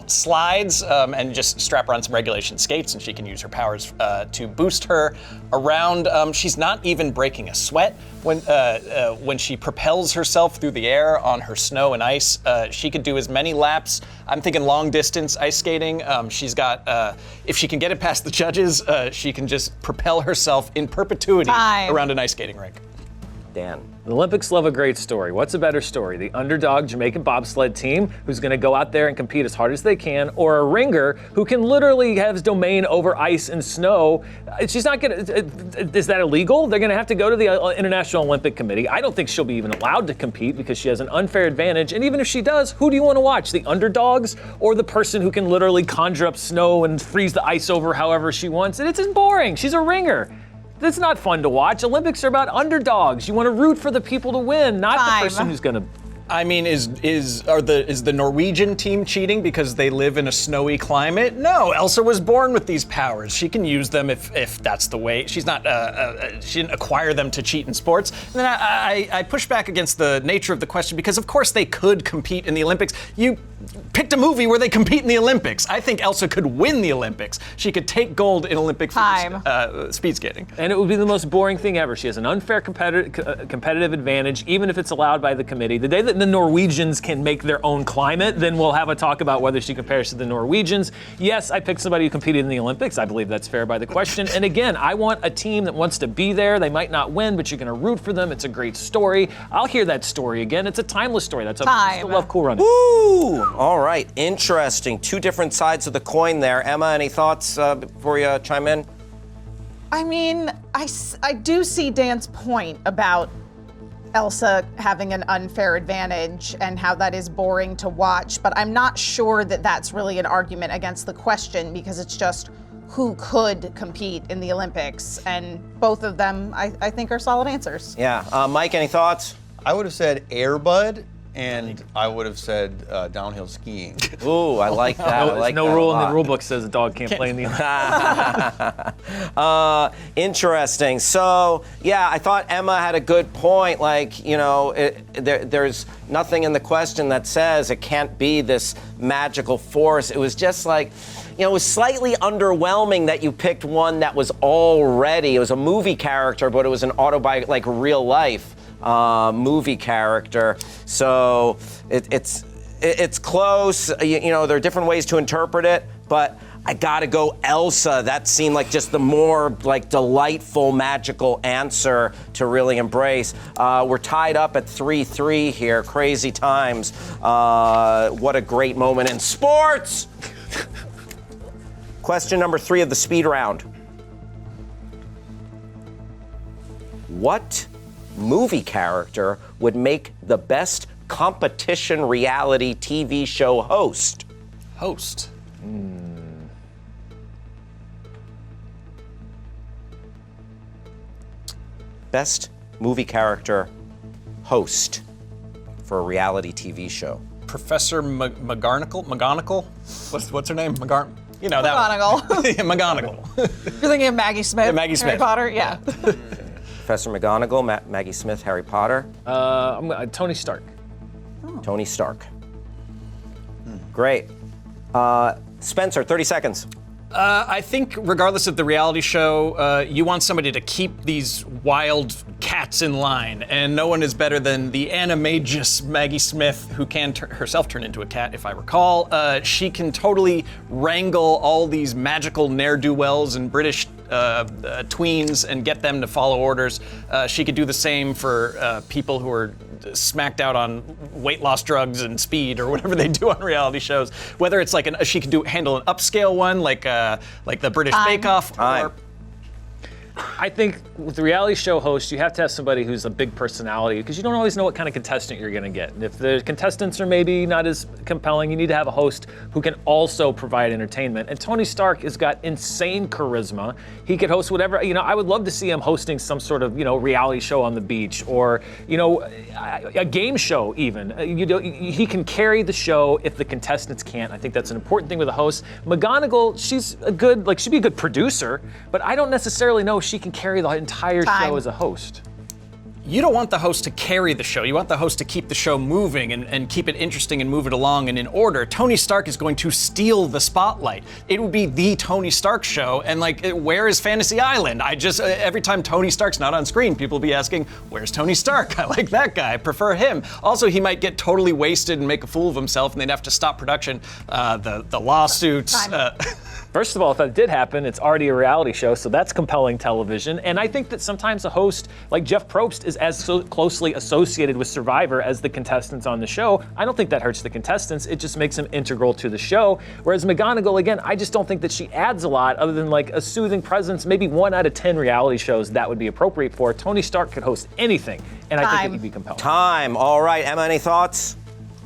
[SPEAKER 3] slides, and just strap her on some regulation skates, and she can use her powers to boost her around. She's not even breaking a sweat when she propels herself through the air on her snow and ice. She could do as many laps. I'm thinking long distance ice skating. She's got, if she can get it past the judges, she can just propel herself in perpetuity around an ice skating rink.
[SPEAKER 2] Dan.
[SPEAKER 5] The Olympics love a great story. What's a better story? The underdog Jamaican bobsled team who's going to go out there and compete as hard as they can, or a ringer who can literally have his domain over ice and snow? She's not going to, is that illegal? They're going to have to go to the International Olympic Committee. I don't think she'll be even allowed to compete because she has an unfair advantage. And even if she does, who do you want to watch? The underdogs or the person who can literally conjure up snow and freeze the ice over however she wants? And it's just boring. She's a ringer. That's not fun to watch. Olympics are about underdogs. You want to root for the people to win, not the person who's going to.
[SPEAKER 3] I mean, is the Norwegian team cheating because they live in a snowy climate? No, Elsa was born with these powers. She can use them if that's the way. She's not. She didn't acquire them to cheat in sports. And then I push back against the nature of the question because of course they could compete in the Olympics. You picked a movie where they compete in the Olympics. I think Elsa could win the Olympics. She could take gold in Olympic speed skating.
[SPEAKER 5] And it would be the most boring thing ever. She has an unfair competitive advantage, even if it's allowed by the committee. The day that the Norwegians can make their own climate, then we'll have a talk about whether she compares to the Norwegians. Yes, I picked somebody who competed in the Olympics. I believe that's fair by the question. And again, I want a team that wants to be there. They might not win, but you're going to root for them. It's a great story. I'll hear that story again. It's a timeless story. That's I still love Cool Runnings.
[SPEAKER 2] Woo! All right, interesting. Two different sides of the coin there. Emma, any thoughts before you chime in?
[SPEAKER 6] I mean, I do see Dan's point about Elsa having an unfair advantage and how that is boring to watch, but I'm not sure that that's really an argument against the question because it's just who could compete in the Olympics, and both of them I think are solid answers.
[SPEAKER 2] Yeah, Mike, any thoughts?
[SPEAKER 4] I would have said Air Bud, and I would have said downhill skiing.
[SPEAKER 2] Ooh, I like that.
[SPEAKER 5] No rule in the rule book says a dog can't play in the Olympics.
[SPEAKER 2] Interesting. So, yeah, I thought Emma had a good point. Like, you know, there's nothing in the question that says it can't be this magical force. It was just like, you know, it was slightly underwhelming that you picked one that was already, it was a movie character, but it was an autobiography, like real life movie character. So it's close. You know, there are different ways to interpret it, but I gotta go Elsa. That seemed like just the more like delightful, magical answer to really embrace. We're tied up at 3-3 here. Crazy times. What a great moment in sports. Question number 3 of the speed round. What movie character would make the best competition reality TV show host?
[SPEAKER 3] Host.
[SPEAKER 2] Best movie character host for a reality TV show.
[SPEAKER 3] Professor McGonagall? What's her name? You know that
[SPEAKER 6] McGonagall.
[SPEAKER 3] one. Yeah, McGonagall.
[SPEAKER 6] You're thinking of Maggie Smith.
[SPEAKER 3] Yeah, Maggie
[SPEAKER 6] Harry
[SPEAKER 3] Smith.
[SPEAKER 6] Potter. Yeah.
[SPEAKER 2] Professor McGonagall, Maggie Smith, Harry Potter,
[SPEAKER 5] Tony Stark.
[SPEAKER 2] Tony Stark. Great. Spencer, 30 seconds.
[SPEAKER 3] I think regardless of the reality show, you want somebody to keep these wild cats in line, and no one is better than the animagus Maggie Smith, who can herself turn into a cat, if I recall. She can totally wrangle all these magical ne'er-do-wells and British tweens and get them to follow orders. She could do the same for people who are smacked out on weight loss drugs and speed or whatever they do on reality shows. Whether it's like she could handle an upscale one like the British Bake Off. Or,
[SPEAKER 5] I think with the reality show host, you have to have somebody who's a big personality because you don't always know what kind of contestant you're going to get. And if the contestants are maybe not as compelling, you need to have a host who can also provide entertainment. And Tony Stark has got insane charisma. He could host whatever, I would love to see him hosting some sort of, reality show on the beach or, a game show even. He can carry the show if the contestants can't. I think that's an important thing with a host. McGonagall, she'd be a good producer, but I don't necessarily know she can carry the entire show as a host.
[SPEAKER 3] You don't want the host to carry the show. You want the host to keep the show moving and keep it interesting and move it along and in order. Tony Stark is going to steal the spotlight. It would be the Tony Stark show, and where is Fantasy Island? Every time Tony Stark's not on screen, people will be asking, where's Tony Stark? I like that guy, I prefer him. Also, he might get totally wasted and make a fool of himself, and they'd have to stop production. The lawsuits.
[SPEAKER 5] First of all, if that did happen, it's already a reality show, so that's compelling television. And I think that sometimes a host like Jeff Probst is as closely associated with Survivor as the contestants on the show. I don't think that hurts the contestants. It just makes them integral to the show. Whereas McGonagall, again, I just don't think that she adds a lot other than a soothing presence. Maybe 1 out of 10 reality shows that would be appropriate for. Tony Stark could host anything, and I think it would be compelling.
[SPEAKER 2] Time. All right, Emma, any thoughts?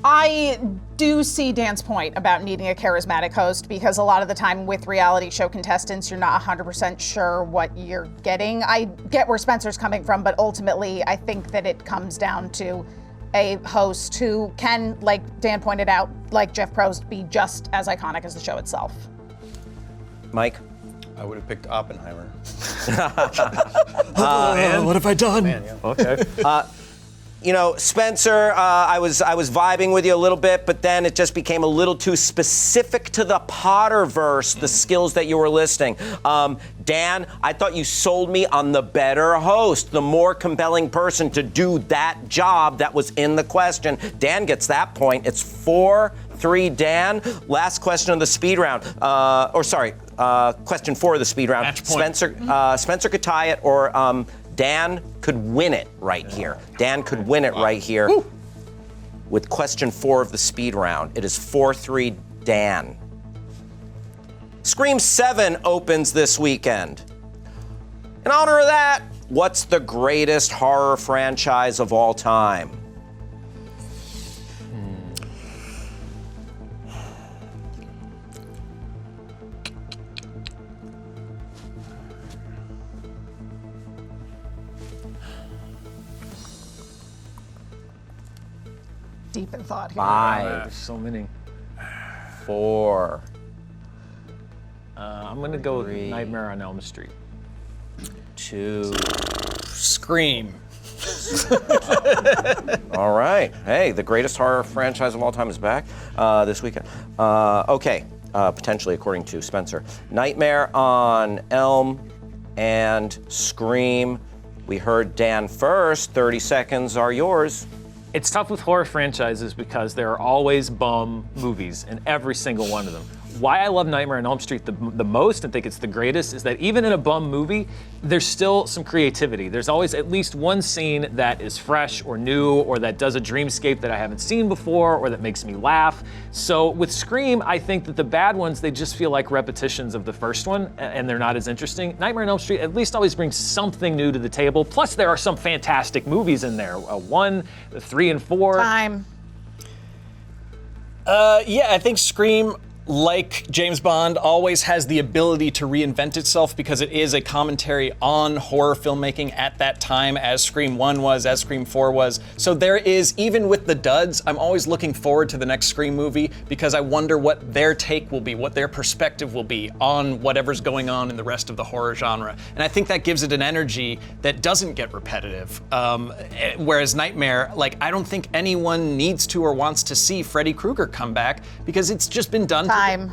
[SPEAKER 6] I do see Dan's point about needing a charismatic host because a lot of the time with reality show contestants, you're not 100% sure what you're getting. I get where Spencer's coming from, but ultimately I think that it comes down to a host who can, like Dan pointed out, like Jeff Probst, be just as iconic as the show itself.
[SPEAKER 2] Mike?
[SPEAKER 4] I would have picked Oppenheimer.
[SPEAKER 3] What have I done?
[SPEAKER 5] Okay.
[SPEAKER 2] Spencer, I was vibing with you a little bit, but then it just became a little too specific to the Potterverse, the skills that you were listing. Dan, I thought you sold me on the better host, the more compelling person to do that job that was in the question. Dan gets that point. It's 4-3 Dan. Last question of the speed round. Question 4 of the speed round.
[SPEAKER 3] Match point.
[SPEAKER 2] Spencer could tie it, or Dan could win it right here. Dan could win it right here with question 4 of the speed round. It is 4-3 Dan. Scream 7 opens this weekend. In honor of that, what's the greatest horror franchise of all time?
[SPEAKER 6] Deep in thought here.
[SPEAKER 2] 5,
[SPEAKER 5] There's so many.
[SPEAKER 2] 4.
[SPEAKER 5] I'm going to go with Nightmare on Elm Street.
[SPEAKER 2] 2.
[SPEAKER 3] Scream.
[SPEAKER 2] All right. Hey, the greatest horror franchise of all time is back this weekend. Potentially, according to Spencer. Nightmare on Elm and Scream. We heard Dan first. 30 seconds are yours.
[SPEAKER 5] It's tough with horror franchises because there are always bum movies in every single one of them. Why I love Nightmare on Elm Street the most and think it's the greatest is that even in a bum movie, there's still some creativity. There's always at least one scene that is fresh or new or that does a dreamscape that I haven't seen before or that makes me laugh. So with Scream, I think that the bad ones, they just feel like repetitions of the first one and they're not as interesting. Nightmare on Elm Street at least always brings something new to the table. Plus there are some fantastic movies in there. 1, 3, and 4.
[SPEAKER 6] Time.
[SPEAKER 3] Yeah, I think Scream, like James Bond, always has the ability to reinvent itself because it is a commentary on horror filmmaking at that time, as Scream 1 was, as Scream 4 was. So there is, even with the duds, I'm always looking forward to the next Scream movie because I wonder what their take will be, what their perspective will be on whatever's going on in the rest of the horror genre. And I think that gives it an energy that doesn't get repetitive. Whereas Nightmare, like, I don't think anyone needs to or wants to see Freddy Krueger come back because it's just been done.
[SPEAKER 6] Time.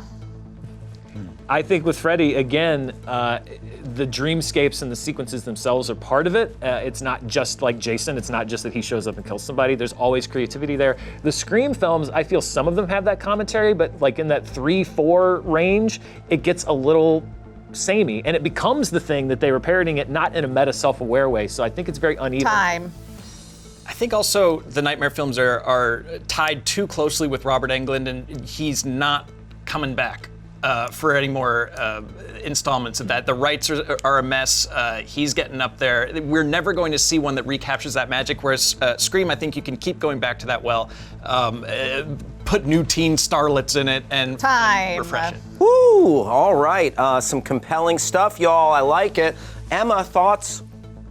[SPEAKER 5] I think with Freddy, again, the dreamscapes and the sequences themselves are part of it. It's not just like Jason. It's not just that he shows up and kills somebody. There's always creativity there. The Scream films, I feel some of them have that commentary, but like in that 3-4 range, it gets a little samey, and it becomes the thing that they were parodying it, not in a meta self-aware way. So I think it's very uneven.
[SPEAKER 6] Time.
[SPEAKER 3] I think also the Nightmare films are tied too closely with Robert Englund, and he's not coming back for any more installments of that. The rights are a mess. He's getting up there. We're never going to see one that recaptures that magic, whereas Scream, I think you can keep going back to that well. Put new teen starlets in it and refresh it.
[SPEAKER 2] Woo! All right. Some compelling stuff, y'all. I like it. Emma, thoughts?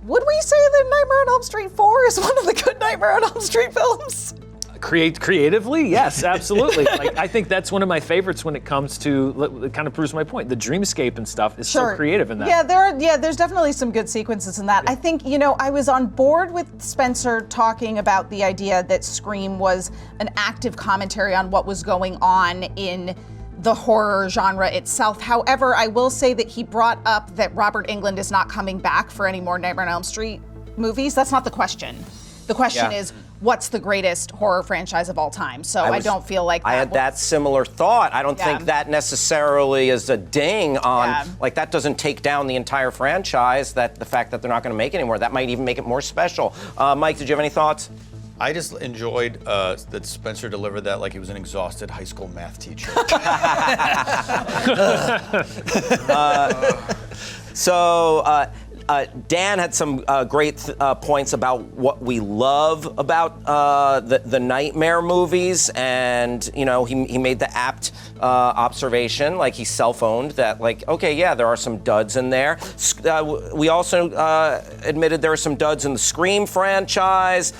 [SPEAKER 6] Would we say that Nightmare on Elm Street 4 is one of the good Nightmare on Elm Street films?
[SPEAKER 5] Creatively, yes, absolutely. Like, I think that's one of my favorites when it comes to, it kind of proves my point. The dreamscape and stuff is so creative in that.
[SPEAKER 6] Yeah, there's definitely some good sequences in that. Yeah. I think, I was on board with Spencer talking about the idea that Scream was an active commentary on what was going on in the horror genre itself. However, I will say that he brought up that Robert Englund is not coming back for any more Nightmare on Elm Street movies. That's not the question. The question is, what's the greatest horror franchise of all time? So I don't feel like that
[SPEAKER 2] I had that similar thought. I don't think that necessarily is a ding on, like, that doesn't take down the entire franchise, that the fact that they're not going to make it anymore. That might even make it more special. Mike, did you have any thoughts?
[SPEAKER 4] I just enjoyed that Spencer delivered that like he was an exhausted high school math teacher.
[SPEAKER 2] Dan had some great points about what we love about the Nightmare movies, and he made the apt observation, like he self-owned that, like, okay, yeah, there are some duds in there. We also admitted there are some duds in the Scream franchise.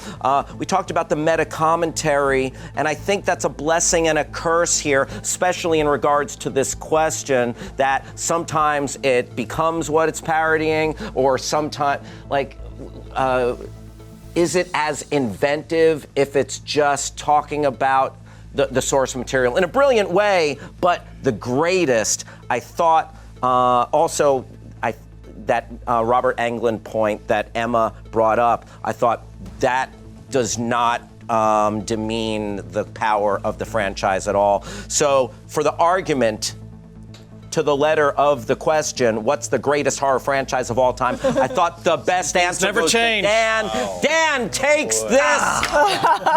[SPEAKER 2] We talked about the meta commentary, and I think that's a blessing and a curse here, especially in regards to this question, that sometimes it becomes what it's parodying, or sometimes, like, is it as inventive if it's just talking about the source material in a brilliant way, but the greatest? I thought also that Robert Englund point that Emma brought up, I thought that does not demean the power of the franchise at all. So for the argument, to the letter of the question, what's the greatest horror franchise of all time? I thought the best answer
[SPEAKER 3] never
[SPEAKER 2] was
[SPEAKER 3] changed.
[SPEAKER 2] Dan. Dan takes this.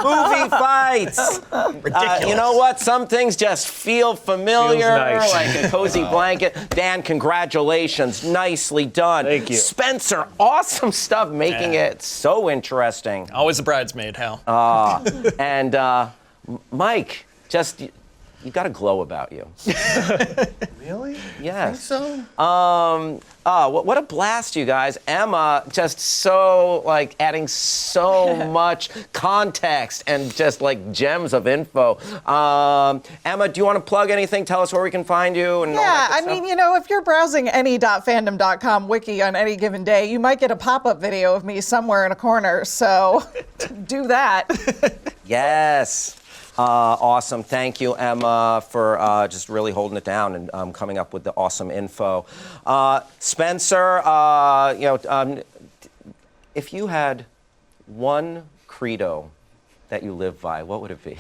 [SPEAKER 2] Movie fights.
[SPEAKER 3] Ridiculous.
[SPEAKER 2] You know what? Some things just feel familiar,
[SPEAKER 5] Feels nice.
[SPEAKER 2] like a cozy blanket. Dan, congratulations. Nicely done.
[SPEAKER 5] Thank you.
[SPEAKER 2] Spencer, awesome stuff, making it so interesting.
[SPEAKER 3] Always a bridesmaid, Hal.
[SPEAKER 2] And Mike, just... you've got a glow about you.
[SPEAKER 4] Really?
[SPEAKER 2] Yes.
[SPEAKER 4] Think so?
[SPEAKER 2] What a blast, you guys. Emma, just so, like, adding so much context and just, like, gems of info. Emma, do you want to plug anything? Tell us where we can find you. And all that good stuff.
[SPEAKER 6] If you're browsing any.fandom.com wiki on any given day, you might get a pop-up video of me somewhere in a corner, so do that.
[SPEAKER 2] Yes. Awesome. Thank you, Emma, for just really holding it down and coming up with the awesome info. Spencer, if you had one credo that you live by, what would it be?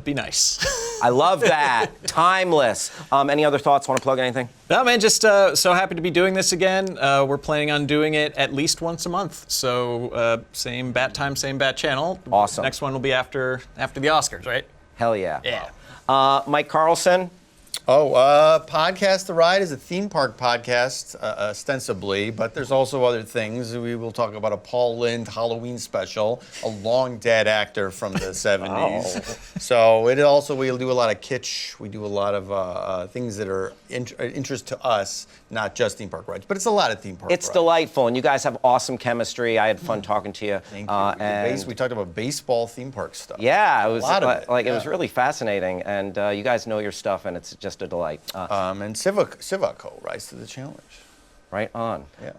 [SPEAKER 3] Be nice.
[SPEAKER 2] I love that. Timeless. Any other thoughts? Want to plug anything?
[SPEAKER 3] No, man, just so happy to be doing this again. We're planning on doing it at least once a month. So same bat time, same bat channel.
[SPEAKER 2] Awesome.
[SPEAKER 3] Next one will be after the Oscars, right?
[SPEAKER 2] Hell yeah.
[SPEAKER 3] Yeah.
[SPEAKER 2] Mike Carlson.
[SPEAKER 4] Podcast The Ride is a theme park podcast, ostensibly, but there's also other things. We will talk about a Paul Lynde Halloween special, a long dead actor from the 70s. So we'll do a lot of kitsch. We do a lot of things that are interest to us, not just theme park rides, but it's a lot of theme park rides.
[SPEAKER 2] It's delightful, and you guys have awesome chemistry. I had fun talking to you.
[SPEAKER 4] Thank you. We talked about baseball theme park stuff.
[SPEAKER 2] Yeah, it was
[SPEAKER 4] it
[SPEAKER 2] was really fascinating, and you guys know your stuff, and it's just a delight.
[SPEAKER 4] And Civico, Rise to the Challenge.
[SPEAKER 2] Right on.
[SPEAKER 4] Yeah.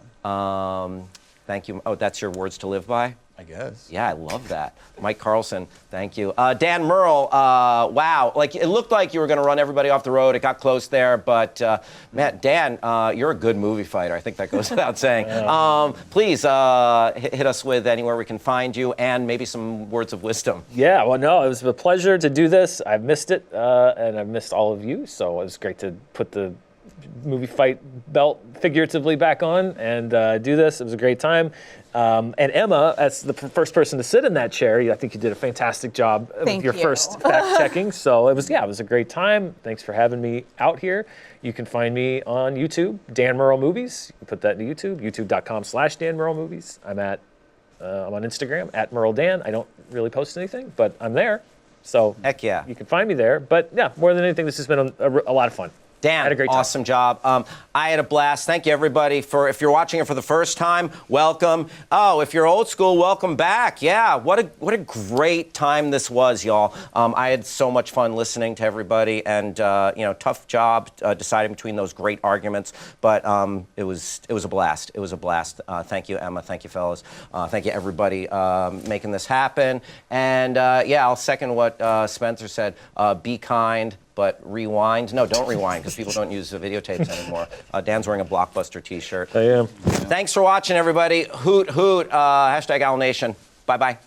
[SPEAKER 2] Thank you. Oh, that's your words to live by?
[SPEAKER 4] I guess.
[SPEAKER 2] Yeah, I love that. Mike Carlson, thank you. Dan Murrell, wow. Like, it looked like you were going to run everybody off the road. It got close there, but man, Dan, you're a good movie fighter. I think that goes without saying. Please hit us with anywhere we can find you and maybe some words of wisdom.
[SPEAKER 8] Yeah, well, no, it was a pleasure to do this. I've missed it, and I've missed all of you, so it was great to put the movie fight belt figuratively back on and do this. It was a great time. And Emma, as the first person to sit in that chair, I think you did a fantastic job with your first fact checking. So it was a great time. Thanks for having me out here. You can find me on YouTube, Dan Murrell Movies. You can put that into YouTube, youtube.com/Dan Murrell Movies. I'm on Instagram @MurrellDan. I don't really post anything, but I'm there. So
[SPEAKER 2] heck yeah,
[SPEAKER 8] you can find me there. But yeah, more than anything, this has been a lot of fun.
[SPEAKER 2] Dan,
[SPEAKER 8] had a great time.
[SPEAKER 2] Awesome job. I had a blast. Thank you, everybody. If you're watching it for the first time, welcome. Oh, if you're old school, welcome back. Yeah, what a great time this was, y'all. I had so much fun listening to everybody, and tough job deciding between those great arguments, but it was a blast. It was a blast. Thank you, Emma. Thank you, fellas. Thank you, everybody, making this happen. And I'll second what Spencer said. Be kind. But rewind. No, don't rewind, because people don't use the videotapes anymore. Dan's wearing a Blockbuster t-shirt.
[SPEAKER 8] I am.
[SPEAKER 2] Thanks for watching, everybody. Hoot, hoot. #AllNation. Bye-bye.